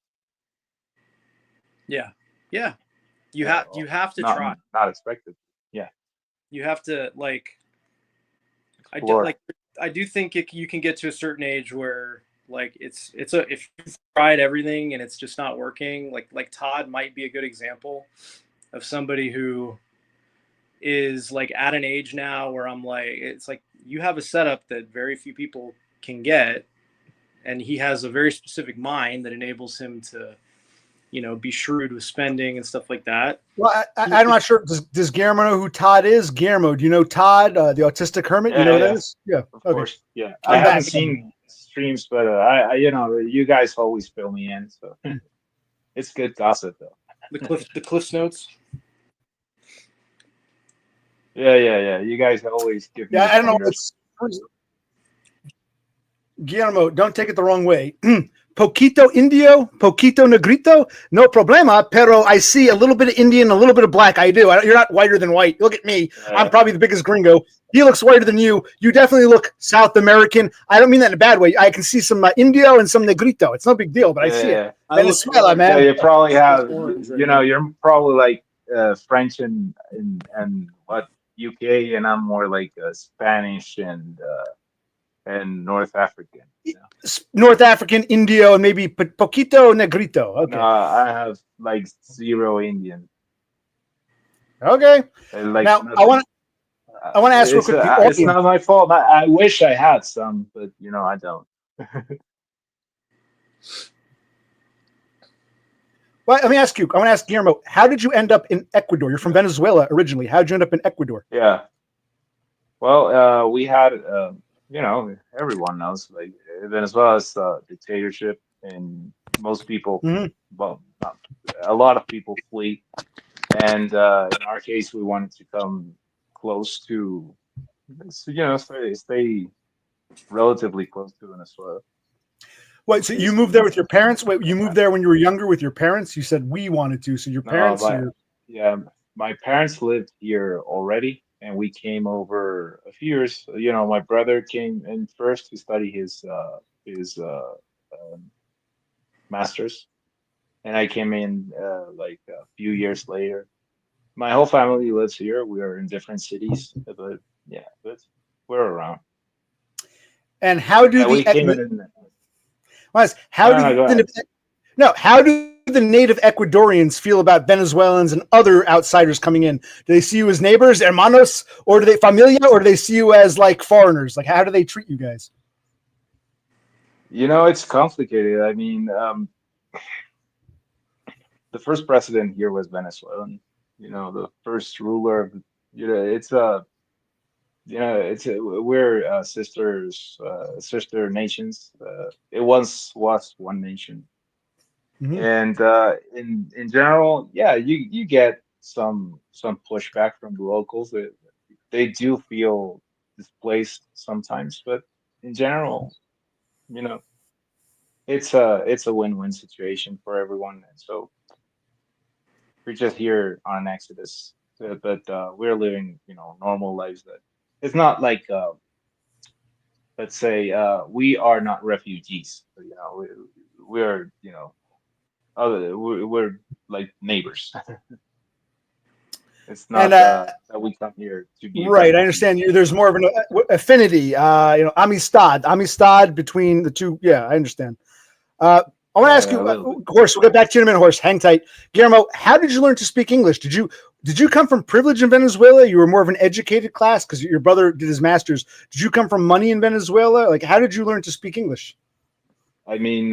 Yeah. Yeah. You have to try. Not expected. Yeah. You have to, like, Explore. I do think you can get to a certain age where, like, if you've tried everything and it's just not working, like Todd might be a good example of somebody who is like at an age now where I'm like, it's like you have a setup that very few people can get, and he has a very specific mind that enables him to, you know, be shrewd with spending and stuff like that. Well, I'm not sure. Does Guillermo know who Todd is? Guillermo, do you know Todd, the autistic hermit? Yeah, you know who yeah. that is? Yeah, of course. Yeah, I'm I haven't back. seen streams, but I you know, you guys always fill me in, so it's good gossip though. The Cliff's Notes. Yeah. You guys always give me. Yeah, I don't know. It's Guillermo. Don't take it the wrong way. Poquito Indio, Poquito Negrito, no problema. Pero I see a little bit of Indian, a little bit of black. I do. You're not whiter than white. Look at me. I'm probably the biggest gringo. He looks whiter than you. You definitely look South American. I don't mean that in a bad way. I can see some Indio and some Negrito. It's no big deal, but I see it. Venezuela, man. Yeah, you probably have. You know, you're probably like French and what UK, and I'm more like Spanish and North African. You know? North African, Indio, and maybe Poquito Negrito. Okay. No, I have like zero Indian. Okay. Like now nothing. I want to ask real quick. It's not my fault. I wish I had some, but you know, I don't. Well, let me ask you. I want to ask Guillermo. How did you end up in Ecuador? You're from Venezuela originally. How did you end up in Ecuador? Yeah. Well, we had, you know, everyone knows, like Venezuela's dictatorship, and most people, well, a lot of people flee, and in our case, we wanted to come close to, you know, stay relatively close to Venezuela. Wait, so you moved there with your parents? Wait, you moved there when you were younger with your parents? You said we wanted to, so your parents? Yeah, my parents lived here already, and we came over a few years. You know, my brother came in first to study his master's, and I came in like a few years later. My whole family lives here. We are in different cities, but yeah, but we're around. And how do how do the native Ecuadorians feel about Venezuelans and other outsiders coming in? Do they see you as neighbors, hermanos, or do they familia, or do they see you as like foreigners? Like, how do they treat you guys? You know, it's complicated. I mean, the first president here was Venezuelan. You know, the first ruler of, you know, we're sister nations. It once was one nation. And in general, yeah, you get some pushback from the locals. They do feel displaced sometimes, but in general, you know, it's a win-win situation for everyone. And so we're just here on an exodus, but we're living, you know, normal lives. That it's not like let's say we are not refugees. You know, we're we're like neighbors. It's not that we come here to be right. I understand you. There's more of an affinity, amistad between the two. Yeah, I understand. I want to ask you, Horst. We'll get back to you in a minute, Horst. Hang tight, Guillermo. How did you learn to speak English? Did you come from privilege in Venezuela? You were more of an educated class because your brother did his master's. Did you come from money in Venezuela? Like, how did you learn to speak English? I mean,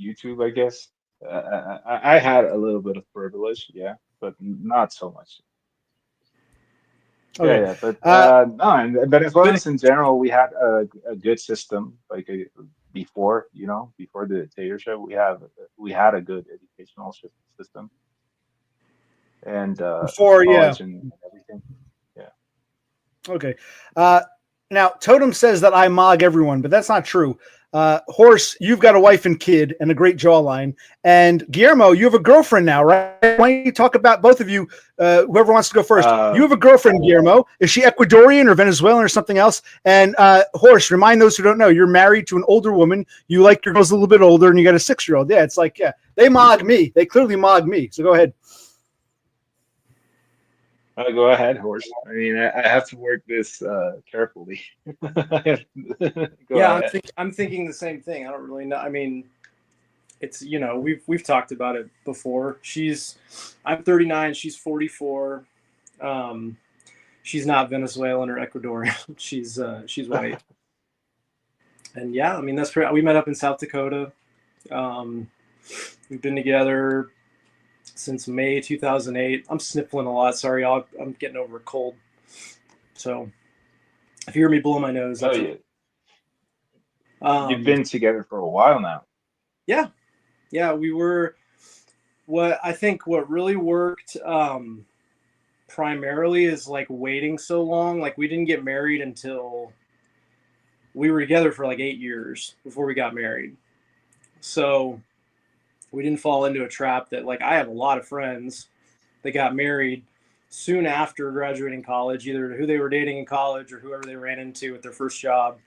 YouTube, I guess. I had a little bit of privilege, yeah, but not so much. Okay. Yeah, but no, and Venezuelans in general, we had a good system, like before, before the dictatorship, we had a good educational system and Before, college and everything. Yeah. Okay. Now, Totem says that I mog everyone, but that's not true. Horst, you've got a wife and kid and a great jawline. And Guillermo, you have a girlfriend now, right? Why don't you talk about both of you? Whoever wants to go first. You have a girlfriend, Guillermo. Is she Ecuadorian or Venezuelan or something else? And Horst, remind those who don't know, you're married to an older woman. You like your girls a little bit older, and you got a 6-year-old. Yeah, it's like, yeah, they mog me. They clearly mog me. So go ahead. Go ahead, Horst. I mean, I have to work this carefully. I'm thinking the same thing. I don't really know. I mean, it's we've talked about it before. I'm 39. She's 44. She's not Venezuelan or Ecuadorian. She's white. And yeah, I mean we met up in South Dakota. We've been together since May 2008. I'm sniffling a lot. Sorry, I'm getting over a cold. So if you hear me blow my nose, that's You've been together for a while now. Yeah. Yeah, we were. What really worked primarily is like waiting so long. Like we didn't get married until we were together for like 8 years before we got married. So we didn't fall into a trap that, like, I have a lot of friends that got married soon after graduating college, either who they were dating in college or whoever they ran into at their first job.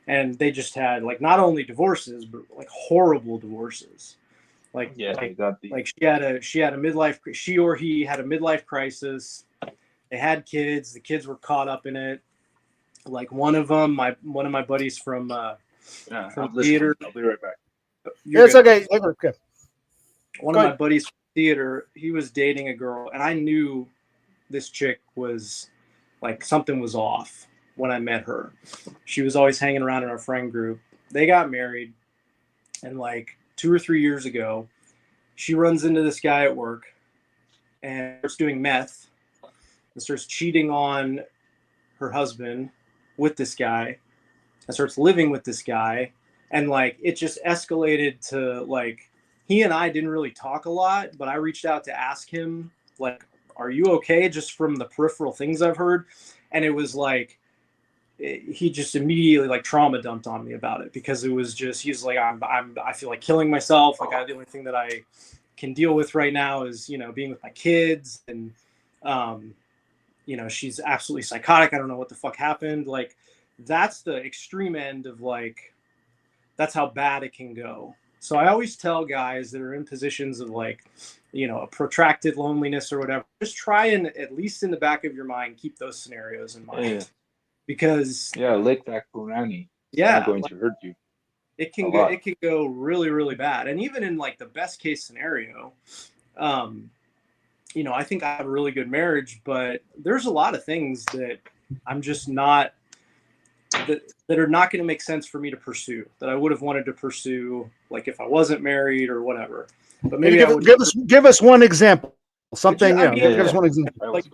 And they just had, like, not only divorces, but like horrible divorces. Like, yeah, like she had a midlife, she or he had a midlife crisis. They had kids. The kids were caught up in it. Like one of my buddies from theater. I'll be right back. It's okay. Okay. One of my buddies from theater, he was dating a girl, and I knew this chick was like something was off when I met her. She was always hanging around in our friend group. They got married, and like 2 or 3 years ago, she runs into this guy at work and starts doing meth and starts cheating on her husband with this guy and starts living with this guy. And like it just escalated to like, he and I didn't really talk a lot, but I reached out to ask him, like, are you okay? Just from the peripheral things I've heard. And it was like, he just immediately like trauma dumped on me about it, because it was just, he's like, I feel like killing myself. Like the only thing that I can deal with right now is, being with my kids. And, she's absolutely psychotic. I don't know what the fuck happened. Like that's the extreme end of like, that's how bad it can go. So I always tell guys that are in positions of like, a protracted loneliness or whatever, just try and at least in the back of your mind, keep those scenarios in mind. Yeah. Because lick that punani. Yeah, not going to hurt you. It can go really, really bad. And even in like the best case scenario, I think I have a really good marriage, but there's a lot of things that I'm just not that are not going to make sense for me to pursue, that I would have wanted to pursue, like if I wasn't married or whatever. But maybe give us one example. Something, give us one example. Like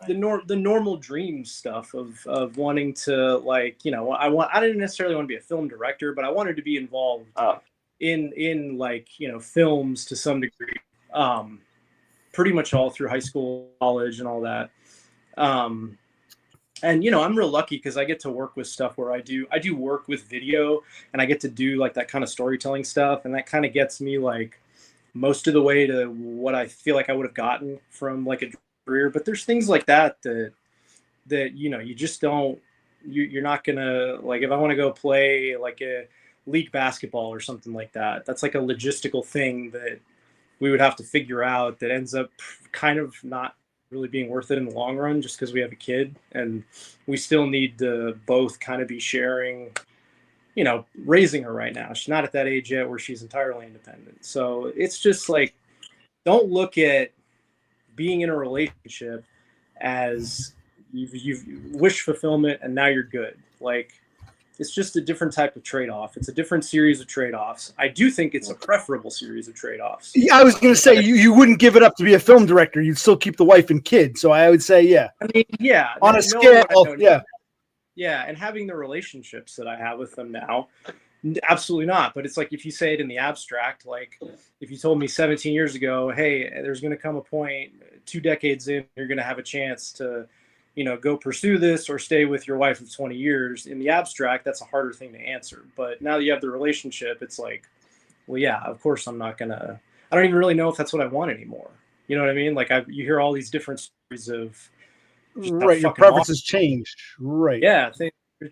the normal dream stuff of wanting to, like, I didn't necessarily want to be a film director, but I wanted to be involved in like, films to some degree, pretty much all through high school, college, and all that. And I'm real lucky because I get to work with stuff where I do work with video, and I get to do like that kind of storytelling stuff, and that kind of gets me like most of the way to what I feel like I would have gotten from like a career. But there's things like that you just don't, you're not gonna, like, if I want to go play like league basketball or something like that. That's like a logistical thing that we would have to figure out that ends up kind of not really being worth it in the long run just because we have a kid, and we still need to both kind of be sharing, you know, raising her right now. She's not at that age yet where she's entirely independent. So it's just like, don't look at being in a relationship as you've wish fulfillment and now you're good. Like, it's just a different type of trade-off. It's a different series of trade-offs. I do think it's a preferable series of trade-offs. Yeah, I was going to say you wouldn't give it up to be a film director. You'd still keep the wife and kid. So I would say, yeah. I mean, yeah. On a scale, yeah. Yeah, and having the relationships that I have with them now, absolutely not. But it's like, if you say it in the abstract, like if you told me 17 years ago, hey, there's going to come a point 2 decades in, you're going to have a chance to, you know, go pursue this or stay with your wife of 20 years. In the abstract, that's a harder thing to answer. But now that you have the relationship, it's like, well, yeah, of course I don't even really know if that's what I want anymore. You know what I mean? Like, you hear all these different stories of, right, your preferences changed. Right. Yeah,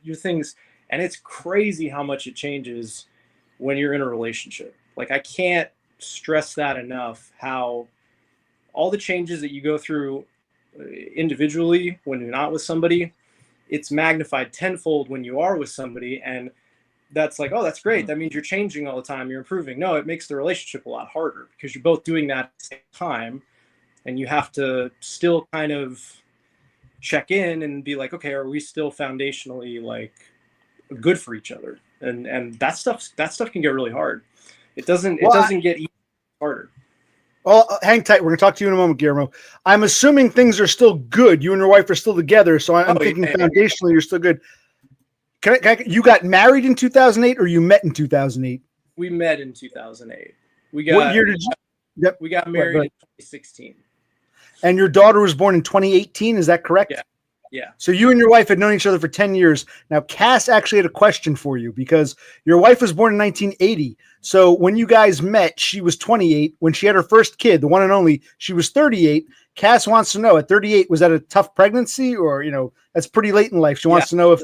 your things, and it's crazy how much it changes when you're in a relationship. Like, I can't stress that enough, how all the changes that you go through individually when you're not with somebody, it's magnified tenfold when you are with somebody. And that's like, oh, that's great, that means you're changing all the time, you're improving. No, it makes the relationship a lot harder because you're both doing that at the same time, and you have to still kind of check in and be like, okay, are we still foundationally like good for each other? And that stuff can get really hard. It doesn't get harder. Well, hang tight. We're going to talk to you in a moment, Guillermo. I'm assuming things are still good. You and your wife are still together. So I'm thinking foundationally you're still good. You got married in 2008 or you met in 2008? We met in 2008. What year did you? Yep. We got married in 2016. And your daughter was born in 2018. Is that correct? Yeah. Yeah. So you and your wife had known each other for 10 years. Now, Cass actually had a question for you because your wife was born in 1980. So when you guys met, she was 28. When she had her first kid, the one and only, she was 38. Cass wants to know, at 38, was that a tough pregnancy, or, you know, that's pretty late in life? She wants to know if,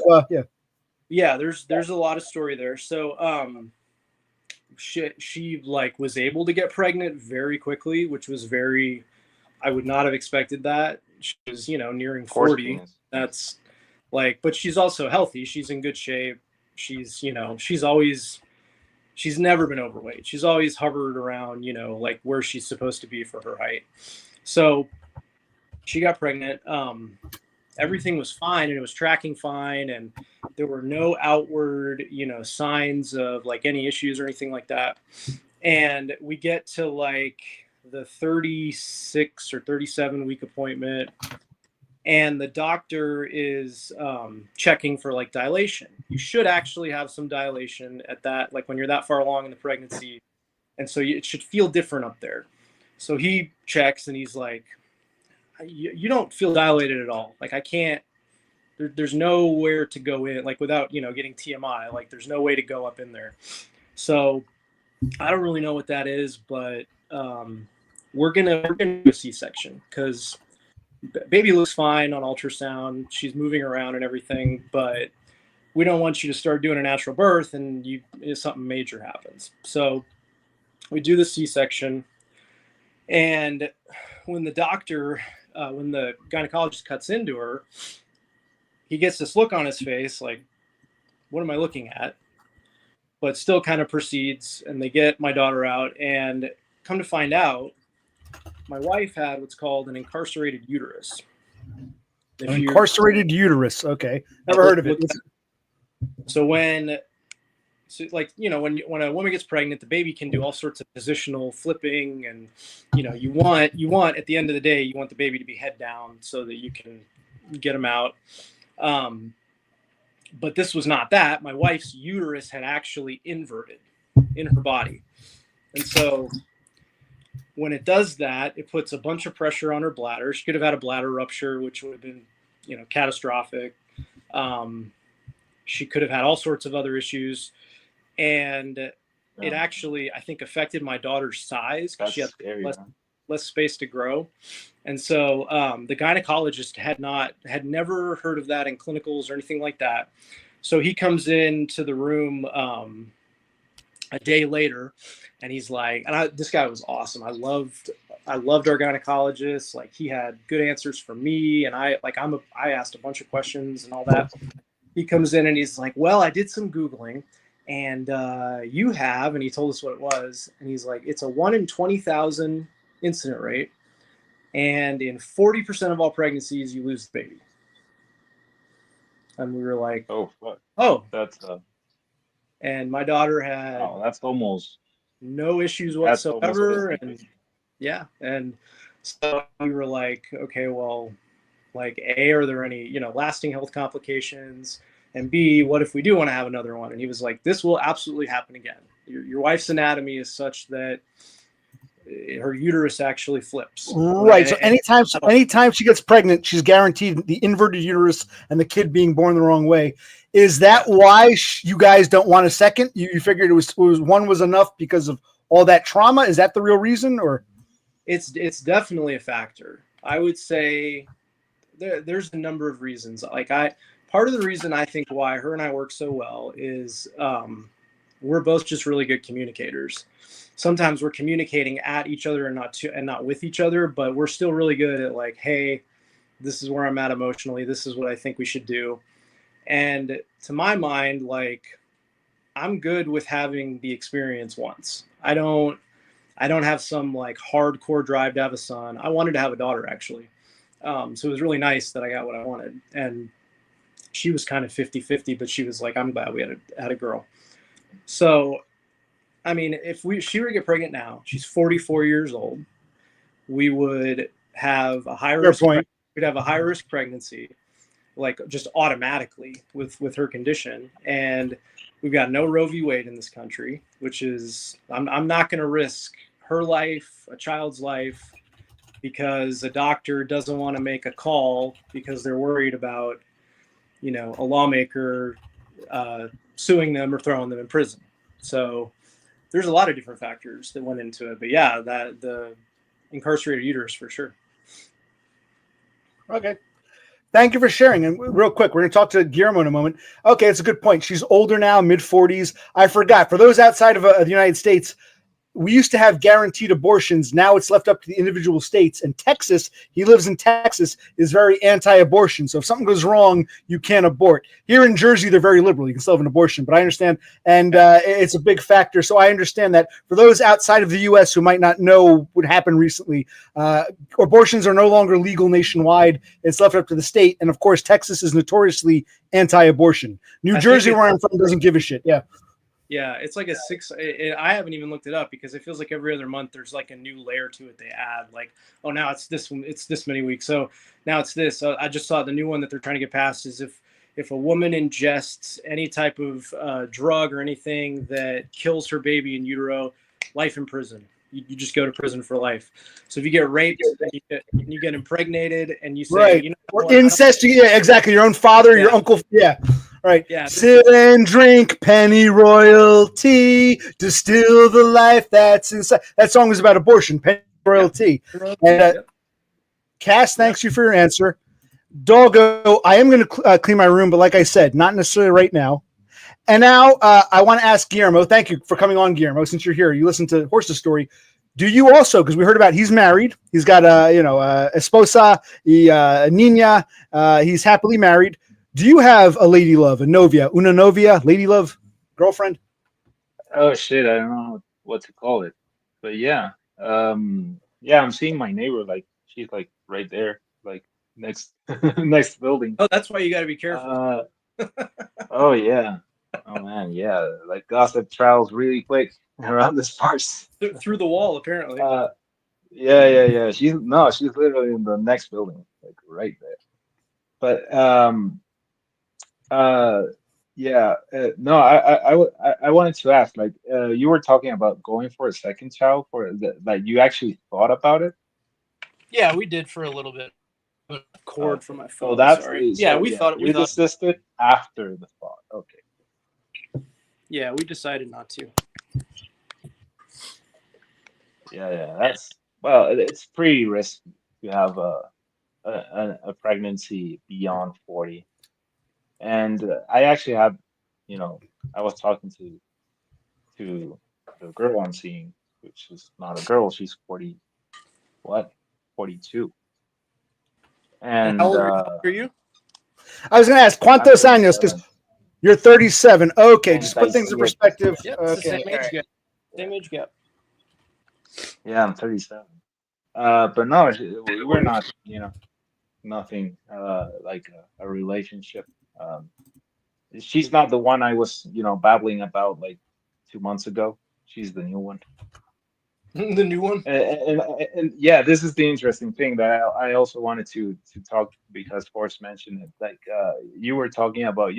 Yeah, there's a lot of story there. So she like was able to get pregnant very quickly, which was I would not have expected that. She was, you know, nearing 40. That's like, but she's also healthy. She's in good shape. She's, you know, she's never been overweight. She's always hovered around, you know, like where she's supposed to be for her height. So she got pregnant. Everything was fine and it was tracking fine. And there were no outward, you know, signs of like any issues or anything like that. And we get to like the 36 or 37 week appointment, and the doctor is checking for like dilation. You should actually have some dilation at that, like when you're that far along in the pregnancy. And so it should feel different up there. So he checks and he's like, you don't feel dilated at all. Like, I can't, there's nowhere to go in, like without, you know, getting TMI, like there's no way to go up in there. So I don't really know what that is, but we're gonna do a C-section because baby looks fine on ultrasound. She's moving around and everything, but we don't want you to start doing a natural birth and something major happens. So we do the C-section, and when the doctor, when the gynecologist cuts into her, he gets this look on his face like, what am I looking at? But still kind of proceeds, and they get my daughter out, and come to find out, my wife had what's called an incarcerated uterus. Incarcerated uterus. Okay. Never heard of it. So like, you know, when a woman gets pregnant, the baby can do all sorts of positional flipping, and, you know, you want at the end of the day, you want the baby to be head down so that you can get him out. But this was not that. My wife's uterus had actually inverted in her body. And so when it does that, it puts a bunch of pressure on her bladder. She could have had a bladder rupture, which would have been, you know, catastrophic. She could have had all sorts of other issues. And it actually, I think, affected my daughter's size because she had less space to grow. And so the gynecologist had never heard of that in clinicals or anything like that. So he comes into the room a day later, and he's like, this guy was awesome. I loved our gynecologist. Like, he had good answers for me, and I asked a bunch of questions and all that. He comes in and he's like, well, I did some Googling, and you have, and he told us what it was, and he's like, it's a 1 in 20,000 incident rate, and in 40% of all pregnancies, you lose the baby. And we were like, oh, fuck. Oh, That's and my daughter had that's almost no issues that's whatsoever, almost and yeah, and so we were like, okay, well, like, A, are there any, lasting health complications, and B, what if we do want to have another one? And he was like, this will absolutely happen again. Your wife's anatomy is such that her uterus actually flips. Right. So anytime she gets pregnant, she's guaranteed the inverted uterus and the kid being born the wrong way. Is that why you guys don't want a second? You figured it was one was enough because of all that trauma? Is that the real reason, or? It's definitely a factor. I would say there's a number of reasons. Part of the reason I think why her and I work so well is we're both just really good communicators. Sometimes we're communicating at each other and not with each other, but we're still really good at like, hey, this is where I'm at emotionally. This is what I think we should do. And to my mind, like, I'm good with having the experience once. I don't have some like hardcore drive to have a son. I wanted to have a daughter, actually. So it was really nice that I got what I wanted. And she was kind of 50-50, but she was like, I'm glad we had a girl. So, I mean, if she were to get pregnant now, she's 44 years old, we would have a high risk. We'd have a high risk pregnancy, like just automatically with her condition. And we've got no Roe v. Wade in this country, which is, I'm not going to risk her life, a child's life, because a doctor doesn't want to make a call because they're worried about, a lawmaker suing them or throwing them in prison. So there's a lot of different factors that went into it. But yeah, that the incarcerated uterus for sure. Okay. Thank you for sharing. And real quick, we're going to talk to Guillermo in a moment. Okay, it's a good point. She's older now, mid-40s. I forgot. For those outside of the United States, we used to have guaranteed abortions. Now it's left up to the individual states. And Texas, he lives in Texas, is very anti-abortion. So if something goes wrong, you can't abort. Here in Jersey, they're very liberal. You can still have an abortion. But I understand. And it's a big factor. So I understand that for those outside of the U.S. who might not know what happened recently, abortions are no longer legal nationwide. It's left up to the state. And of course, Texas is notoriously anti-abortion. New Jersey, where I'm from, doesn't give a shit. Yeah. Yeah, it's like I haven't even looked it up because it feels like every other month there's like a new layer to it they add. Like, oh, now it's this one, it's this many weeks. So now it's this. I just saw the new one that they're trying to get passed is if a woman ingests any type of drug or anything that kills her baby in utero, life in prison. You just go to prison for life. So if you get raped, you get impregnated, and you say, right. Or incest, yeah, exactly. Your own father, your uncle, yeah. Right. Yeah. Sit and drink penny royalty, distill the life that's inside. That song is about abortion, penny royalty. Yeah. And Cass, thanks you for your answer. Doggo, I am going to clean my room, but like I said, not necessarily right now. And now I want to ask Guillermo. Thank you for coming on, Guillermo. Since you're here, you listen to Horse's story. Do you also, because we heard about he's married, he's got esposa, niña, he's happily married. Do you have a lady love, a novia, lady love, girlfriend? Oh shit, I don't know what to call it, but yeah, I'm seeing my neighbor. Like, she's like right there, like next next building. Oh, that's why you got to be careful. Oh yeah, oh man, yeah. Like, gossip travels really quick around this parts. Through the wall, apparently. Yeah. She's literally in the next building, like right there. But no, I wanted to ask, like, you were talking about going for a second child like, you actually thought about it? Yeah, we did for a little bit. Cord from my phone. So that's sorry. we thought you desisted after the thought. Okay. Yeah, we decided not to. Yeah. It's pretty risky to have a pregnancy beyond 40. And I actually have, I was talking to to the girl I'm seeing, which is not a girl. She's 40, what, 42, And how and old are you? I was going to ask I'm cuántos años because 37, you're 37. Okay, and just I put things in see it. perspective. Yeah, it's the Okay, same all age right. gap. Same age gap. Yeah, I'm 37. But no, we're not, nothing like a relationship. Um, she's not the one I was, babbling about like 2 months ago. She's the new one. The new one. And yeah, this is the interesting thing that I also wanted to talk because Forrest mentioned it. Like you were talking about,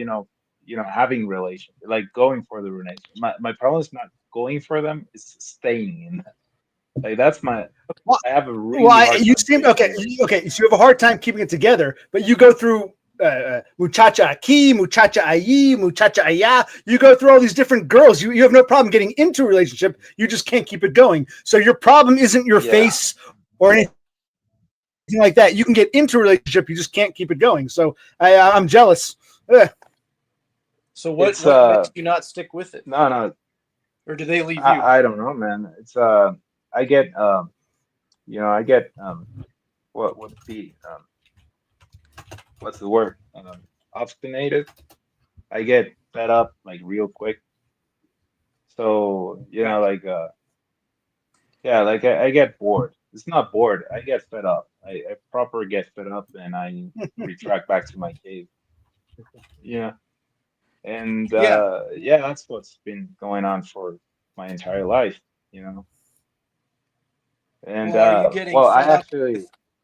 having relation, like going for the relation. My problem is not going for them; it's staying in that. Like that's my. Well, I have a really hard you time seem staying okay. in it. Okay, so you have a hard time keeping it together, but you go through muchacha aquí, muchacha allí, muchacha allá. You go through all these different girls. You have no problem getting into a relationship. You just can't keep it going. So your problem isn't your Yeah, face or anything like that. You can get into a relationship. You just can't keep it going. So I'm jealous. So what it's makes you not stick with it, no, or do they leave you? I don't know, man. It's I get I get what's what's the word? Obstinated. I get fed up like real quick. So, like yeah, like I get bored. It's not bored. I get fed up. I proper get fed up and I retract back to my cave. Yeah. And Yeah. yeah, that's what's been going on for my entire life, you know. And Well, are you getting well, I fed up actually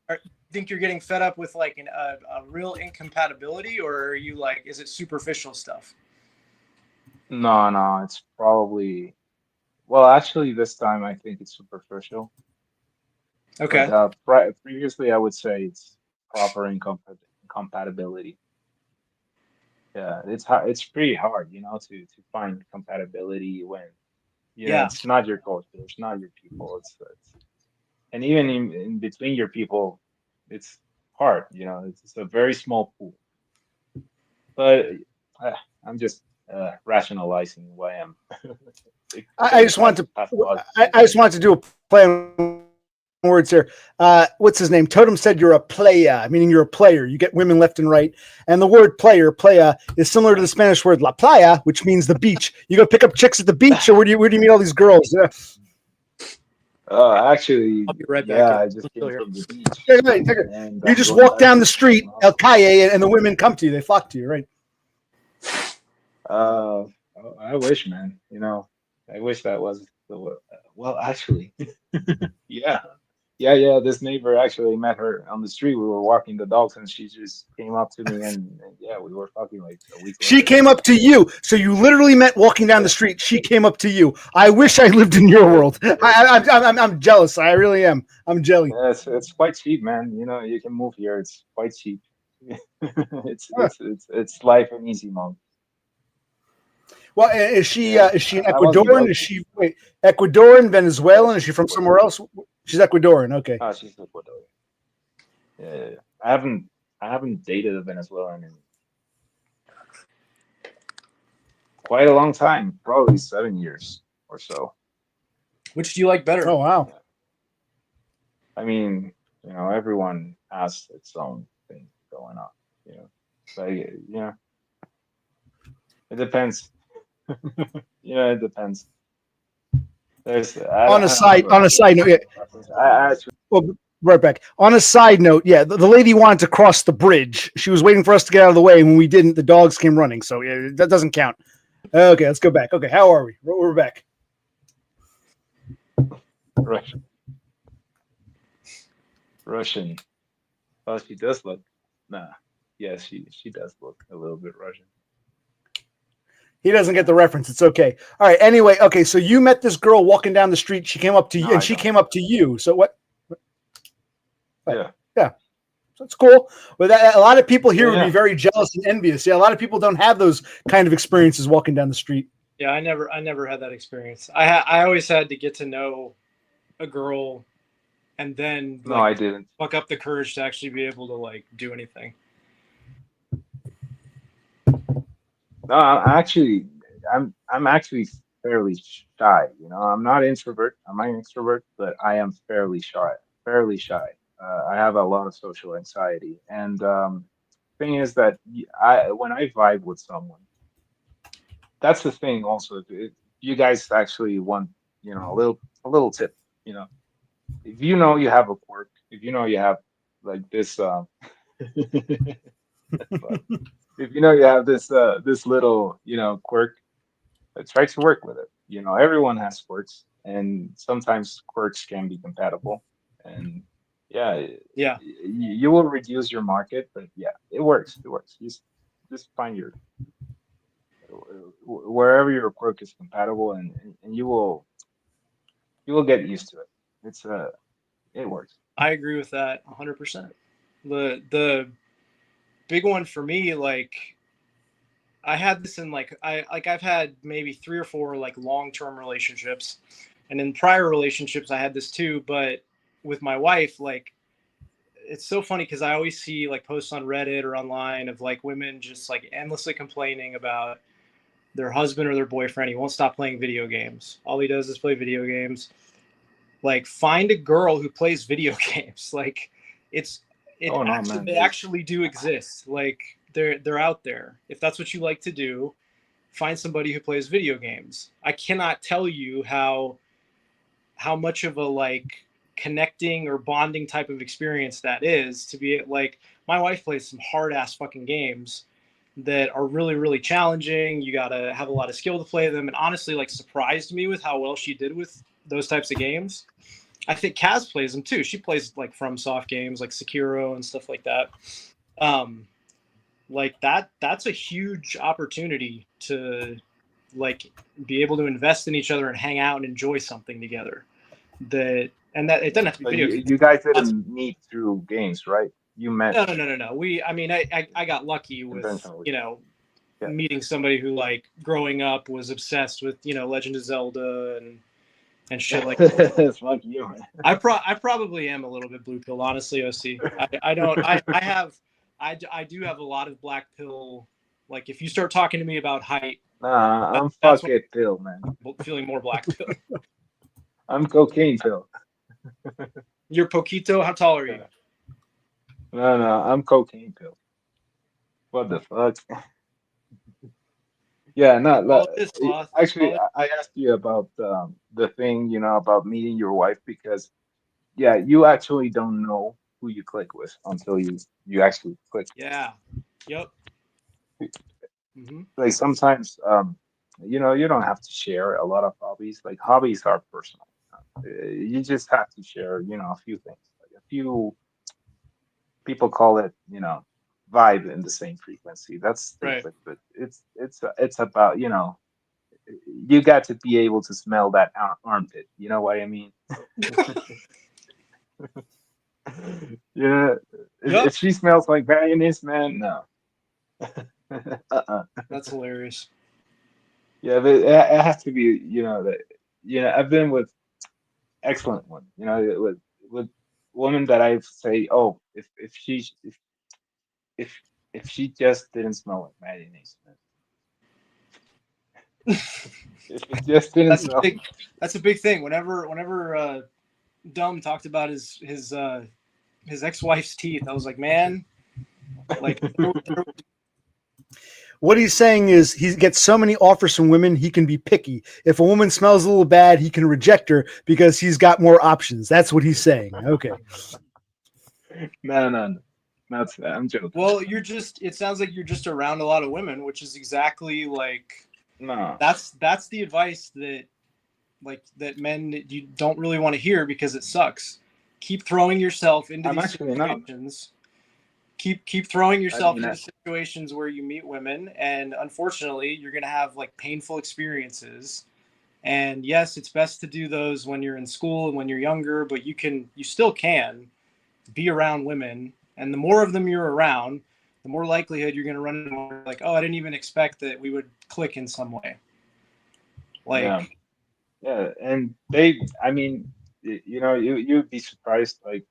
with? Think you're getting fed up with like a real incompatibility, or are you like, is it superficial stuff? no, it's probably well, actually this time I think it's superficial. But Okay. previously, I would say it's proper compatibility. Yeah, it's pretty hard, to find compatibility when Yeah. it's not your culture, it's not your people. It's and even in between your people, it's hard. It's a very small pool. But uh, I'm just rationalizing why I'm I saying just want to. pathological. I just want to do a play on words here. What's his name? Totem said you're a playa, meaning you're a player. You get women left and right. And the word playa, is similar to the Spanish word la playa, which means the beach. You go pick up chicks at the beach, or where do you meet all these girls? Actually, I'll be right back. yeah, Yeah. I just I'm still came here. from the beach and You I'm just going walk back down the to street, my El house. Calle, and the women come to you. They flock to you, right? Uh, I wish, man. I wish that was the well, actually, yeah, yeah. This neighbor actually met her on the street. We were walking the dogs, and she just came up to me, and yeah, we were talking like a week She later. came up to you. So you literally met walking down the Yeah, street. She came up to you. I wish I lived in your yeah, world. yeah. I'm jealous. I really am. I'm jelly. Yeah, it's quite cheap, man. You can move here. It's quite cheap. It's life in easy mode. Well, Yeah, is she an I wasn't Ecuadorian? Is joking. she Ecuadorian, Yeah, Venezuelan? Is she she's from somewhere Ecuadorian. else? She's Ecuadorian. Okay. Ah, she's Ecuadorian. Yeah. I haven't dated a Venezuelan in quite a long time, probably 7 years or so. Which do you like better? Oh wow. Yeah. I mean, everyone has its own thing going on. Like, it depends. It depends. There's I don't have On a side note, yeah. preference. I actually, Well, right back. On a side note, yeah, the lady wanted to cross the bridge. She was waiting for us to get out of the way. And when we didn't, the dogs came running. So yeah, that doesn't count. Okay, let's go back. Okay, how are we? We're back. Russian. Oh, she does look. Nah. Yeah, she does look a little bit Russian. He doesn't get the reference. It's okay. All right. Anyway, okay. So you met this girl walking down the street. She came up to No, you, and I she don't. came up to you. So what? Yeah. Yeah. So it's cool. But a lot of people here would Yeah. be very jealous and envious. Yeah, a lot of people don't have those kind of experiences walking down the street. Yeah, I never had that experience. I always had to get to know a girl, and then No, like I didn't. fuck up the courage to actually be able to like do anything. No, I'm actually fairly shy. You know, I'm not introvert. I'm an extrovert, but I am fairly shy. Fairly shy. I have a lot of social anxiety, and thing is that I when I vibe with someone, that's the thing. Also, you guys actually want, you know, a little tip. You know, if you know you have a quirk, if you know you have like this, if you know you have this little, you know, quirk, try to work with it. You know, everyone has quirks, and sometimes quirks can be compatible. And yeah, Yeah, you will reduce your market, but yeah, it works. It works. Just find your wherever your quirk is compatible, and you will get used to it. It works. I agree with that 100%. The big one for me, like I had this in I've had maybe 3 or 4 like long-term relationships, and in prior relationships I had this too, but with my wife, like it's so funny because I always see like posts on Reddit or online of like women just like endlessly complaining about their husband or their boyfriend. He won't stop playing video games. All he does is play video games. Like find a girl who plays video games. Like it's Oh no, man, they actually do exist. Like they're out there. If that's what you like to do, find somebody who plays video games. I cannot tell you how much of a like connecting or bonding type of experience that is to be like my wife plays some hard ass fucking games that are really really challenging. You got to have a lot of skill to play them, and honestly like surprised me with how well she did with those types of games. I think Kaz plays them too. She plays like FromSoft games like Sekiro and stuff like that. um like that's a huge opportunity to like be able to invest in each other and hang out and enjoy something together. That it doesn't have to be but video you, games. you guys didn't meet through games, right? You met No. I mean, I got lucky with, intentionally. you know, Yeah. meeting somebody who like growing up was obsessed with, you know, Legend of Zelda and shit like that. Fuck you, man. I probably am a little bit blue pill, honestly, OC. I don't, I do have a lot of black pill. Like if you start talking to me about height, Nah, I'm that's when fucking pill, man. I'm feeling more black pill. I'm cocaine pill. You're Poquito. How tall are you? No, I'm cocaine pill. What the fuck? Yeah, no. All it is, Sloth. Actually, All it- I asked you about the thing, you know, about meeting your wife because, yeah, you actually don't know who you click with until you actually click. Yeah. Yep. Hmm. Like sometimes, you know, you don't have to share a lot of hobbies. Like hobbies are personal. You just have to share, you know, a few things. Like a few people call it, you know, vibe in the same frequency. That's Right. stupid, but it's about, you know, you got to be able to smell that armpit. You know what I mean? Yeah. Yep. If she smells like mayonnaise, man, no. Uh-uh. That's hilarious. Yeah, but it has to be, you know, that, you know, I've been with excellent one, you know, with women that I say, oh, if if she just didn't smell like mayonnaise, man. If it just didn't That's a smell. big. That's a big thing. Whenever Dumb talked about his ex-wife's teeth, I was like, man, like What he's saying is he gets so many offers from women, he can be picky. If a woman smells a little bad, he can reject her because he's got more options. That's what he's saying. Okay. No. Not I'm joking. well, you're just. It sounds like you're just around a lot of women, which is exactly like No. that's the advice that like that men you don't really want to hear because it sucks. Keep throwing yourself into I'm these actually not. situations. Keep throwing I yourself mean, into situations where you meet women, and unfortunately, you're gonna have like painful experiences. And yes, it's best to do those when you're in school and when you're younger, but you still can be around women, and the more of them you're around, the more likelihood you're gonna run into like, oh, I didn't even expect that we would click in some way. yeah, Like, yeah, and they, I mean, you know, you'd be surprised. Like,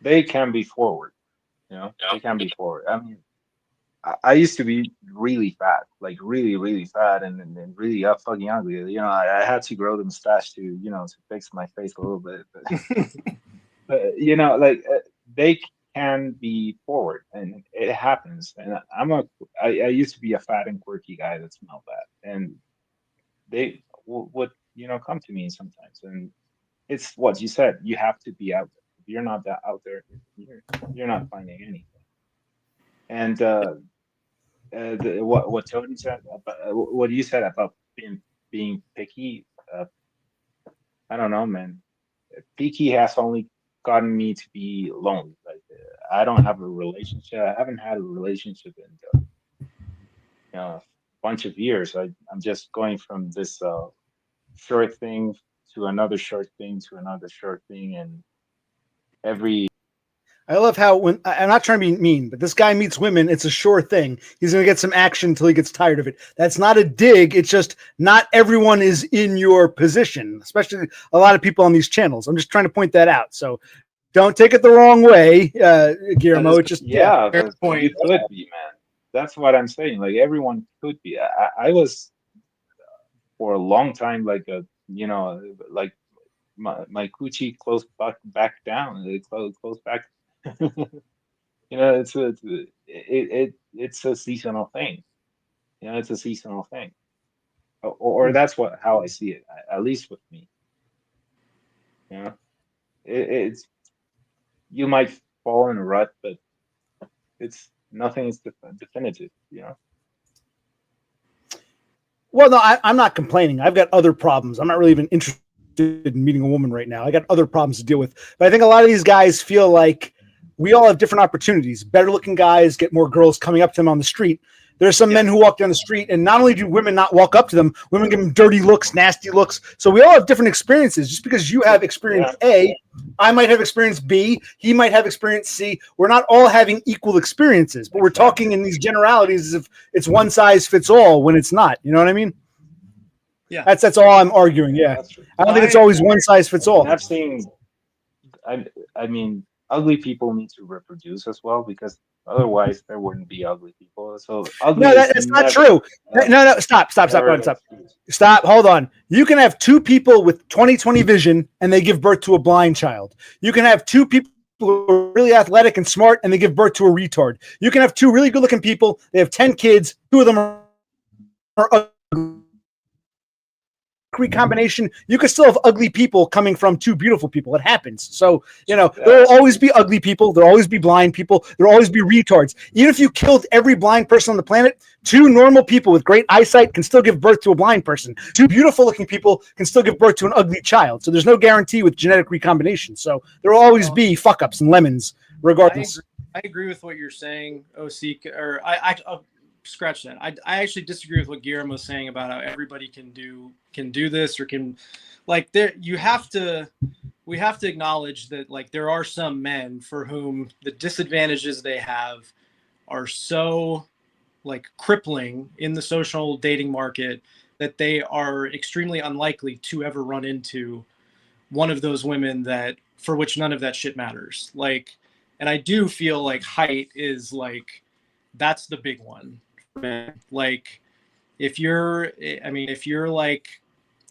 they can be forward. You know, they can be forward. I mean, I used to be really fat, like really fat, and really fucking ugly. You know, I had to grow the mustache to, you know, to fix my face a little bit. But you know, like they can be forward, and it happens. And I used to be a fat and quirky guy that smelled bad, and they would, you know, come to me sometimes. And it's what you said. You have to be out there. If you're not that out there, you're not finding anything. And what Tony said about what you said about being picky, I don't know, man. Picky has only gotten me to be lonely. Like I don't have a relationship. I haven't had a relationship in a bunch of years. I'm just going from this short thing to another short thing to another short thing, and every I love how when I'm not trying to be mean, but this guy meets women, it's a sure thing. He's going to get some action until he gets tired of it. That's not a dig. It's just not everyone is in your position, especially a lot of people on these channels. I'm just trying to point that out. So don't take it the wrong way, Guillermo. It's just fair point. You could be, man. That's what I'm saying. Like everyone could be. I was for a long time like a, you know, like my coochie closed back down. It closed back. You know, it's a seasonal thing. You know, it's a seasonal thing, or that's how I see it, at least with me. You know, it's you might fall in a rut, but nothing is definitive. You know. Well, no, I'm not complaining. I've got other problems. I'm not really even interested in meeting a woman right now. I got other problems to deal with. But I think a lot of these guys feel like we all have different opportunities. Better looking guys get more girls coming up to them on the street. There are some men who walk down the street, and not only do women not walk up to them, women give them dirty looks, nasty looks. So we all have different experiences. Just because you have experience A, I might have experience B, he might have experience C. We're not all having equal experiences, but we're talking in these generalities as if it's one size fits all when it's not. You know what I mean? Yeah. That's all I'm arguing. Yeah. I don't think it's always one size fits all. I've seen, I mean, ugly people need to reproduce as well, because otherwise there wouldn't be ugly people. So ugly. No, that's not true. No, stop. Hold on. You can have two people with 20/20 vision and they give birth to a blind child. You can have two people who are really athletic and smart and they give birth to a retard. You can have two really good looking people. They have 10 kids. Two of them are ugly. Combination, you could still have ugly people coming from two beautiful people. It happens. So, you know, there will always be ugly people. There'll always be blind people. There'll always be retards. Even if you killed every blind person on the planet, two normal people with great eyesight can still give birth to a blind person. Two beautiful looking people can still give birth to an ugly child. So there's no guarantee with genetic recombination. So there will always be fuck ups and lemons regardless. I agree with what you're saying, OC, or I scratch that. I actually disagree with what Guillermo's saying about how everybody can do this, or can, like, there we have to acknowledge that, like, there are some men for whom the disadvantages they have are so, like, crippling in the social dating market that they are extremely unlikely to ever run into one of those women that for which none of that shit matters. Like, and I do feel like height is, like, that's the big one. Like, if you're like,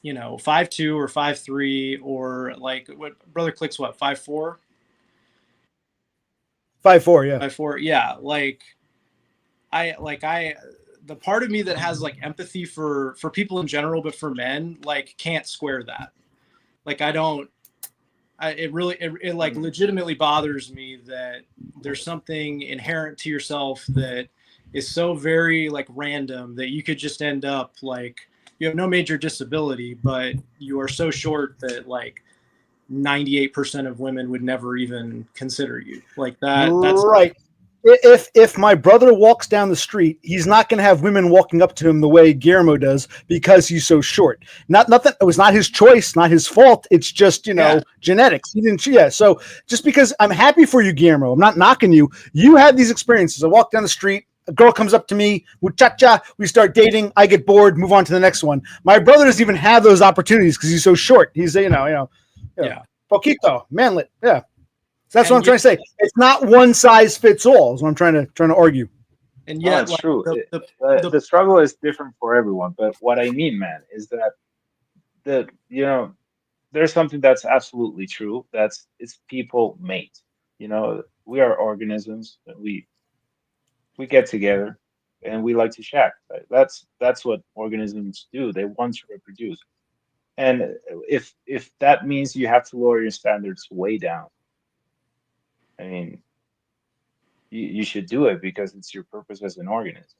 you know, 5'2" or 5'3", or like what Brother Click's what, 5'4"? 5'4", yeah. 5'4", yeah. Like, the part of me that has like empathy for people in general, but for men, like, can't square that. Like, it like legitimately bothers me that there's something inherent to yourself that is so very, like, random that you could just end up, like, you have no major disability, but you are so short that, like, 98% of women would never even consider you. Like that. That's right. If my brother walks down the street, he's not going to have women walking up to him the way Guillermo does because he's so short. Nothing. It was not his choice, not his fault. It's just, you know, genetics. He didn't. Yeah. So just because I'm happy for you, Guillermo, I'm not knocking you. You had these experiences. I walk down the street. A girl comes up to me, muchacha, we start dating, I get bored, move on to the next one. My brother doesn't even have those opportunities because he's so short. He's, poquito, manlet. Yeah. So that's what I'm trying to say. It's not one size fits all, is what I'm trying to argue. And No, yet, it's like true. the The struggle is different for everyone. But what I mean, man, is that there's something that's absolutely true. It's people mate. We are organisms. We get together and we like to shack. Right? That's what organisms do. They want to reproduce. And if that means you have to lower your standards way down, I mean, you should do it because it's your purpose as an organism.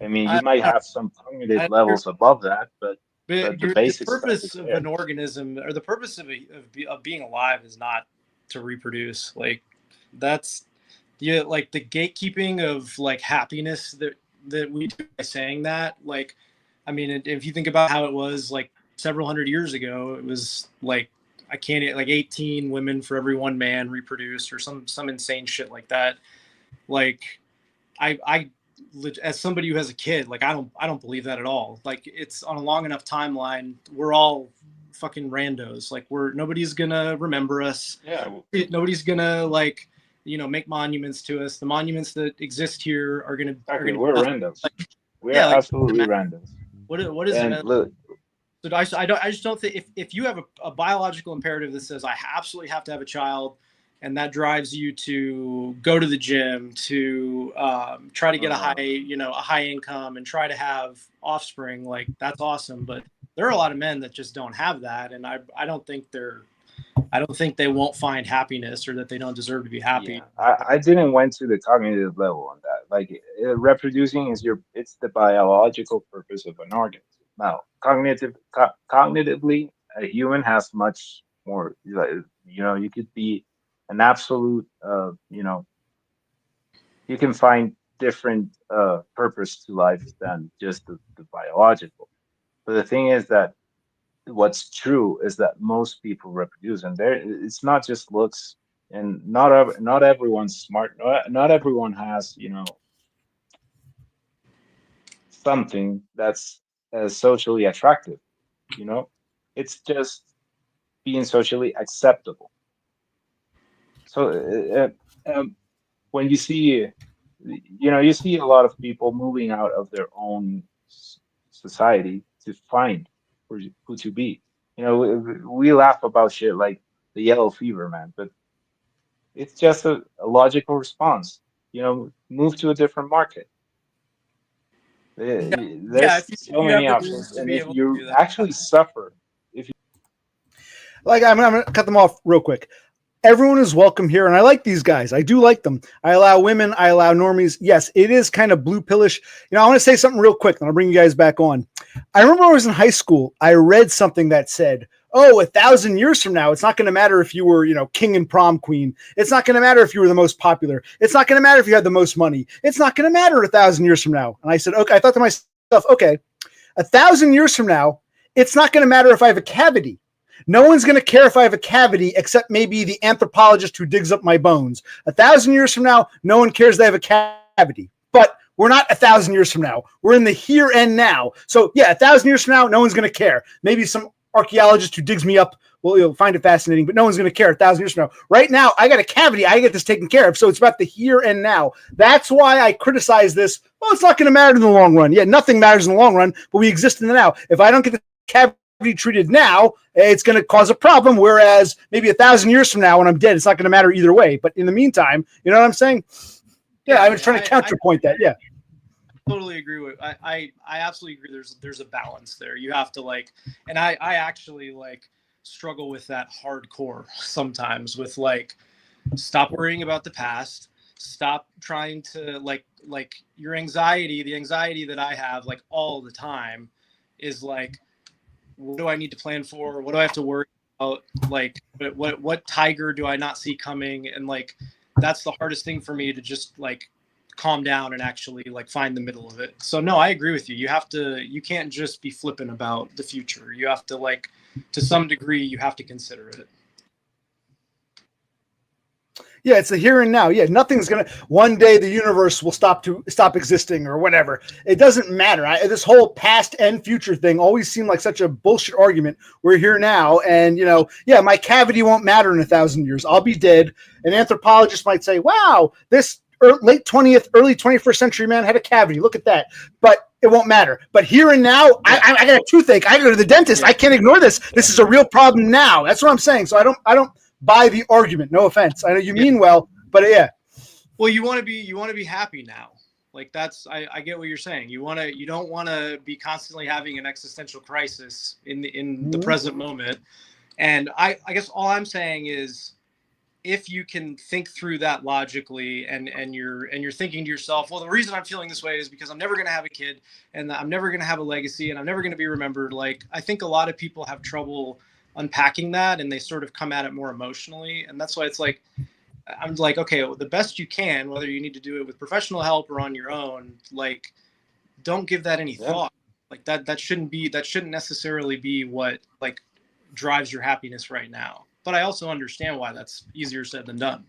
I mean, you I, might I, have some cognitive I levels above that, but the the basic stuff purpose is of there. an organism, or the purpose of being alive, is not to reproduce. Like that's like the gatekeeping of like happiness that we do by saying that. Like, I mean, if you think about how it was like several hundred years ago, it was like I can't like 18 women for every one man reproduced, or some insane shit like that. Like I as somebody who has a kid, like I don't believe that at all. Like it's on a long enough timeline, we're all fucking randos. Like nobody's gonna remember us. Yeah. Nobody's gonna like make monuments to us. The monuments that exist here are gonna Exactly. We're randoms. like, We yeah, are like absolutely randoms. what is it? And look, So I just don't think if you have a biological imperative that says I absolutely have to have a child, and that drives you to go to the gym, to try to get a high income and try to have offspring, like that's awesome. But there are a lot of men that just don't have that, and I don't think they won't find happiness, or that they don't deserve to be happy. yeah, I didn't went to the cognitive level on that. Like reproducing it's the biological purpose of an organism. Now, cognitively, a human has much more. Like, you could be an absolute. You can find different purpose to life than just the biological. But the thing is that what's true is that most people reproduce, and it's not just looks, and not everyone's smart. Not everyone has something that's socially attractive. It's just being socially acceptable. So when you see a lot of people moving out of their own society to find who to be. We laugh about shit like the yellow fever, man, but it's just a logical response. Move to a different market. There's so many options, and if you actually suffer, I'm gonna cut them off real quick. Everyone is welcome here, and I like these guys. I do like them. I allow women. I allow normies. Yes, it is kind of blue pillish. I want to say something real quick, and I'll bring you guys back on. I remember when I was in high school, I read something that said, "Oh, 1,000 years from now, it's not going to matter if you were, king and prom queen. It's not going to matter if you were the most popular. It's not going to matter if you had the most money. It's not going to matter 1,000 years from now." And I said, "Okay." I thought to myself, "Okay, 1,000 years from now, it's not going to matter if I have a cavity. No one's going to care if I have a cavity except maybe the anthropologist who digs up my bones. 1,000 years from now, no one cares they have a cavity. But we're not 1,000 years from now. We're in the here and now. So yeah, 1,000 years from now, no one's going to care. Maybe some archaeologist who digs me up will find it fascinating, but no one's going to care 1,000 years from now. Right now, I got a cavity. I get this taken care of. So it's about the here and now. That's why I criticize this. Well, it's not going to matter in the long run. Yeah, nothing matters in the long run, but we exist in the now. If I don't get the cavity treated now, it's going to cause a problem. Whereas maybe 1,000 years from now, when I'm dead, it's not going to matter either way. But in the meantime, you know what I'm saying? Yeah, I was trying to counterpoint that. Yeah, totally agree with. I absolutely agree. There's a balance there. You have to and I actually struggle with that hardcore sometimes. With stop worrying about the past. Stop trying to your anxiety. The anxiety that I have all the time is what do I need to plan for? What do I have to worry about? What tiger do I not see coming? And that's the hardest thing for me to just calm down and actually find the middle of it. So no, I agree with you. You can't just be flippant about the future. You have to to some degree, you have to consider it. Yeah, it's the here and now. Yeah, nothing's gonna. One day the universe will stop existing or whatever. It doesn't matter. This whole past and future thing always seemed like such a bullshit argument. We're here now, and my cavity won't matter in 1,000 years. I'll be dead. An anthropologist might say, "Wow, this late 20th, early 21st century man had a cavity. Look at that. But it won't matter. But here and now, I got a toothache. I go to the dentist. I can't ignore this. This is a real problem now. That's what I'm saying. So I don't buy the argument. No offense. I know you mean well, but yeah. Well, you want to be happy now. Like that's, I get what you're saying. You don't want to be constantly having an existential crisis in the present moment. And I guess all I'm saying is, if you can think through that logically, and you're thinking to yourself, well, the reason I'm feeling this way is because I'm never going to have a kid, and I'm never going to have a legacy, and I'm never going to be remembered. Like, I think a lot of people have trouble unpacking that, and they sort of come at it more emotionally. And that's why it's like, I'm like, okay, well, the best you can, whether you need to do it with professional help or on your own, like, don't give that any thought. Like that shouldn't necessarily be what like drives your happiness right now. But I also understand why that's easier said than done.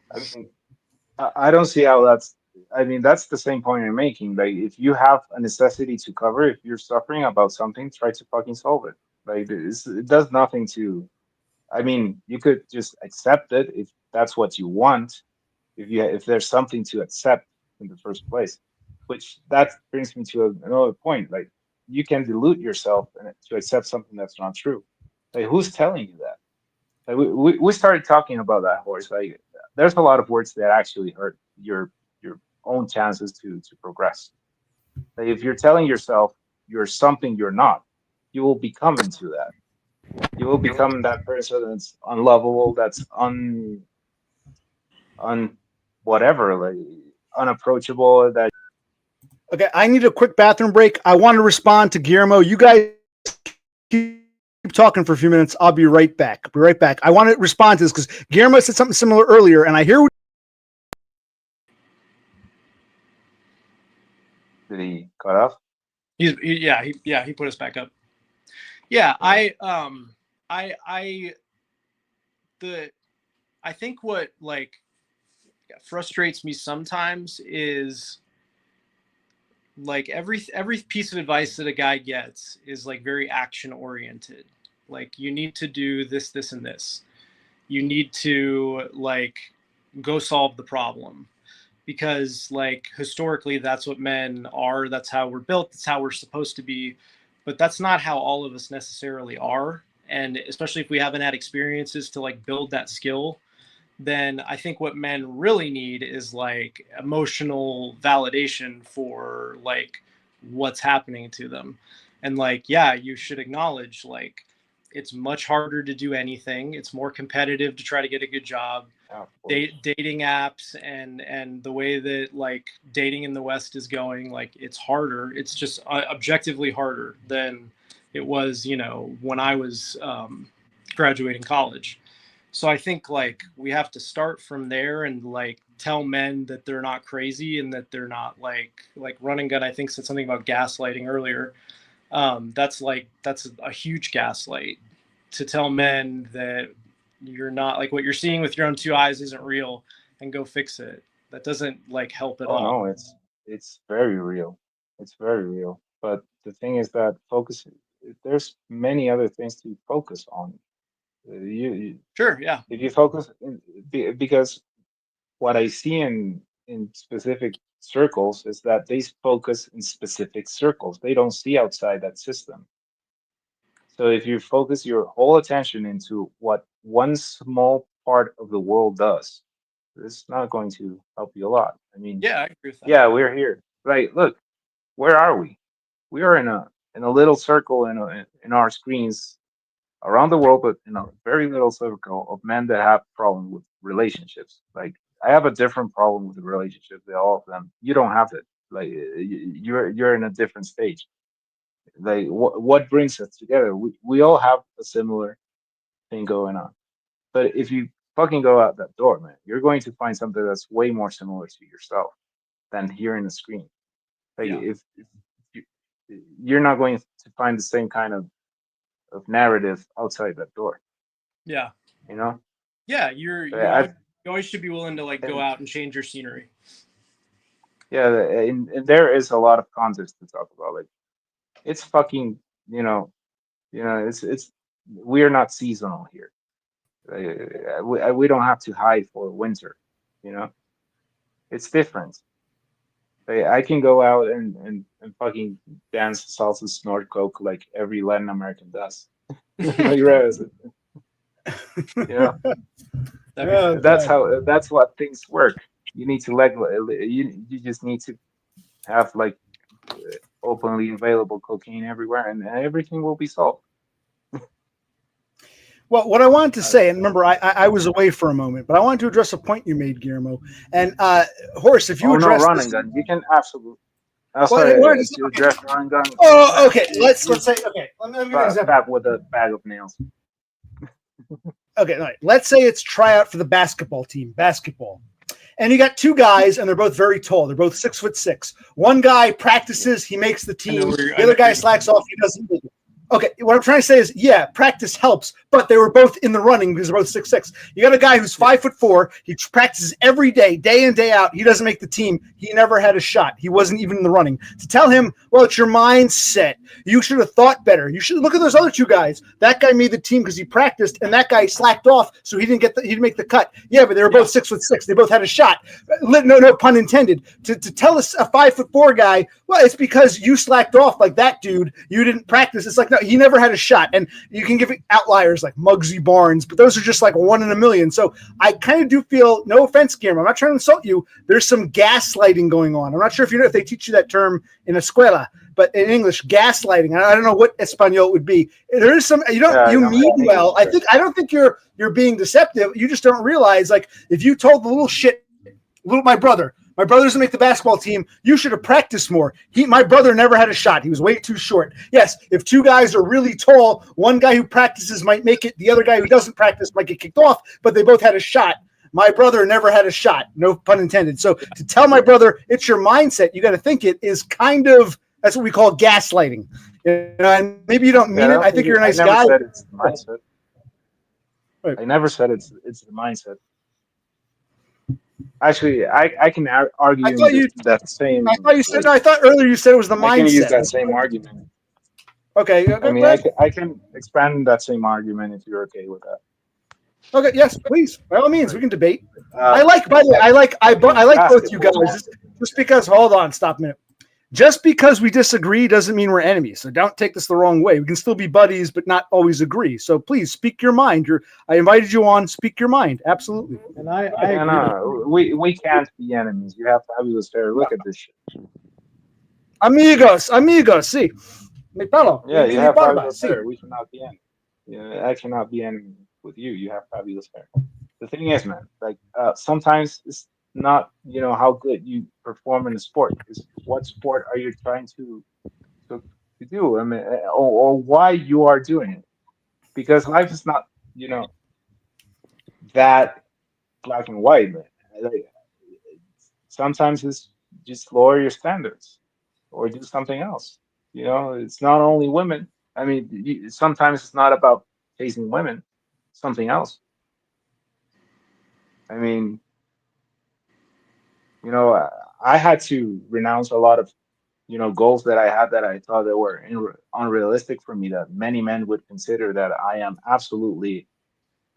I don't see how that's. I mean, that's the same point you're making. Like, if you have a necessity to cover, if you're suffering about something, try to fucking solve it. Like, it does nothing to. I mean, you could just accept it if that's what you want. If there's something to accept in the first place, which that brings me to another point. Like, you can delude yourself to accept something that's not true. Like, who's telling you that? Like, we started talking about that, horse. Like, there's a lot of words that actually hurt your own chances to progress. Like, if you're telling yourself you're something you're not, you will become into that. You will become that person that's unlovable, that's un whatever, like unapproachable. That Okay, I need a quick bathroom break. I want to respond to Guillermo. You guys keep talking for a few minutes. I'll be right back. I want to respond to this because Guillermo said something similar earlier, and I hear. did he cut off? He put us back up. Yeah, I think what like frustrates me sometimes is like every piece of advice that a guy gets is like very action oriented. Like, you need to do this, this, and this. You need to like go solve the problem, because like historically that's what men are. That's how we're built. That's how we're supposed to be. But that's not how all of us necessarily are. And especially if we haven't had experiences to like build that skill, then I think what men really need is like emotional validation for like what's happening to them. And like, yeah, you should acknowledge like it's much harder to do anything. It's more competitive to try to get a good job. Dating apps and the way that like dating in the West is going, like it's harder. It's just objectively harder than it was, when I was graduating college. So I think like we have to start from there and like tell men that they're not crazy and that they're not like Run and Gun, I think, said something about gaslighting earlier. That's a huge gaslight, to tell men that you're not like what you're seeing with your own two eyes isn't real and go fix it. That doesn't like help at all. No, it's very real. It's very real. But the thing is that there's many other things to focus on. Sure, yeah. If you focus, because what I see in specific circles is that they focus in specific circles. They don't see outside that system. So if you focus your whole attention into what one small part of the world does, it's not going to help you a lot. I mean, yeah, I agree with that. Yeah, we're here. Like, look, where are we? We are in a little circle in our screens around the world, but in a very little circle of men that have problems with relationships. Like, I have a different problem with the relationship than all of them. You don't have it. Like, you're in a different stage. Like, what brings us together? We all have a similar thing going on. But if you fucking go out that door, man, you're going to find something that's way more similar to yourself than here in the screen. Like, if you're not going to find the same kind of narrative outside that door. Yeah. Yeah, you always should be willing to like go out and change your scenery. Yeah, and there is a lot of context to talk about. Like, it's fucking, it's we are not seasonal here. We don't have to hide for winter, It's different. I can go out and fucking dance salsa, snort coke like every Latin American does. Like, right, you know, Yeah, that's what things work. You need to you just need to have like openly available cocaine everywhere, and everything will be solved. well, what I wanted to say, and remember, I was away for a moment, but I wanted to address a point you made, Guillermo. And Horace, if you Oh no, address run this, and gun. You can absolutely. Oh, well, sorry, just, to address run and gun. oh, okay. Let's say, okay. Let me give you an example. Fat with a bag of nails. Okay, all right. Let's say it's tryout for the basketball team, basketball. And you got two guys, and they're both very tall. They're both 6'6". One guy practices, he makes the team. The other guy slacks off, he doesn't make it. Okay, what I'm trying to say is, yeah, practice helps, but they were both in the running because they're both 6'6". You got a guy who's 5'4". He practices every day, day in, day out. He doesn't make the team. He never had a shot. He wasn't even in the running. To tell him, well, it's your mindset. You should have thought better. You should look at those other two guys. That guy made the team because he practiced, and that guy slacked off, so he didn't make the cut. Yeah, but they were both 6'6". They both had a shot. No pun intended. To tell us a 5'4" guy, well, it's because you slacked off like that dude. You didn't practice. It's like, no, he never had a shot. And you can give it outliers like Muggsy Barnes, but those are just like 1 in a million. So I kind of do feel, no offense, Guillermo, I'm not trying to insult you. There's some gaslighting going on. I'm not sure if you know if they teach you that term in escuela, but in English, gaslighting. I don't know what Espanol it would be. There is some. You mean well. I don't think you're being deceptive. You just don't realize, like, if you told the my brother doesn't make the basketball team, you should have practiced more. My brother never had a shot. He was way too short. Yes, if two guys are really tall, one guy who practices might make it. The other guy who doesn't practice might get kicked off, but they both had a shot. My brother never had a shot. No pun intended. So to tell my brother it's your mindset, you got to think it is kind of, that's what we call gaslighting. And maybe you don't mean it. I think you're a nice guy. Said it's the mindset. Right. I never said it's the mindset. Actually, I can argue that same. I thought you said. I thought earlier you said it was the mindset. I can use that same argument. Okay. I mean, I can expand that same argument if you're okay with that. Okay. Yes, please. By all means, we can debate. By the way, I like both you guys. Just because, hold on, stop a minute. Just because we disagree doesn't mean we're enemies. So don't take this the wrong way. We can still be buddies, but not always agree. So please speak your mind. I invited you on. Speak your mind. Absolutely. And I agree. We can't be enemies. You have fabulous hair. Look at this shit. Amigos. Sí. Yeah, you have fabulous hair. We cannot be enemies. Yeah, I cannot be enemy with you. You have fabulous hair. The thing is, man, like sometimes it's not how good you perform in a sport. Is what sport are you trying to do? I mean, or why you are doing it? Because life is not that black and white, man. Sometimes it's just lower your standards or do something else. It's not only women. I mean, sometimes it's not about chasing women. Something else. I mean, I had to renounce a lot of, goals that I had that I thought that were unrealistic for me, that many men would consider that I am absolutely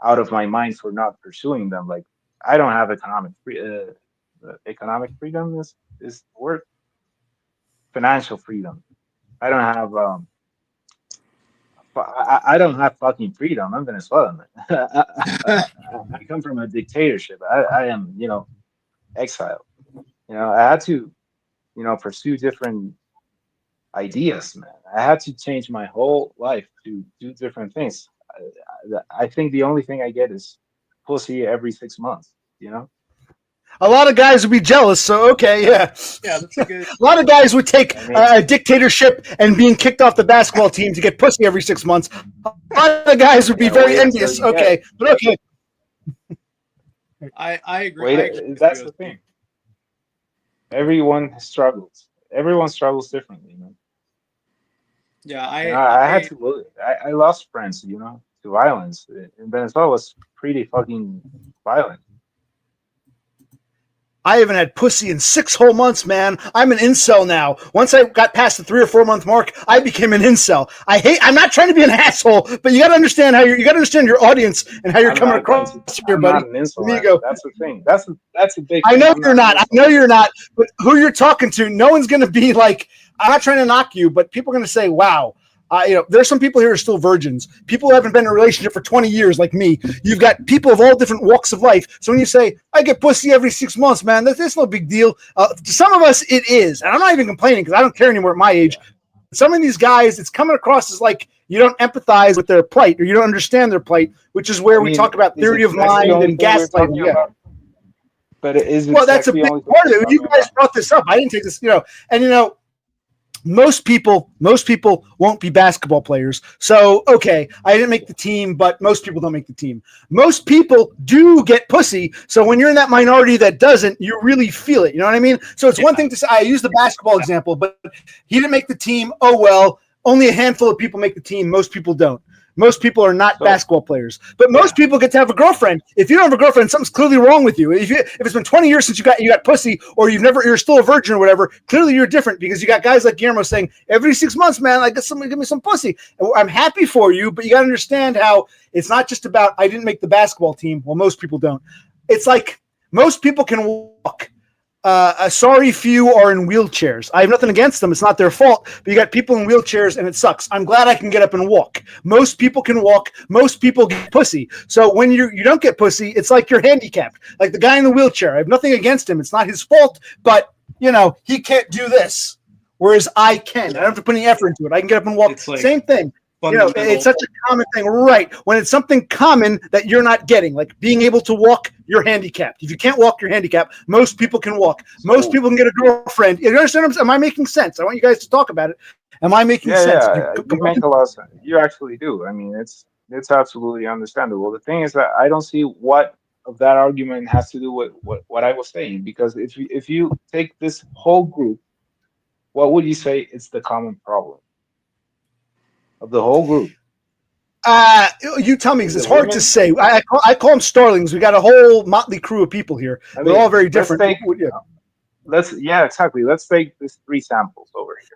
out of my mind for not pursuing them. Like, I don't have economic freedom is the word. Financial freedom. I don't have I don't have fucking freedom. I'm Venezuelan. I come from a dictatorship. I am, exiled. I had to, pursue different ideas, man. I had to change my whole life to do different things. I think the only thing I get is pussy every 6 months, A lot of guys would be jealous, so okay, yeah. Yeah, that's a good. A lot of guys would take a dictatorship and being kicked off the basketball team to get pussy every 6 months. A lot of guys would be very envious. Okay, but okay. I agree. That's the thing. Everyone struggles. Everyone struggles differently, man. Yeah, I had to. I lost friends, to violence. In Venezuela was pretty fucking violent. I haven't had pussy in 6 whole months, man. I'm an incel now. Once I got past the 3 or 4 month mark, I became an incel. I'm not trying to be an asshole, but you got to understand you got to understand your audience and how you're coming across here, buddy. Not an incel, There you go. That's the thing. That's a big I know thing. you're not. I know you're not. But who you're talking to, no one's going to be like, I'm not trying to knock you, but people are going to say, wow. There's some people here who are still virgins. People who haven't been in a relationship for 20 years, like me. You've got people of all different walks of life. So when you say, I get pussy every 6 months, man, that's no big deal. To some of us, it is. And I'm not even complaining because I don't care anymore at my age. Some of these guys, it's coming across as like you don't empathize with their plight or you don't understand their plight, which is where we talk about theory of mind and gaslighting. Yeah. But it is. Well, that's a big part of it. You guys brought this up. I didn't take this, and most people won't be basketball players. So, okay, I didn't make the team, but most people don't make the team. Most people do get pussy. So when you're in that minority that doesn't, you really feel it. You know what I mean? So it's one thing to say, I use the basketball example, but he didn't make the team. Oh, well, only a handful of people make the team. Most people don't. Most people are not basketball players, but most people get to have a girlfriend. If you don't have a girlfriend, something's clearly wrong with you. If it's been 20 years since you got pussy, or you're still a virgin or whatever, clearly you're different because you got guys like Guillermo saying every 6 months, man, I get somebody give me some pussy. And I'm happy for you, but you got to understand how it's not just about I didn't make the basketball team. Well, most people don't. It's like most people can walk. A sorry few are in wheelchairs. I have nothing against them. It's not their fault. But you got people in wheelchairs, and it sucks. I'm glad I can get up and walk. Most people can walk. Most people get pussy. So when you don't get pussy, it's like you're handicapped. Like the guy in the wheelchair. I have nothing against him. It's not his fault. But, he can't do this, whereas I can. I don't have to put any effort into it. I can get up and walk. Same thing. It's such a common thing, right? When it's something common that you're not getting, like being able to walk, you're handicapped. If you can't walk, you're handicapped. Most people can walk. Most people can get a girlfriend. You understand? Am I making sense? I want you guys to talk about it. Am I making sense? Yeah, you make a lot of sense. You actually do. I mean, it's absolutely understandable. The thing is that I don't see what of that argument has to do with what I was saying, because if you take this whole group, what would you say is the common problem of the whole group? You tell me, because it's hard to say. I call them starlings. We got a whole motley crew of people here. They're all very different. Let's exactly. Let's take these 3 samples over here.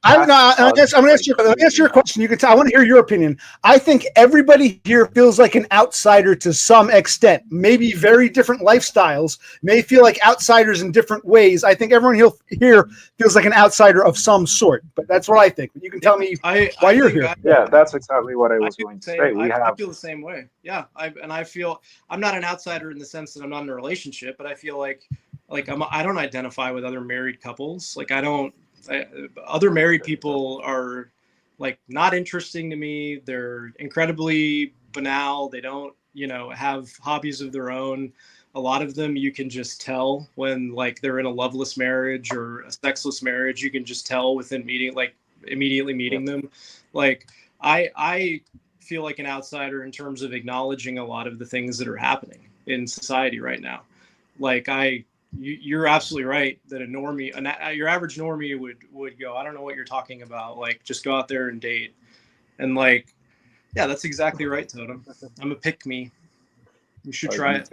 I'm going to ask you a question. You can tell. I want to hear your opinion. I think everybody here feels like an outsider to some extent. Maybe very different lifestyles may feel like outsiders in different ways. I think everyone here feels like an outsider of some sort. But that's what I think. You can tell me why you're here. That's exactly what I was going to say. I feel the same way. Yeah, I feel I'm not an outsider in the sense that I'm not in a relationship, but I feel like I don't identify with other married couples. Like other married people are like not interesting to me. They're incredibly banal. They don't, have hobbies of their own. A lot of them, you can just tell when like they're in a loveless marriage or a sexless marriage. You can just tell within immediately meeting them. Like I feel like an outsider in terms of acknowledging a lot of the things that are happening in society right now. Like you're absolutely right that your average normie would go, I don't know what you're talking about. Like, just go out there and date. And like, yeah, that's exactly right, Totem. I'm a pick me. You should try it.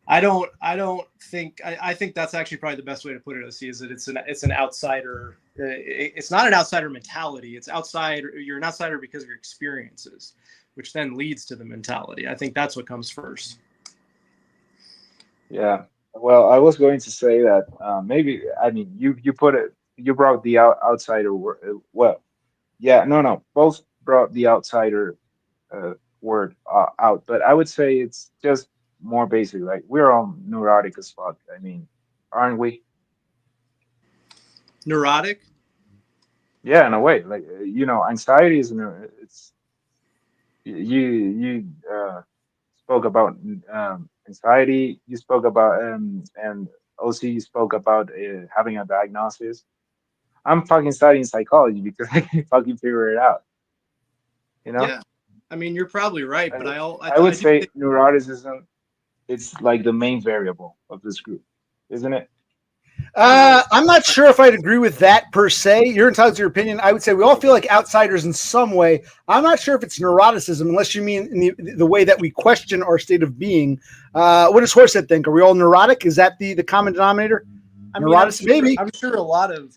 I think that's actually probably the best way to put it, is that it's an outsider. It's not an outsider mentality. You're an outsider because of your experiences, which then leads to the mentality. I think that's what comes first. Yeah, well, I was going to say that maybe, I mean, you brought the outsider word. Well, yeah, no, both brought the outsider word out, but I would say it's just more basic. Like, we're all neurotic as fuck. I mean, aren't we? Neurotic? Yeah, in a way. Like, anxiety is you spoke about anxiety, you spoke about and OC, you spoke about having a diagnosis. I'm fucking studying psychology because I can fucking figure it out. Yeah, I mean, you're probably right, but I would say neuroticism, it's like the main variable of this group, isn't it? I'm not sure if I'd agree with that per se. You're entitled to your opinion. I would say we all feel like outsiders in some way. I'm not sure if it's neuroticism, unless you mean in the way that we question our state of being. What does Horsehead think? Are we all neurotic? Is that the common denominator? Maybe. I'm sure a lot of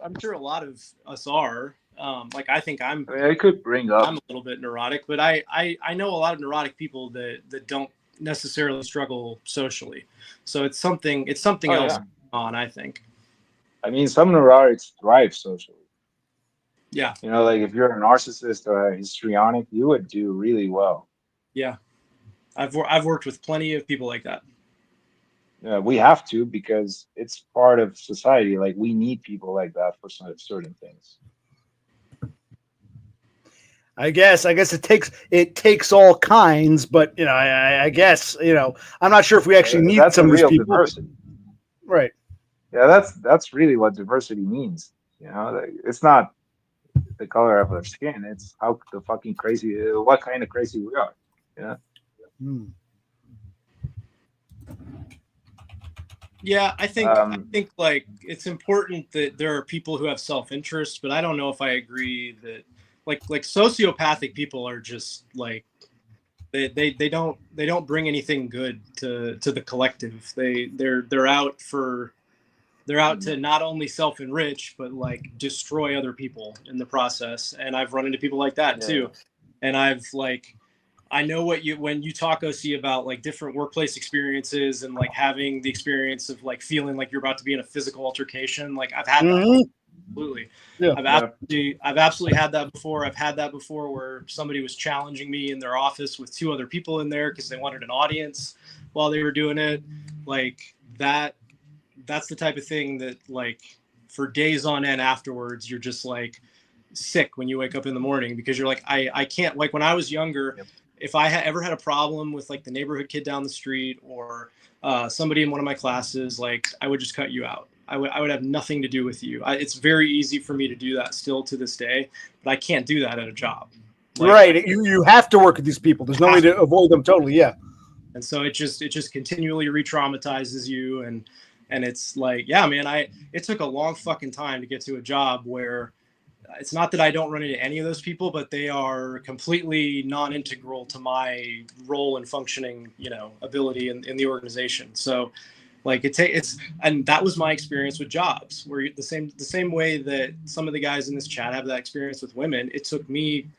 us are. Like I think I mean, I could bring up. I'm a little bit neurotic, but I know a lot of neurotic people that don't necessarily struggle socially. So it's something else on, I think. I mean, some neurotics thrive socially. Yeah. You know, like if you're a narcissist or a histrionic, you would do really well. Yeah. I've worked with plenty of people like that. Yeah, we have to, because it's part of society. Like we need people like that for certain things. I guess it takes all kinds, but you know, I guess, you know, I'm not sure if we actually need some of these people. Diversity. Right. Yeah, that's really what diversity means. You know, like, it's not the color of our skin; it's how the fucking crazy, what kind of crazy we are. Yeah. Yeah, I think like it's important that there are people who have self-interest, but I don't know if I agree that like sociopathic people are just like they don't bring anything good to the collective. They're out to not only self-enrich but like destroy other people in the process. And I've run into people like that too. And I know when you talk, OC, about like different workplace experiences and like having the experience of like feeling like you're about to be in a physical altercation. Like I've had that. Absolutely. Yeah. I've absolutely had that before. I've had that before where somebody was challenging me in their office with 2 other people in there because they wanted an audience while they were doing it. Like that's the type of thing that like for days on end afterwards, you're just like sick when you wake up in the morning because you're like, I can't, like when I was younger, if I ever had a problem with like the neighborhood kid down the street or somebody in one of my classes, like I would just cut you out. I would have nothing to do with you. It's very easy for me to do that still to this day, but I can't do that at a job. Like, right. You have to work with these people. There's no way to avoid them totally. Yeah. And so it just continually re-traumatizes you. And it's like, yeah, man, it took a long fucking time to get to a job where it's not that I don't run into any of those people, but they are completely non-integral to my role and functioning, you know, ability in the organization. So like and that was my experience with jobs, where the same way that some of the guys in this chat have that experience with women. It took me,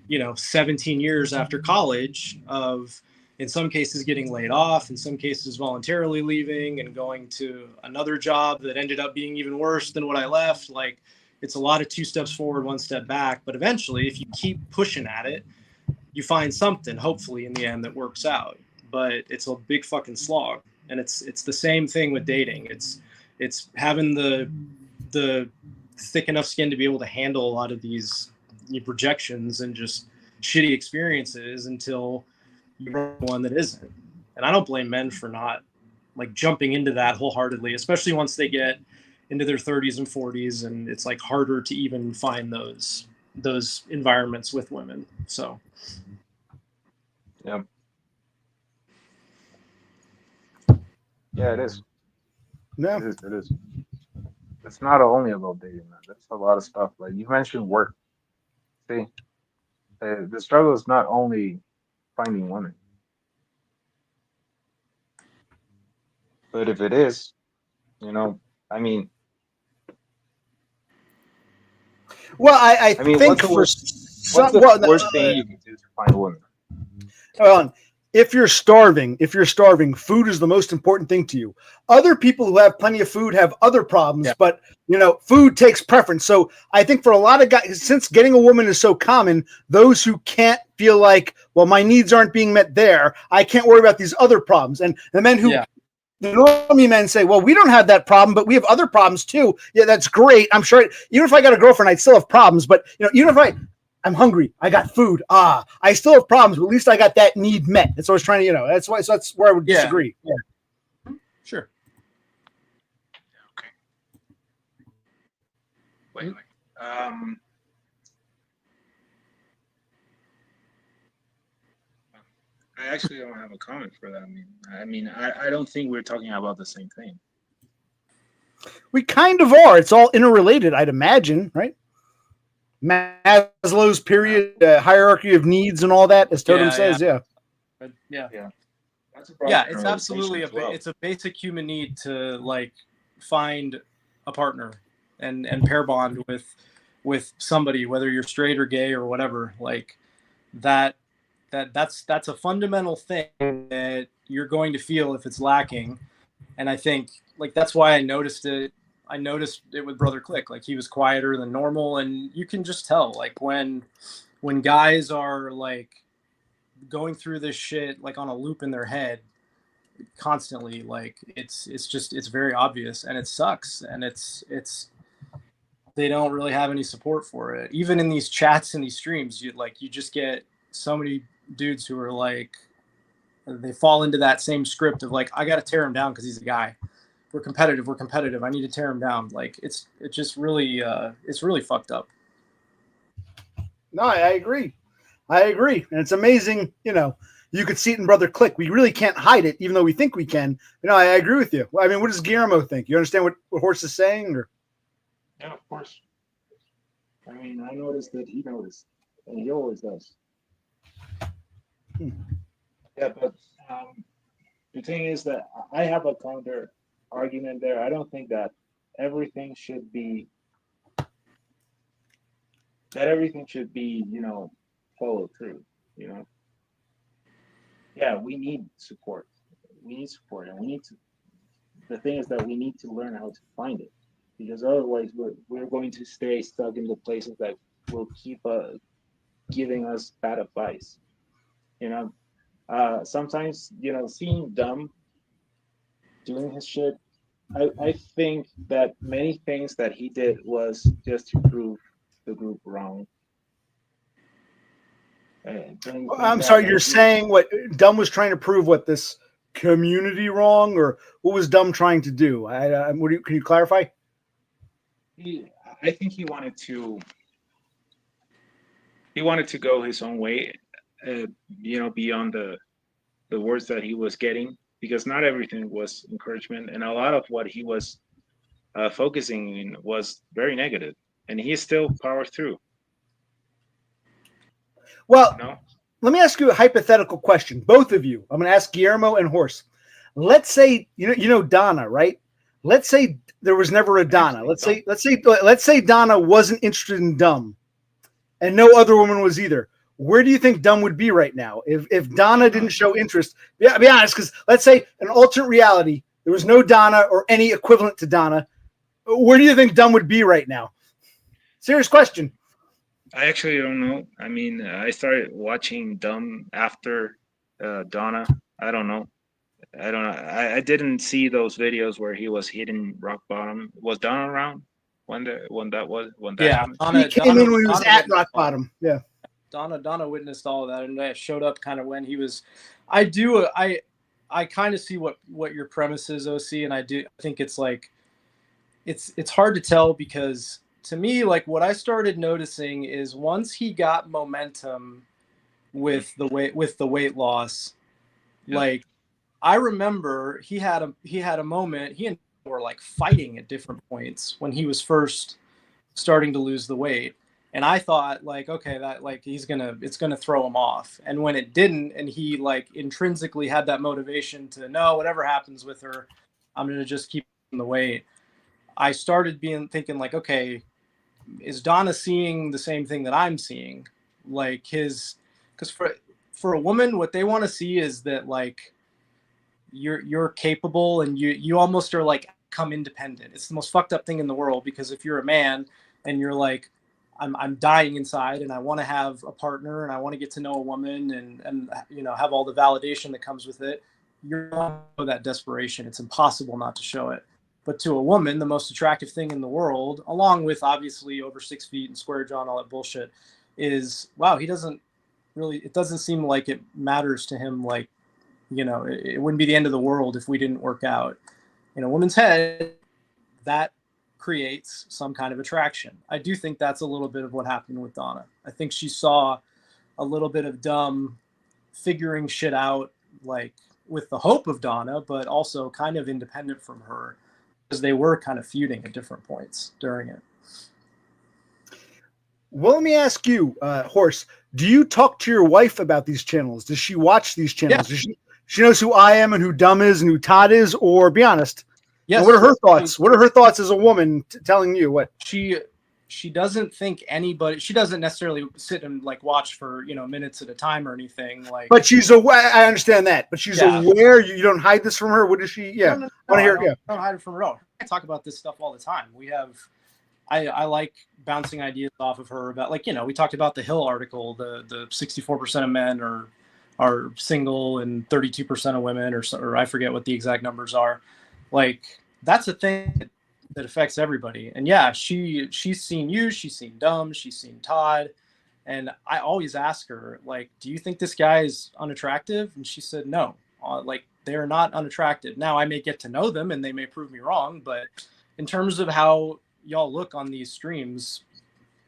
you know, 17 years after college of, in some cases getting laid off, in some cases voluntarily leaving and going to another job that ended up being even worse than what I left. Like, it's a lot of 2 steps forward, 1 step back. But eventually, if you keep pushing at it, you find something, hopefully, in the end that works out. But it's a big fucking slog. And it's the same thing with dating. It's having the thick enough skin to be able to handle a lot of these projections and just shitty experiences until you run one that isn't. And I don't blame men for not like jumping into that wholeheartedly, especially once they get into their 30s and 40s, and it's like harder to even find those environments with women. So yeah, it is. No, it is. It's not only about dating, man. That's a lot of stuff. Like you mentioned work. See, the struggle is not only finding women, but if it is, you know, I mean. Well, I think what's the worst thing you can do to find a woman? If you're starving, food is the most important thing to you. Other people who have plenty of food have other problems, but you know, food takes preference. So I think for a lot of guys, since getting a woman is so common, those who can't feel like, well, my needs aren't being met there, I can't worry about these other problems. And the men who the normally men say, well, we don't have that problem, but we have other problems too. Yeah, that's great. I'm sure even if I got a girlfriend, I'd still have problems. But you know, even if I'm hungry, I got food. I still have problems, but at least I got that need met. And so I was trying to, you know, that's where I would disagree. Yeah. Sure. Okay. Wait. I actually don't have a comment for that. I mean, I don't think we're talking about the same thing. We kind of are. It's all interrelated, I'd imagine, right? Maslow's period hierarchy of needs and all that, as Totem says. Yeah. But yeah. That's a Yeah, problem it's in a absolutely relationship as well. it's a basic human need to like find a partner and pair bond with somebody, whether you're straight or gay or whatever. Like that's a fundamental thing that you're going to feel if it's lacking. And I think like that's why I noticed it with Brother Click. Like he was quieter than normal, and you can just tell like when guys are like going through this shit like on a loop in their head constantly, like it's very obvious, and it sucks, and it's they don't really have any support for it. Even in these chats and these streams, you just get so many dudes who are like, they fall into that same script of like, I got to tear him down because he's a guy. We're competitive. I need to tear him down. Like it's just really it's really fucked up. No, I agree. And it's amazing, you could see it in Brother Click. We really can't hide it, even though we think we can. I agree with you. I mean, what does Guillermo think? You understand what Horse is saying? Or? Yeah, of course. I mean, I noticed that he noticed, and he always does. Yeah, but the thing is that I have a counter argument there. I don't think that everything should be followed through. Yeah, we need support. And we need to. The thing is that we need to learn how to find it, because otherwise we're going to stay stuck in the places that will keep giving us bad advice. Sometimes seeing Dumb doing his shit, I think that many things that he did was just to prove the group wrong. I'm sorry, you're saying what Dumb was trying to prove? What, this community wrong, or what was Dumb trying to do? Can you clarify? I think he wanted to go his own way, beyond the words that he was getting, because not everything was encouragement, and a lot of what he was focusing in was very negative, and he still powered through. Well, let me ask you a hypothetical question, both of you. I'm going to ask Guillermo and Horse. Let's say Donna, right? Let's say there was never a Donna. Let's say Donna wasn't interested in Dumb, and no other woman was either. Where do you think Dumb would be right now if Donna didn't show interest? Yeah, be honest, because let's say an alternate reality, there was no Donna or any equivalent to Donna. Where do you think Dumb would be right now? Serious question. I actually don't know. I mean, I started watching Dumb after Donna. I don't know. I didn't see those videos where he was hitting rock bottom. Was Donna around when that happened? He came in when he was at rock bottom. Yeah. Donna witnessed all of that, and that showed up kind of when he was. I kind of see what your premise is, OC, and I think it's like it's hard to tell, because to me, like, what I started noticing is once he got momentum with the weight loss, like I remember he had a moment. He and were like fighting at different points when he was first starting to lose the weight. And I thought, like, okay, that like it's gonna throw him off. And when it didn't, and he like intrinsically had that motivation to, no, whatever happens with her, I'm gonna just keep the weight. I started thinking like, okay, is Donna seeing the same thing that I'm seeing? Like because for a woman, what they want to see is that like you're capable, and you almost are like become independent. It's the most fucked up thing in the world, because if you're a man and you're like, I'm dying inside and I want to have a partner and I want to get to know a woman and have all the validation that comes with it, you're going to show that desperation. It's impossible not to show it. But to a woman, the most attractive thing in the world, along with obviously over 6 feet and square jaw and all that bullshit, is, wow, it doesn't seem like it matters to him. Like, it wouldn't be the end of the world if we didn't work out. In a woman's head, that creates some kind of attraction. I do think that's a little bit of what happened with Donna. I think she saw a little bit of Dumb figuring shit out, like with the hope of Donna, but also kind of independent from her. because they were kind of feuding at different points during it. Well, let me ask you, Horse, do you talk to your wife about these channels? Does she watch these channels? Yeah. Does she knows who I am and who Dumb is and who Todd is? Or be honest, Yes. and what are her thoughts? What are her thoughts as a woman telling you what? She doesn't think anybody. She doesn't necessarily sit and like watch for minutes at a time or anything. Like, But she's aware. I understand that, but she's aware. You don't hide this from her. What is she? Yeah, no, I want to hear. I don't hide it from her at all. I talk about this stuff all the time. We have. I like bouncing ideas off of her about we talked about the Hill article. The 64% of men are single and 32% of women, or I forget what the exact numbers are. Like, that's a thing that affects everybody. And yeah, she's seen you, she's seen Dumb, she's seen Todd. And I always ask her, like, do you think this guy is unattractive? And she said, no, like, they're not unattractive. Now I may get to know them and they may prove me wrong, but in terms of how y'all look on these streams,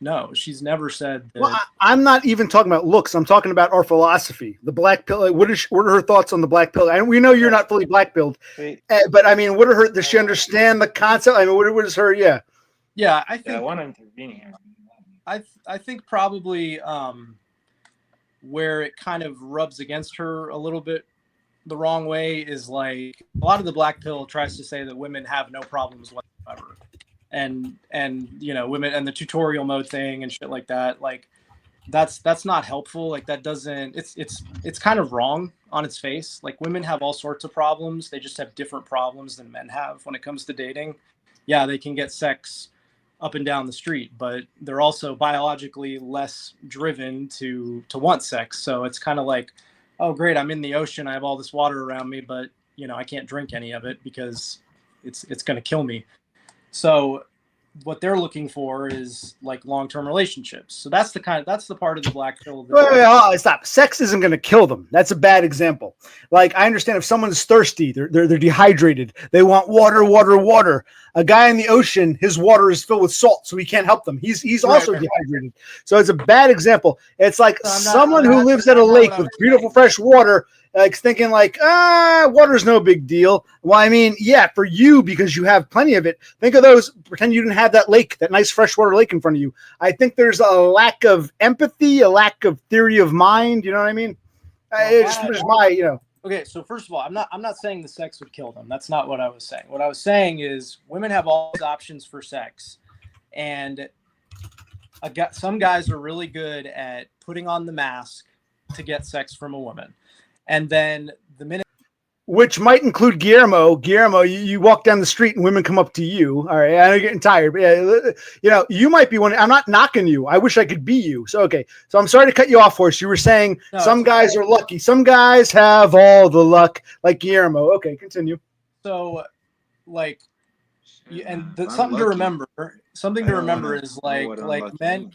no, she's never said that. Well, I'm not even talking about looks. I'm talking about our philosophy. The black pill. Like, what are her thoughts on the black pill? And we know you're not fully black pilled, but I mean, what are her? Does she understand the concept? I mean, what is her? Yeah. Yeah, I think. Yeah, I want to intervene here. I think probably where it kind of rubs against her a little bit the wrong way is like a lot of the black pill tries to say that women have no problems whatsoever. And women and the tutorial mode thing and shit like that, like that's not helpful. Like, that doesn't, it's kind of wrong on its face. Like, women have all sorts of problems. They just have different problems than men have when it comes to dating. Yeah, they can get sex up and down the street, but they're also biologically less driven to want sex. So it's kind of like, oh great, I'm in the ocean, I have all this water around me, but I can't drink any of it because it's going to kill me. So what they're looking for is like long-term relationships. So that's the part of the black pill. Wait, stop. Sex isn't going to kill them. That's a bad example. Like, I understand if someone's thirsty, they're dehydrated. They want water. A guy in the ocean, his water is filled with salt, so he can't help them. He's also dehydrated. So it's a bad example. It's like someone who lives at a lake with beautiful fresh water, like thinking like, water's no big deal. Well, I mean, yeah, for you, because you have plenty of it. Think of those, pretend you didn't have that lake, that nice freshwater lake in front of you. I think there's a lack of empathy, a lack of theory of mind. You know what I mean? It's just my, Okay, so first of all, I'm not saying the sex would kill them. That's not what I was saying. What I was saying is women have all these options for sex, and some guys are really good at putting on the mask to get sex from a woman. And then the minute, which might include Guillermo. Guillermo, you walk down the street and women come up to you. All right, I'm getting tired, but yeah, you might be one. I'm not knocking you. I wish I could be you. So okay, so I'm sorry to cut you off, Horse. You were saying some guys are lucky. Some guys have all the luck, like Guillermo. Okay, continue. So, like, something to remember. Something to remember is like men.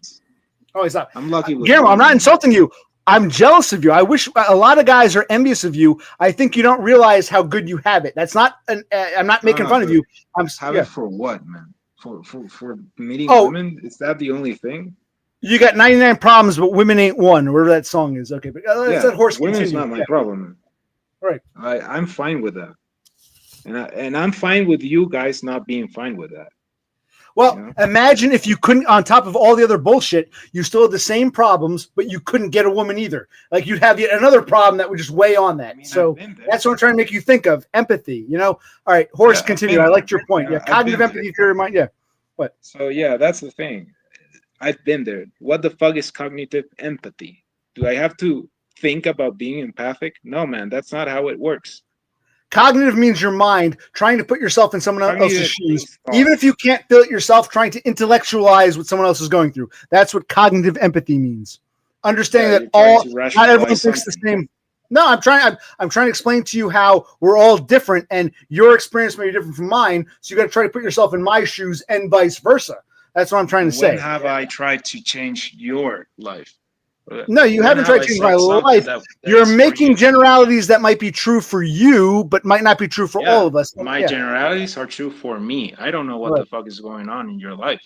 Oh, stop. I'm lucky. Guillermo, I'm not insulting you. I'm jealous of you. I wish a lot of guys are envious of you. I think you don't realize how good you have it. That's not I'm not making fun of you. I'm it for what, man? For meeting women? Is that the only thing? You got 99 problems, but women ain't one. Whatever that song is. Okay, but let's let Horse continue. Women's not my problem. Right. I'm fine with that, and I'm fine with you guys not being fine with that. Well, imagine if you couldn't, on top of all the other bullshit, you still had the same problems, but you couldn't get a woman either. Like, you'd have yet another problem that would just weigh on that. So that's what I'm trying to make you think of. Empathy, All right, Horse, continue. I liked your point. Yeah, cognitive empathy theory, mind. Yeah. What? So, yeah, that's the thing. I've been there. What the fuck is cognitive empathy? Do I have to think about being empathic? No, man, that's not how it works. Cognitive means your mind trying to put yourself in someone else's shoes, even if you can't feel it yourself, trying to intellectualize what someone else is going through. That's what cognitive empathy means. Understanding that not everyone thinks the same. No, I'm trying to explain to you how we're all different, and your experience may be different from mine. So you got to try to put yourself in my shoes, and vice versa. That's what I'm trying to say. When have I tried to change your life? No, you haven't tried to change my life. You're making generalities that might be true for you, but might not be true for all of us. My generalities are true for me. I don't know what the fuck is going on in your life.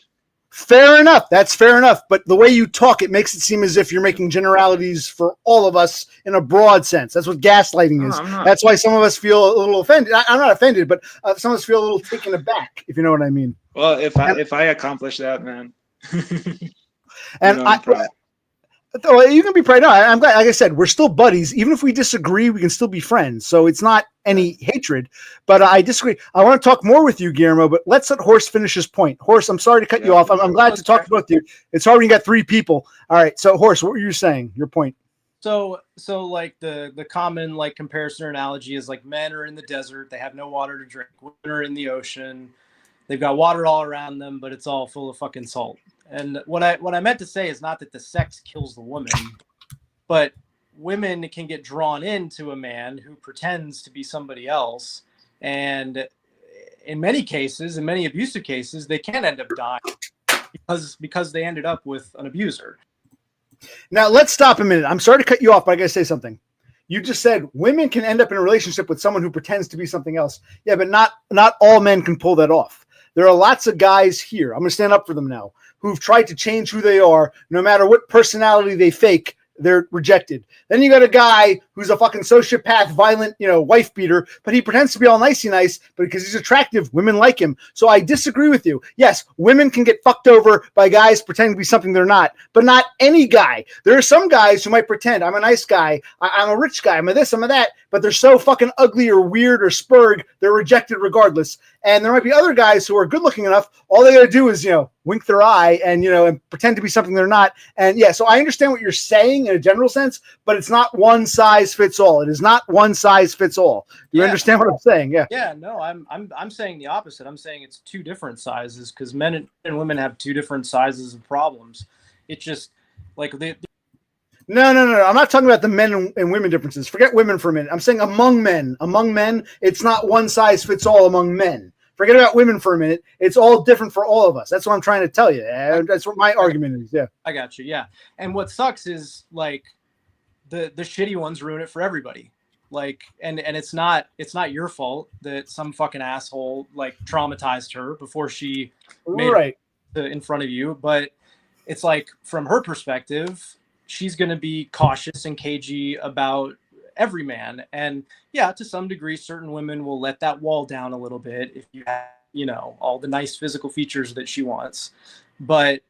Fair enough. That's fair enough. But the way you talk, it makes it seem as if you're making generalities for all of us in a broad sense. That's what gaslighting is. That's why some of us feel a little offended. I'm not offended, but some of us feel a little taken aback, if you know what I mean. Well, if I accomplish that, man. And you can be proud. No, I'm glad. Like I said, we're still buddies. Even if we disagree, we can still be friends. So it's not any hatred. But I disagree. I want to talk more with you, Guillermo. But let's let Horst finish his point. Horst, I'm sorry to cut you off. I'm glad to talk to both of you. It's hard when you got three people. All right. So Horst, what were you saying? Your point. So like the common like comparison or analogy is like men are in the desert. They have no water to drink. Women are in the ocean. They've got water all around them, but it's all full of fucking salt. And what I meant to say is not that the sex kills the woman, but women can get drawn into a man who pretends to be somebody else. And in many cases, in many abusive cases, they can end up dying because they ended up with an abuser. Now, let's stop a minute. I'm sorry to cut you off, but I got to say something. You just said women can end up in a relationship with someone who pretends to be something else. Yeah, but not all men can pull that off. There are lots of guys here. I'm going to stand up for them now, who've tried to change who they are. No matter what personality they fake, they're rejected. Then you got a guy who's a fucking sociopath, violent, wife beater, but he pretends to be all nicey nice, but because he's attractive, women like him. So I disagree with you. Yes, women can get fucked over by guys pretending to be something they're not, but not any guy. There are some guys who might pretend I'm a nice guy, I'm a rich guy, I'm a this, I'm a that, but they're so fucking ugly or weird or spurg, they're rejected regardless. And there might be other guys who are good looking enough. All they got to do is, wink their eye and, and pretend to be something they're not. And yeah, so I understand what you're saying in a general sense, but it's not one size fits all. It is not one size fits all. You understand what I'm saying? Yeah. Yeah, no, I'm saying the opposite. I'm saying it's two different sizes because men and women have two different sizes of problems. It's just like No. I'm not talking about the men and women differences. Forget women for a minute. I'm saying among men. Among men, it's not one size fits all among men. Forget about women for a minute. It's all different for all of us. That's what I'm trying to tell you. That's what my argument is. Yeah. I got you. Yeah. And what sucks is like the shitty ones ruin it for everybody. Like, and it's not your fault that some fucking asshole like traumatized her before she made it in front of you. But it's like from her perspective, she's going to be cautious and cagey about every man. And yeah, to some degree, certain women will let that wall down a little bit if you have, all the nice physical features that she wants. But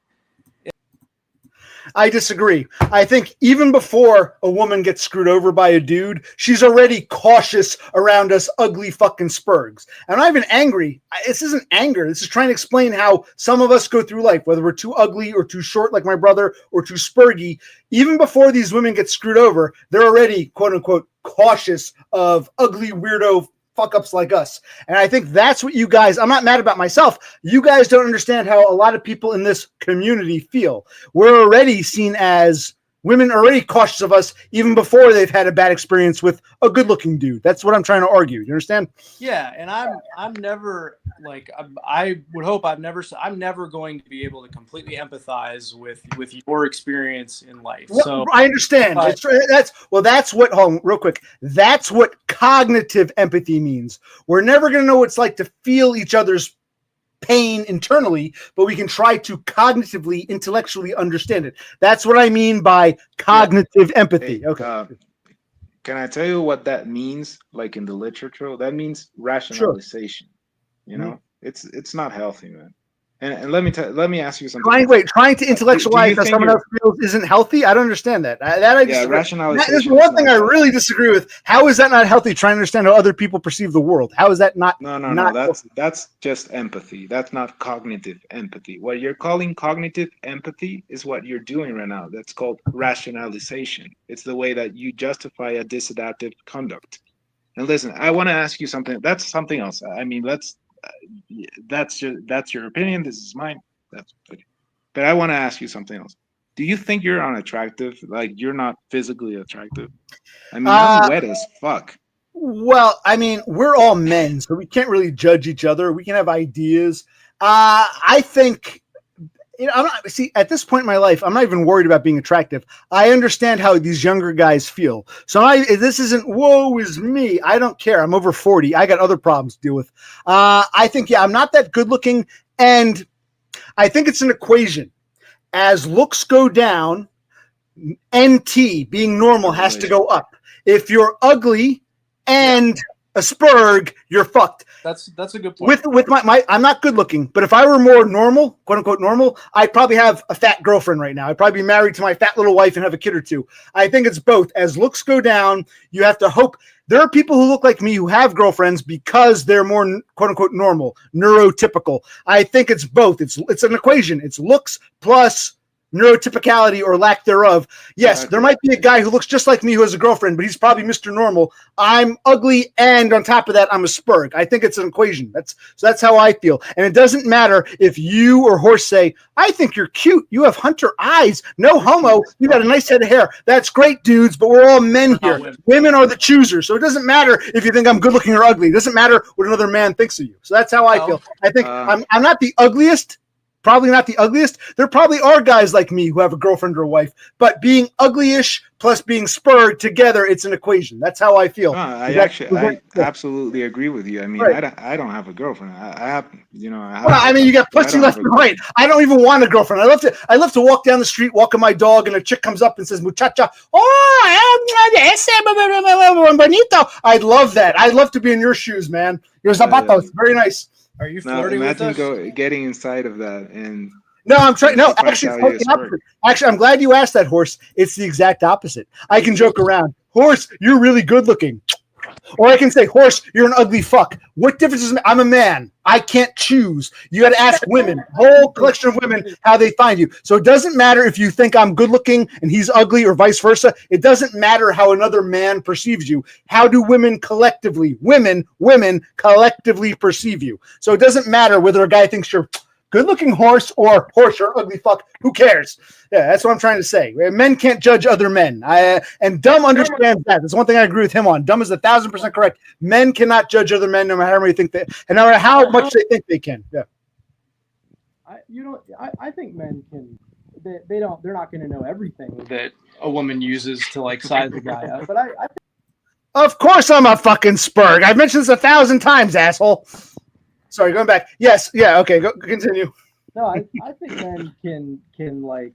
I disagree. I think even before a woman gets screwed over by a dude, she's already cautious around us ugly fucking spurgs. I'm not even angry. This isn't anger. This is trying to explain how some of us go through life, whether we're too ugly or too short like my brother or too spurgy. Even before these women get screwed over, they're already, quote unquote, cautious of ugly weirdo fuck-ups like us. And I think that's what you guys, I'm not mad about myself. You guys don't understand how a lot of people in this community feel. We're already seen as women already cautious of us even before they've had a bad experience with a good-looking dude. That's what I'm trying to argue. You understand? Yeah, and I'm never like I would hope I'm never going to be able to completely empathize with your experience in life. Well, so I understand. That's what. Hold on, real quick. That's what cognitive empathy means. We're never going to know what it's like to feel each other's pain internally, but we can try to cognitively, intellectually understand it. That's what I mean by cognitive empathy. Hey, okay. Can I tell you what that means? Like in the literature, that means rationalization. Sure. It's not healthy, man. And let me ask you something. Trying to intellectualize how someone else feels isn't healthy? I don't understand that. Rationalization. That's one thing I really disagree with. How is that not healthy? Trying to understand how other people perceive the world. How is that not? No. That's just empathy. That's not cognitive empathy. What you're calling cognitive empathy is what you're doing right now. That's called rationalization. It's the way that you justify a disadaptive conduct. And listen, I want to ask you something. That's something else. I mean, that's your opinion. This is mine. That's okay. But I want to ask you something else. Do you think you're unattractive? Like you're not physically attractive? I mean, I'm wet as fuck. Well, I mean, we're all men, so we can't really judge each other. We can have ideas. I think, at this point in my life, I'm not even worried about being attractive. I understand how these younger guys feel. So this isn't, woe is me. I don't care. I'm over 40. I got other problems to deal with. I think, I'm not that good looking. And I think it's an equation. As looks go down, NT, being normal, has to go up. If you're ugly and a spurg, you're fucked. That's a good point. With my I'm not good looking, but if I were more normal, quote unquote normal, I'd probably have a fat girlfriend right now. I'd probably be married to my fat little wife and have a kid or two. I think it's both. As looks go down, you have to hope. There are people who look like me who have girlfriends because they're more quote unquote normal, neurotypical. I think it's both. It's an equation. It's looks plus neurotypicality or lack thereof. Yes, there might be a guy who looks just like me who has a girlfriend, but he's probably Mr. Normal. I'm ugly, and on top of that, I'm a spurg. I think it's an equation. That's how I feel. And it doesn't matter if you or Horse say, I think you're cute. You have hunter eyes. No homo. You got a nice head of hair. That's great, dudes, but we're all men here. Women are the choosers. So it doesn't matter if you think I'm good looking or ugly. It doesn't matter what another man thinks of you. So that's how I feel. I think I'm not the ugliest. Probably not the ugliest. There probably are guys like me who have a girlfriend or a wife, but being ugly-ish plus being spurred together, it's an equation. That's how I feel. I absolutely agree with you. I mean, right. I don't have a girlfriend. I have, you got pussy left and right. I don't even want a girlfriend. I love to walk down the street, walking my dog, and a chick comes up and says, "Muchacha, oh, bonito." I'd love that. I'd love to be in your shoes, man. Your zapatos, very nice. Are you flirting with us? Getting inside of that and no, I'm trying. No, actually, I'm glad you asked that, Horse. It's the exact opposite. I can joke around. Horse, you're really good looking. Or I can say, Horse, you're an ugly fuck. What difference does it make? I'm a man. I can't choose. You got to ask women, whole collection of women, how they find you. So it doesn't matter if you think I'm good looking and he's ugly or vice versa. It doesn't matter how another man perceives you. How do women collectively collectively perceive you? So it doesn't matter whether a guy thinks you're good looking Horse or Horse, you're ugly fuck. Who cares? Yeah, that's what I'm trying to say. Men can't judge other men. And Dumb understands that. That's one thing I agree with him on. Dumb is 1,000% correct. Men cannot judge other men no matter how many think they, and no matter how much they think they can. Yeah. I think men can. They're not going to know everything that a woman uses to like size the guy up. But I think, of course I'm a fucking spurg. I've mentioned this 1,000 times, asshole. Sorry, going back. Yes, yeah, okay, continue. No, I think men can like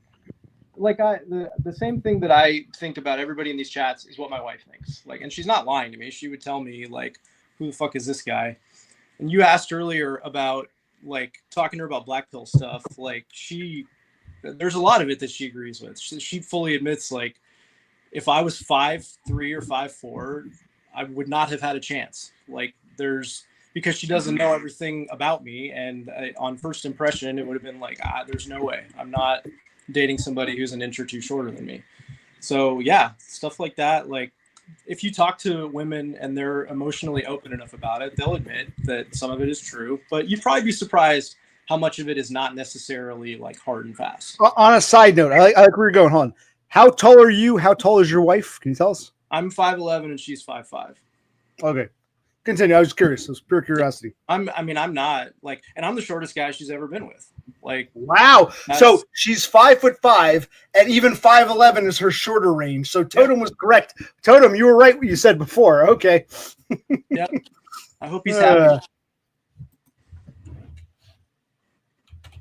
the same thing that I think about everybody in these chats is what my wife thinks. Like, and she's not lying to me. She would tell me like, who the fuck is this guy? And you asked earlier about like talking to her about black pill stuff. Like there's a lot of it that she agrees with. She fully admits like, if I was 5'3" or 5'4", I would not have had a chance. Like because she doesn't know everything about me. And on first impression, it would have been like, there's no way. I'm not dating somebody who's an inch or two shorter than me. So yeah, stuff like that. Like if you talk to women and they're emotionally open enough about it, they'll admit that some of it is true, but you'd probably be surprised how much of it is not necessarily like hard and fast. On a side note, I like where you're going. Hold on. How tall are you? How tall is your wife? Can you tell us? I'm 5'11" and she's 5'5". Okay. Continue. I was curious. It was pure curiosity. I'm not like, and I'm the shortest guy she's ever been with. Like, wow. So she's 5'5", and even 5'11" is her shorter range. So Totem was correct. Totem, you were right what you said before. Okay. Yep. I hope he's happy.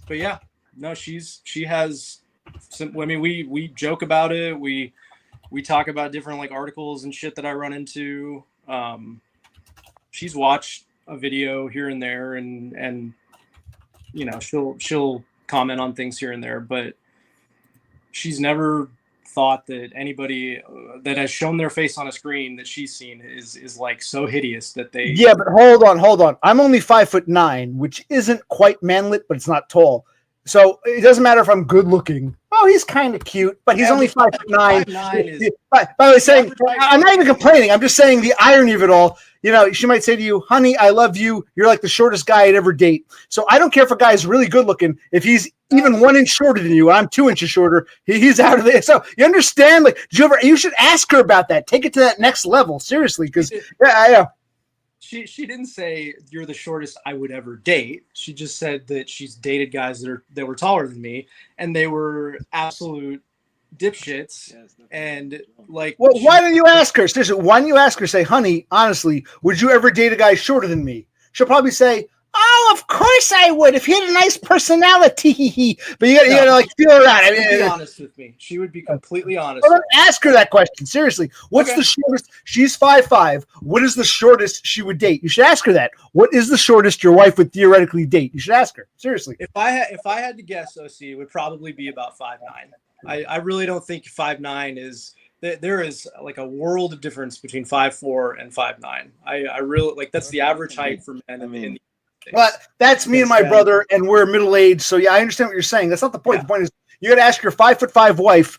But yeah, no, she has some. I mean, we joke about it. We talk about different like articles and shit that I run into. She's watched a video here and there and you know, she'll comment on things here and there, but she's never thought that anybody that has shown their face on a screen that she's seen is like so hideous that they. Yeah, but hold on. I'm only 5'9", which isn't quite manlit, but it's not tall. So it doesn't matter if I'm good looking. Oh, he's kind of cute, but he's only 5'9". By the way, saying I'm not even complaining. I'm just saying the irony of it all. You know, she might say to you, honey, I love you. You're like the shortest guy I'd ever date. So I don't care if a guy is really good looking. If he's even 1 inch shorter than you, and I'm 2 inches shorter, he's out of there. So you understand? Like, you should ask her about that. Take it to that next level. Seriously. Because, yeah. She didn't say you're the shortest I would ever date. She just said that she's dated guys that were taller than me, and they were absolute dipshits. And like, well, why don't you ask her? Seriously, why don't you ask her? Say, honey, honestly, would you ever date a guy shorter than me? She'll probably say, oh, Oh, of course I would if he had a nice personality. But you gotta like feel her out. She would be honest with me. She would be completely honest. Well, ask her that question seriously. What's the shortest? She's 5'5". What is the shortest she would date? You should ask her that. What is the shortest your wife would theoretically date? You should ask her seriously. If I had to guess, OC, it would probably be about 5'9". I really don't think 5'9" is. There is like a world of difference between 5'4" and 5'9". I really like that's the average height for men. Well, that's me and my brother, and we're middle aged. So yeah, I understand what you're saying. That's not the point. Yeah. The point is you got to ask your 5'5" wife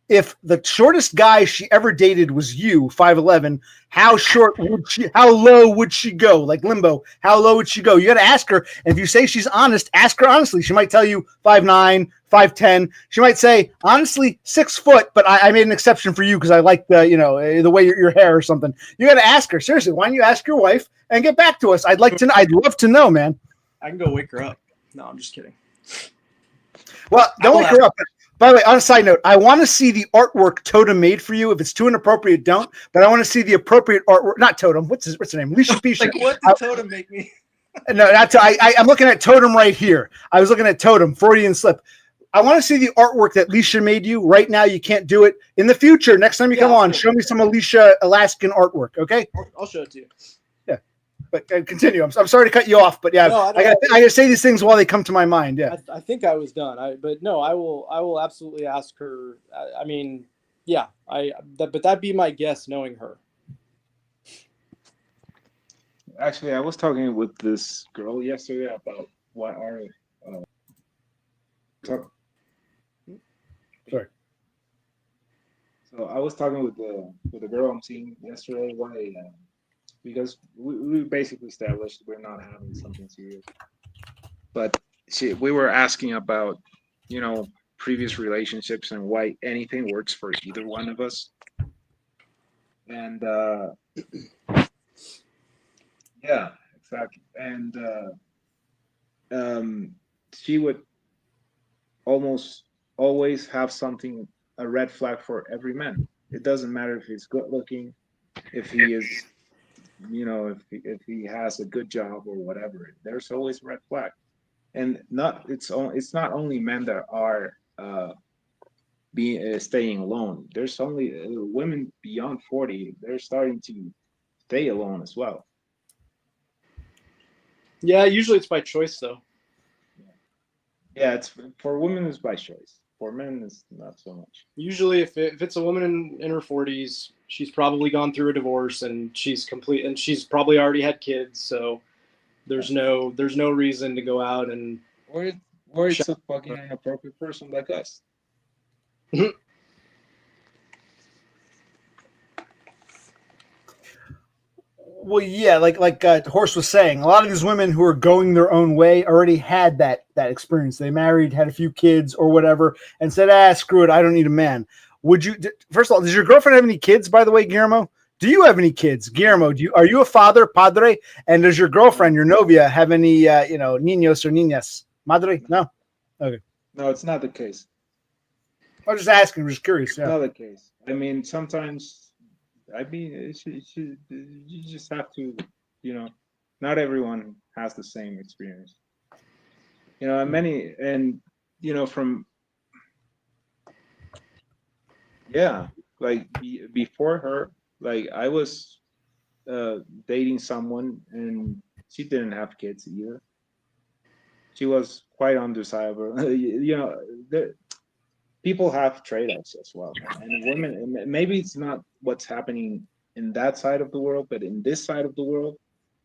if the shortest guy she ever dated was you, 5'11". How low would she go? Like Limbo, how low would she go? You got to ask her. And if you say she's honest, ask her honestly. She might tell you 5'9", 5'10". She might say, honestly, 6 foot, but I made an exception for you because I like the way your hair or something. You got to ask her seriously. Why don't you ask your wife and get back to us? I'd love to know, man. I can go wake her up. No, I'm just kidding. Well, don't wake her up. By the way, on a side note, I want to see the artwork Totem made for you. If it's too inappropriate, don't. But I want to see the appropriate artwork. Not Totem. What's her name? Alicia Pisha. Like, what did Totem make me? No, not I'm looking at Totem right here. I was looking at Totem, Freudian slip. I want to see the artwork that Alicia made you. Right now, you can't do it. In the future, next time you come on, show me some Alicia Alaskan artwork, okay? I'll show it to you. Yeah. But continue. I'm sorry to cut you off, but yeah, no, I got to say these things while they come to my mind. Yeah. I think I was done. I will absolutely ask her. I mean, yeah, but that'd be my guess knowing her. Actually, I was talking with this girl yesterday about what our sorry. So I was talking with the girl I'm seeing yesterday. Why? Because we basically established we're not having something serious. But we were asking about, previous relationships and why anything works for either one of us. And yeah, exactly. And she would almost always have a red flag for every man. It doesn't matter if he's good looking, if he is, if he has a good job or whatever. There's always a red flag. And it's not only men that are staying alone. There's only women beyond 40. They're starting to stay alone as well. Yeah, usually it's by choice though. Yeah, it's for women it's by choice. For men it's not so much. Usually, if it's a woman in her 40s, she's probably gone through a divorce and she's probably already had kids. So there's no reason to go out and. Or it's a fucking inappropriate person like us. Well, yeah, like Horst was saying, a lot of these women who are going their own way already had that experience. They married, had a few kids or whatever, and said, screw it, I don't need a man. First of all, does your girlfriend have any kids, by the way, Guillermo? Do you have any kids, Guillermo? Are you a father, padre? And does your girlfriend, your novia, have any, niños or niñas? Madre? No? Okay. No, it's not the case. I'm just asking. I'm just curious. Yeah. It's not the case. I mean, sometimes... you just have to, not everyone has the same experience. Before her, like I was dating someone and she didn't have kids either. She was quite undesirable. People have trade-offs as well, and women. Maybe it's not what's happening in that side of the world, but in this side of the world,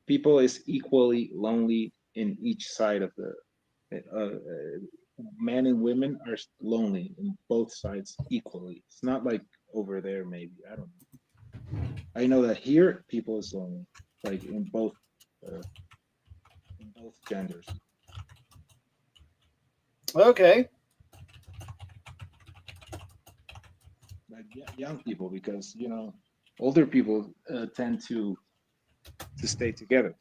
people is equally lonely in each side of the. Men and women are lonely in both sides equally. It's not like over there. Maybe I don't know. I know that here, people is lonely, like in both genders. Okay. Like young people, because older people tend to stay together.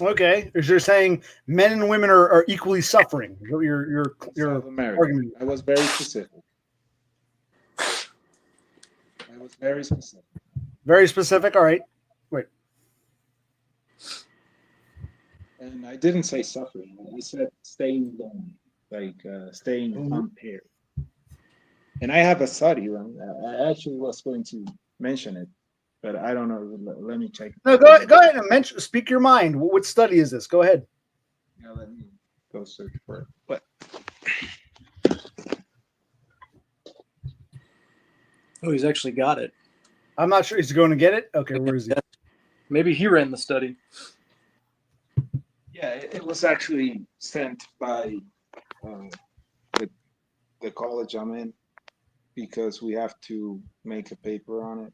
Okay, you're saying men and women are equally suffering. Your argument. I was very specific. Very specific. All right. Wait. And I didn't say suffering. I said staying lonely, like staying unpaired. And I have a study. I actually was going to mention it, but I don't know. Let me check. No, go ahead and mention. Speak your mind. What study is this? Go ahead. Yeah, let me go search for it. But Oh, he's actually got it. I'm not sure. He's going to get it. Okay, where is he? Maybe he ran the study. yeah, it was actually sent by the college I'm in because we have to make a paper on it.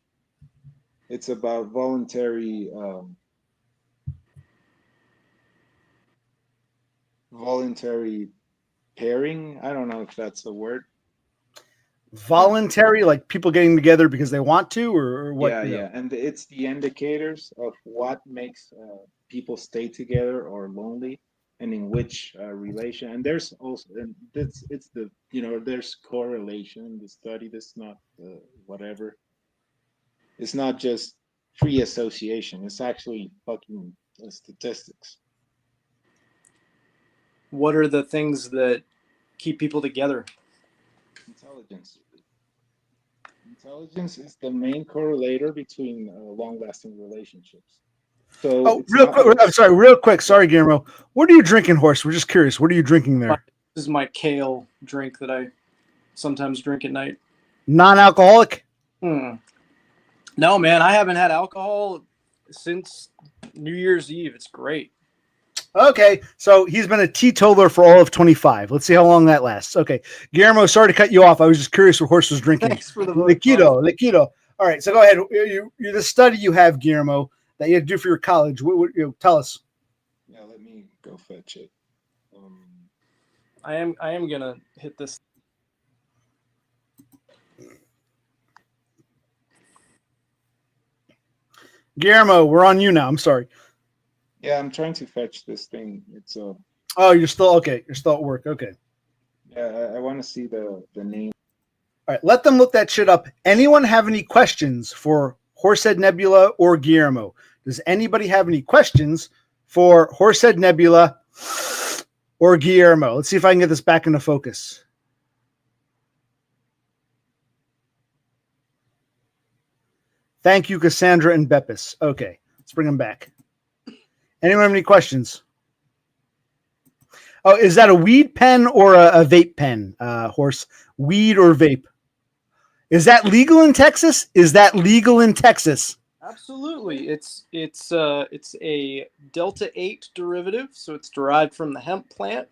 It's about voluntary pairing. I don't know if that's a word. Voluntary, like people getting together because they want to, or what? Yeah. And it's the indicators of what makes people stay together or lonely, and in which relation. And there's also, and it's the there's correlation in the study. That's not whatever. It's not just free association. It's actually fucking statistics. What are the things that keep people together? Intelligence. Intelligence is the main correlator between long-lasting relationships. So real quick. Sorry, Guillermo. What are you drinking, Horse? We're just curious. What are you drinking there? This is my kale drink that I sometimes drink at night. Non-alcoholic? No, man, I haven't had alcohol since New Year's Eve. It's great. Okay, so he's been a teetotaler for all of 25. Let's see how long that lasts. Okay, Guillermo, sorry to cut you off. I was just curious what Horse was drinking. Thanks for the Liquido. All right, so go ahead. You the study you have, Guillermo, that you had to do for your college. What tell us? Yeah, let me go fetch it. I am gonna hit this. Guillermo, we're on you now. I'm sorry. Yeah, I'm trying to fetch this thing. It's Oh, you're still okay. You're still at work. Okay. Yeah, I want to see the name. All right, let them look that shit up. Anyone have any questions for Horsehead Nebula or Guillermo? Does anybody have any questions for Horsehead Nebula or Guillermo? Let's see if I can get this back into focus. Thank you, Cassandra and Beppis. Okay, let's bring them back. Anyone have any questions? Oh, is that a weed pen or a vape pen, Horse? Weed or vape? Is that legal in Texas? Absolutely. It's a Delta 8 derivative, so it's derived from the hemp plant.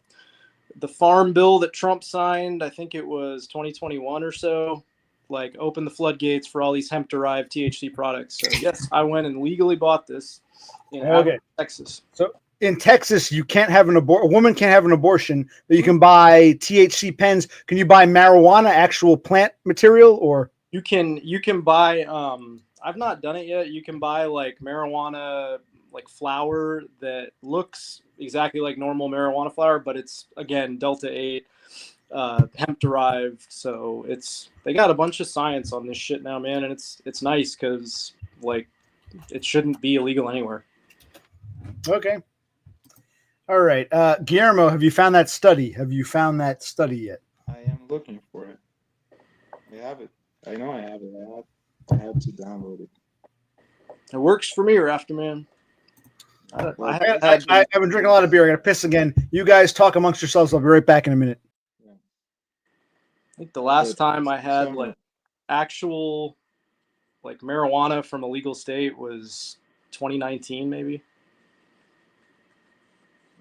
The farm bill that Trump signed, I think it was 2021 or so, like opened the floodgates for all these hemp-derived THC products. So yes, I went and legally bought this in Texas. So in Texas, you can't have a woman can't have an abortion, but you can buy THC pens. Can you buy marijuana, actual plant material, or you can buy? I've not done it yet. You can buy like marijuana, like flower that looks exactly like normal marijuana flower, but it's again Delta 8, hemp derived. So they got a bunch of science on this shit now, man, and it's nice because like it shouldn't be illegal anywhere. Okay. All right. Guillermo, have you found that study? Yet? I am looking for it. I have it. I know I have it. I have to download it. It works for me, Rafterman. I've been drinking a lot of beer. I got to piss again. You guys talk amongst yourselves. I'll be right back in a minute. I think the last time I had like actual like marijuana from a legal state was 2019, maybe.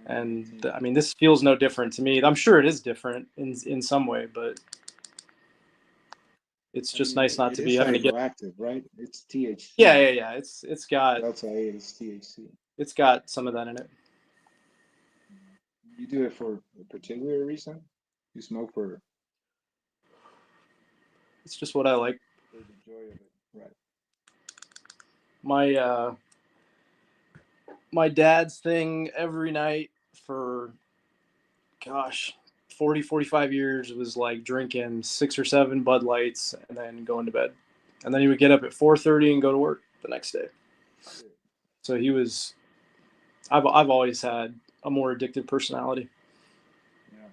And I mean, this feels no different to me. I'm sure it is different in some way, but it's just nice not to be having to get active, right? It's THC. Yeah. It's got Delta 8 is THC. It's got some of that in it. You do it for a particular reason? You smoke for? It's just what I like. For the joy of it, right? My dad's thing every night for 40-45 years was like drinking 6 or 7 Bud Lights and then going to bed, and then he would get up at 4:30 and go to work the next day. So he was I've always had a more addictive personality. Yeah.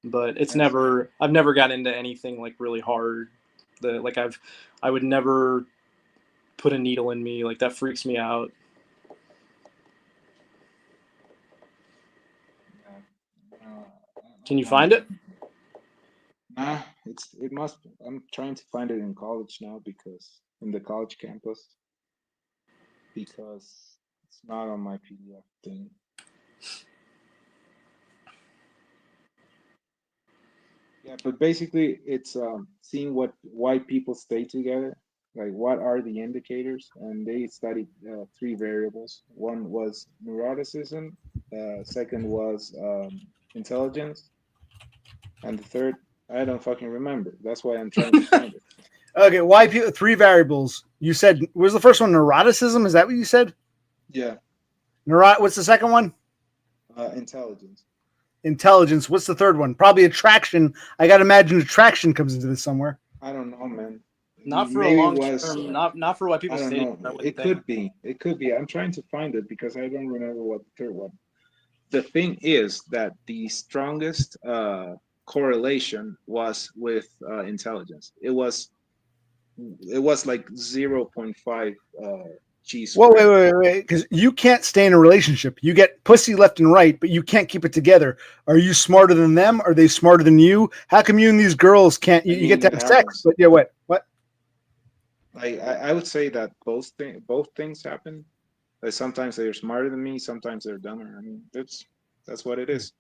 But I've never got into anything like really hard. I would never put a needle in me. Like, that freaks me out. Can you find it? Nah, it must. I'm trying to find it in college now because in the college campus, because it's not on my PDF thing. Yeah, but basically, it's seeing why people stay together. Like, what are the indicators? And they studied 3 variables. One was neuroticism. Second was intelligence, and the third, I don't fucking remember. That's why I'm trying to find it. Okay, why people? 3 variables. You said, was the first one neuroticism? Is that what you said? Yeah. What's the second one? Intelligence. Intelligence. What's the third one? Probably attraction. I got to imagine attraction comes into this somewhere. I don't know, man. Not for Maybe a long was, term. Not for why people I don't stay. know. It could be. It could be. I'm trying to find it because I don't remember what the third one. The thing is that the strongest correlation was with intelligence. It was like 0.5 G Well, squared. wait, because you can't stay in a relationship. You get pussy left and right, but you can't keep it together. Are you smarter than them? Are they smarter than you? How come you and these girls can't? You get to have sex, but yeah, what? I would say that both things happen. Like, sometimes they're smarter than me, sometimes they're dumber. I mean, that's what it is.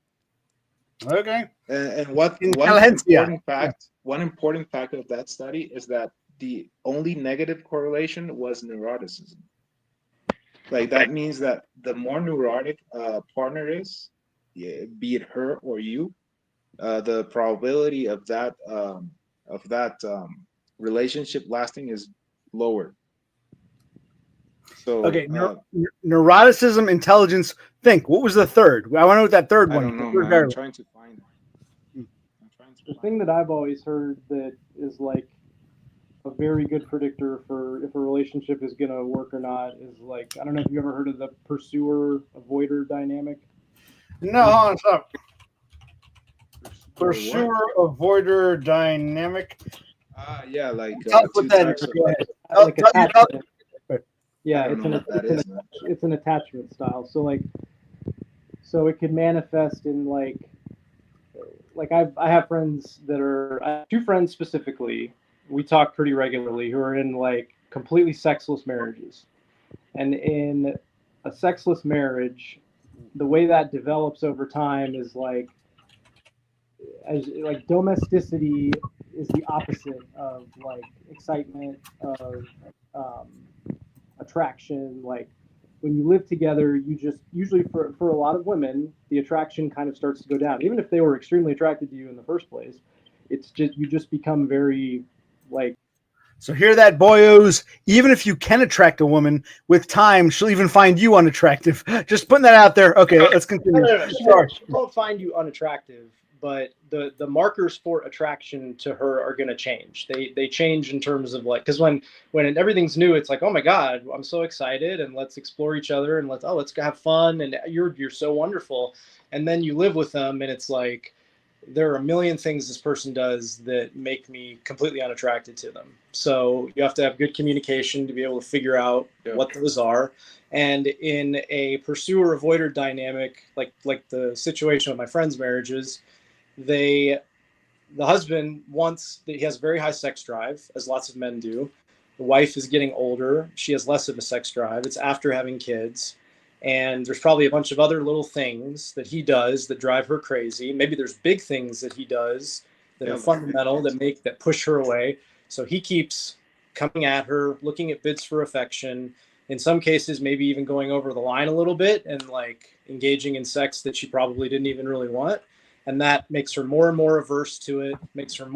Okay. And one important fact of that study is that the only negative correlation was neuroticism. Like, that means that the more neurotic partner is, be it her or you, the probability of that relationship lasting is lower. So okay, neuroticism, intelligence. Think. What was the third? I want to know what that third one. I don't know, man. I'm trying to find it. The thing that I've always heard that is like a very good predictor for if a relationship is going to work or not is, like, I don't know if you ever heard of the pursuer-avoider dynamic. No, hold on, stop. Pursuer-avoider dynamic. Yeah, like what that is. Go ahead. Like attachment. Yeah, it's an attachment style. So it could manifest in like I have friends that I have 2 friends specifically. We talk pretty regularly who are in like completely sexless marriages, and in a sexless marriage, the way that develops over time is like domesticity is the opposite of like excitement, of attraction. Like, when you live together, you just usually for a lot of women, the attraction kind of starts to go down. Even if they were extremely attracted to you in the first place, it's just you just become very like. So hear that, boyos. Even if you can attract a woman, with time, she'll even find you unattractive. Just putting that out there. Okay, let's continue. No. She won't find you unattractive, but the markers for attraction to her are going to change. They change in terms of like, because when everything's new, it's like, oh my God, I'm so excited, and let's explore each other, and let's have fun, and you're so wonderful. And then you live with them, and it's like, there are a million things this person does that make me completely unattracted to them. So you have to have good communication to be able to figure out what those are. And in a pursuer-avoider dynamic, like the situation with my friends' marriages, the husband he has a very high sex drive, as lots of men do. The wife is getting older. She has less of a sex drive. It's after having kids. And there's probably a bunch of other little things that he does that drive her crazy. Maybe there's big things that he does that are fundamental, that push her away. So he keeps coming at her, looking at bids for affection. In some cases, maybe even going over the line a little bit and like engaging in sex that she probably didn't even really want. And that makes her more and more averse to it, makes her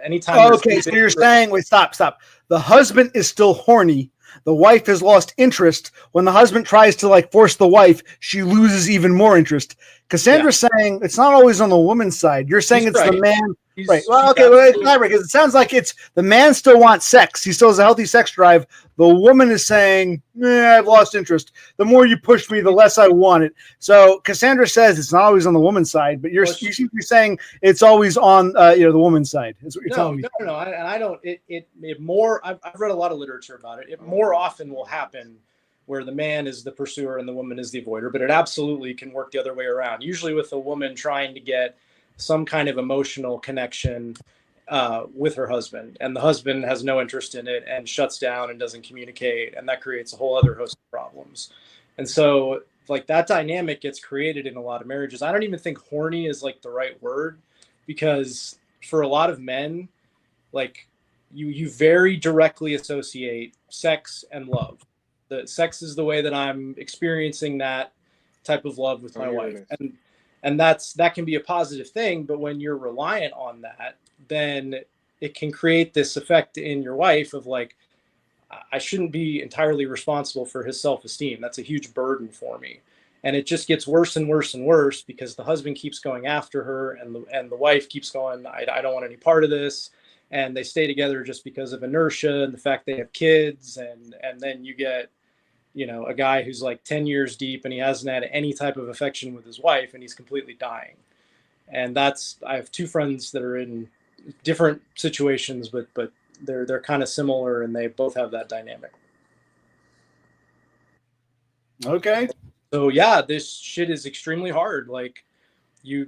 anytime. Okay, so you're saying, wait, stop. The husband is still horny, the wife has lost interest. When the husband tries to like force the wife, she loses even more interest. Cassandra's saying it's not always on the woman's side. You're saying it's the man. Right. Well, okay. Well, it's not right because it sounds like it's the man still wants sex. He still has a healthy sex drive. The woman is saying, I've lost interest. The more you push me, the less I want it. So Cassandra says it's not always on the woman's side, but you seem to be saying it's always on the woman's side. Is what you're telling me. No. I don't. It more. I've read a lot of literature about it. It more often will happen where the man is the pursuer and the woman is the avoider, but it absolutely can work the other way around. Usually with a woman trying to get some kind of emotional connection with her husband, and the husband has no interest in it and shuts down and doesn't communicate, and that creates a whole other host of problems. And so like that dynamic gets created in a lot of marriages. I don't even think horny is like the right word, because for a lot of men, like you very directly associate sex and love. The sex is the way that I'm experiencing that type of love with my wife. And that can be a positive thing, but when you're reliant on that, then it can create this effect in your wife of like, I shouldn't be entirely responsible for his self-esteem. That's a huge burden for me. And it just gets worse and worse and worse because the husband keeps going after her and the wife keeps going, I don't want any part of this. And they stay together just because of inertia and the fact they have kids. And then you get, a guy who's like 10 years deep and he hasn't had any type of affection with his wife and he's completely dying. And I have two friends that are in different situations, but they're kind of similar and they both have that dynamic. Okay. So yeah, this shit is extremely hard. Like I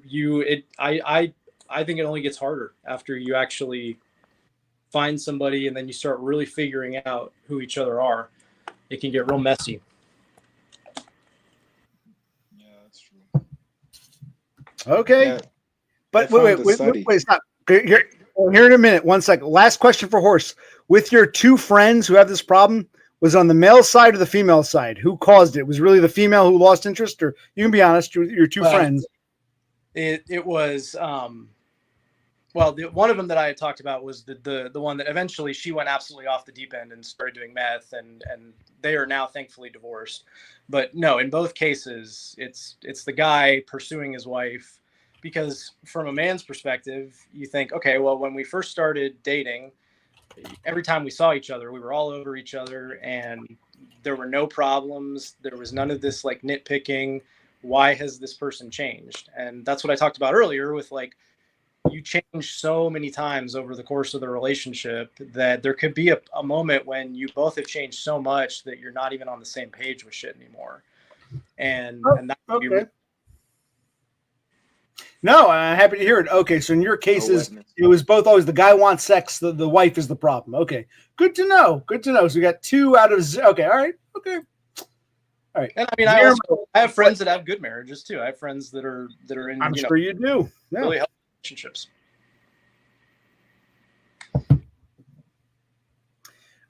think it only gets harder after you actually find somebody and then you start really figuring out who each other are. It can get real messy. Yeah, that's true. Okay. Yeah, but wait, stop. Here in a minute. 1 second. Last question for Horse. With your two friends who have this problem, was on the male side or the female side? Who caused it? Was it really the female who lost interest, or you can be honest, your two friends? It was one of them that I had talked about was the one that eventually she went absolutely off the deep end and started doing meth, and they are now thankfully divorced. But no, in both cases, it's the guy pursuing his wife, because from a man's perspective, you think, okay, well, when we first started dating, every time we saw each other, we were all over each other and there were no problems. There was none of this like nitpicking. Why has this person changed? And that's what I talked about earlier with like, you change so many times over the course of the relationship that there could be a moment when you both have changed so much that you're not even on the same page with shit anymore. And that would be really. No, I'm happy to hear it. Okay, so in your cases, it was both always the guy wants sex, the wife is the problem. Okay, good to know. Good to know. So we got 2 out of okay. All right. Okay. All right. And I mean, I have friends that have good marriages too. I have friends that are in. I'm sure you do. Yeah. Really healthy relationships.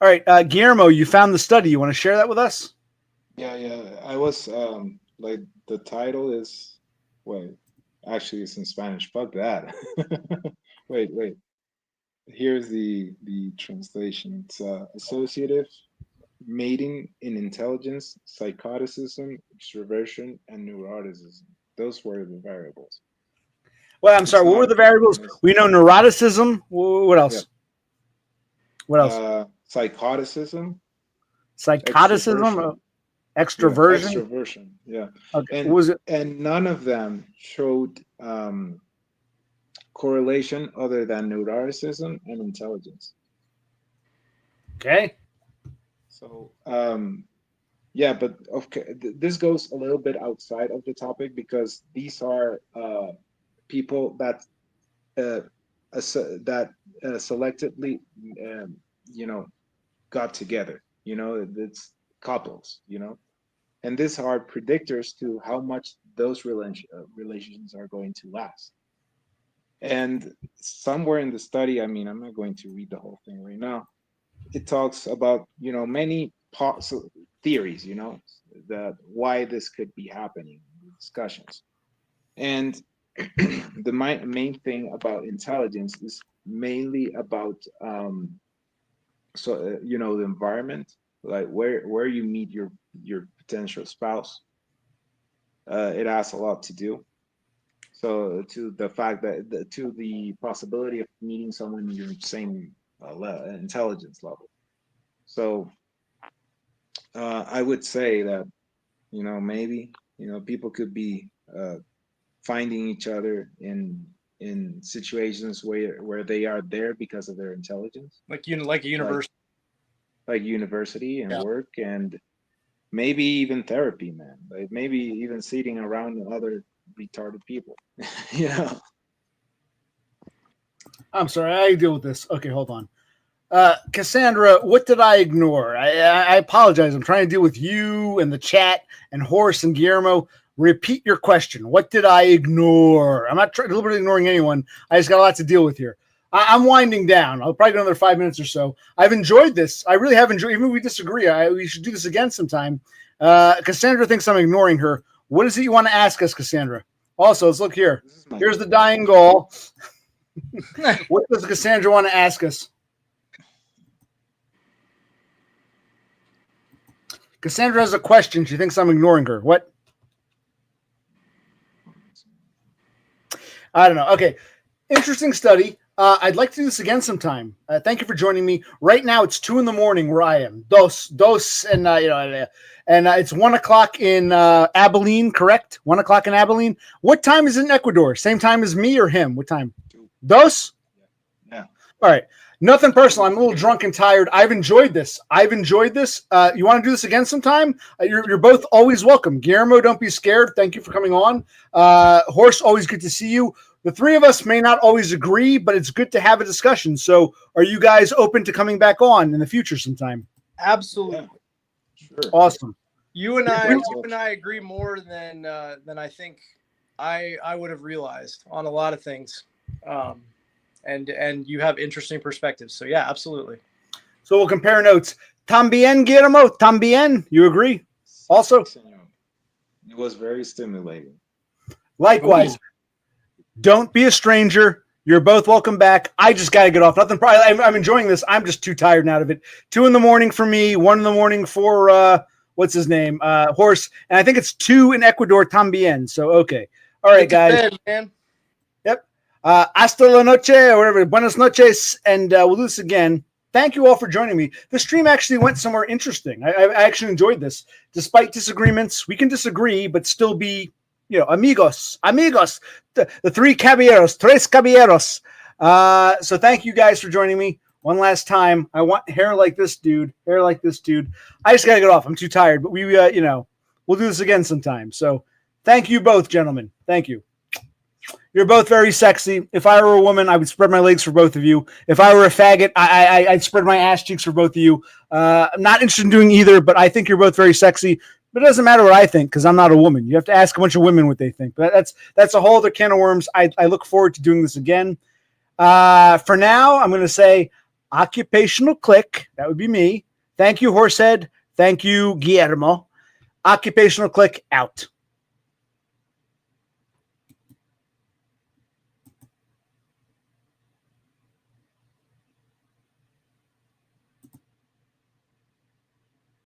All right, Guillermo, you found the study. You want to share that with us? Yeah. I was like the title is actually it's in Spanish. Fuck that. wait. Here's the translation. It's associative mating in intelligence, psychoticism, extroversion, and neuroticism. Those were the variables. Well, I'm sorry. What were the variables? We know neuroticism. What else? Yeah. What else? Psychoticism. Extroversion. Extroversion. Yeah. Okay. And, what was it? And none of them showed correlation other than neuroticism and intelligence. Okay. So, yeah, but okay, this goes a little bit outside of the topic because these are people that selectively, got together. It's couples. And these are predictors to how much those relations are going to last. And somewhere in the study, I mean, I'm not going to read the whole thing right now. It talks about, many theories, that why this could be happening, discussions. And the main thing about intelligence is mainly about, the environment, like where you meet your potential spouse. It has a lot to do. So to the fact that to the possibility of meeting someone in your same intelligence level. So I would say that, you know, maybe, you know, people could be finding each other in situations where they are there because of their intelligence, like a university. like university and work, and maybe even therapy, man. Like maybe even sitting around other retarded people. You know. I'm sorry, I deal with this. Okay, hold on. Cassandra, what did I ignore? I apologize. I'm trying to deal with you and the chat and Horse and Guillermo. Repeat your question. What did I ignore? I'm not deliberately ignoring anyone. I just got a lot to deal with here. I'm winding down. I'll probably go another 5 minutes or so. I've enjoyed this. I really have enjoyed. Even if we disagree, we should do this again sometime. Cassandra thinks I'm ignoring her. What is it you want to ask us, Cassandra? Also, let's look here. Here's the dying goal. What does Cassandra want to ask us? Cassandra has a question. She thinks I'm ignoring her. What? I don't know. Okay. Interesting study. I'd like to do this again sometime. Thank you for joining me. Right now, it's 2 a.m. where I am. Dos, and it's 1 o'clock in Abilene, correct? 1 o'clock in Abilene. What time is it in Ecuador? Same time as me or him? What time? Dos? Yeah. All right. Nothing personal. I'm a little drunk and tired. I've enjoyed this. You want to do this again sometime? You're both always welcome. Guillermo, don't be scared. Thank you for coming on. Horse, always good to see you. The three of us may not always agree, but it's good to have a discussion. So are you guys open to coming back on in the future sometime? Absolutely. Sure. Awesome. You and I agree more than I think I would have realized on a lot of things. And you have interesting perspectives. So yeah, absolutely. So we'll compare notes. Tambien, Guillermo, tambien. You agree? Also? It was very stimulating. Likewise. Ooh. Don't be a stranger. You're both welcome back. I just got to get off. I'm enjoying this. I'm just too tired out of it. 2 a.m. for me, 1 a.m. for, what's his name? Horse. And I think it's 2 in Ecuador, tambien. So, okay. All right, guys. Man. Yep. Hasta la noche or whatever. Buenas noches. And we'll do this again. Thank you all for joining me. The stream actually went somewhere interesting. I actually enjoyed this. Despite disagreements, we can disagree, but still be, amigos, the tres caballeros. So thank you guys for joining me one last time. I want hair like this dude. I just got to get off. I'm too tired, but we'll do this again sometime. So thank you both, gentlemen. Thank you. You're both very sexy. If I were a woman, I would spread my legs for both of you. If I were a faggot, I'd spread my ass cheeks for both of you. I'm not interested in doing either, but I think you're both very sexy. But it doesn't matter what I think because I'm not a woman. You have to ask a bunch of women what they think. But that's a whole other can of worms. I look forward to doing this again. For now, I'm going to say occupational click. That would be me. Thank you, Horsehead. Thank you, Guillermo. Occupational click out.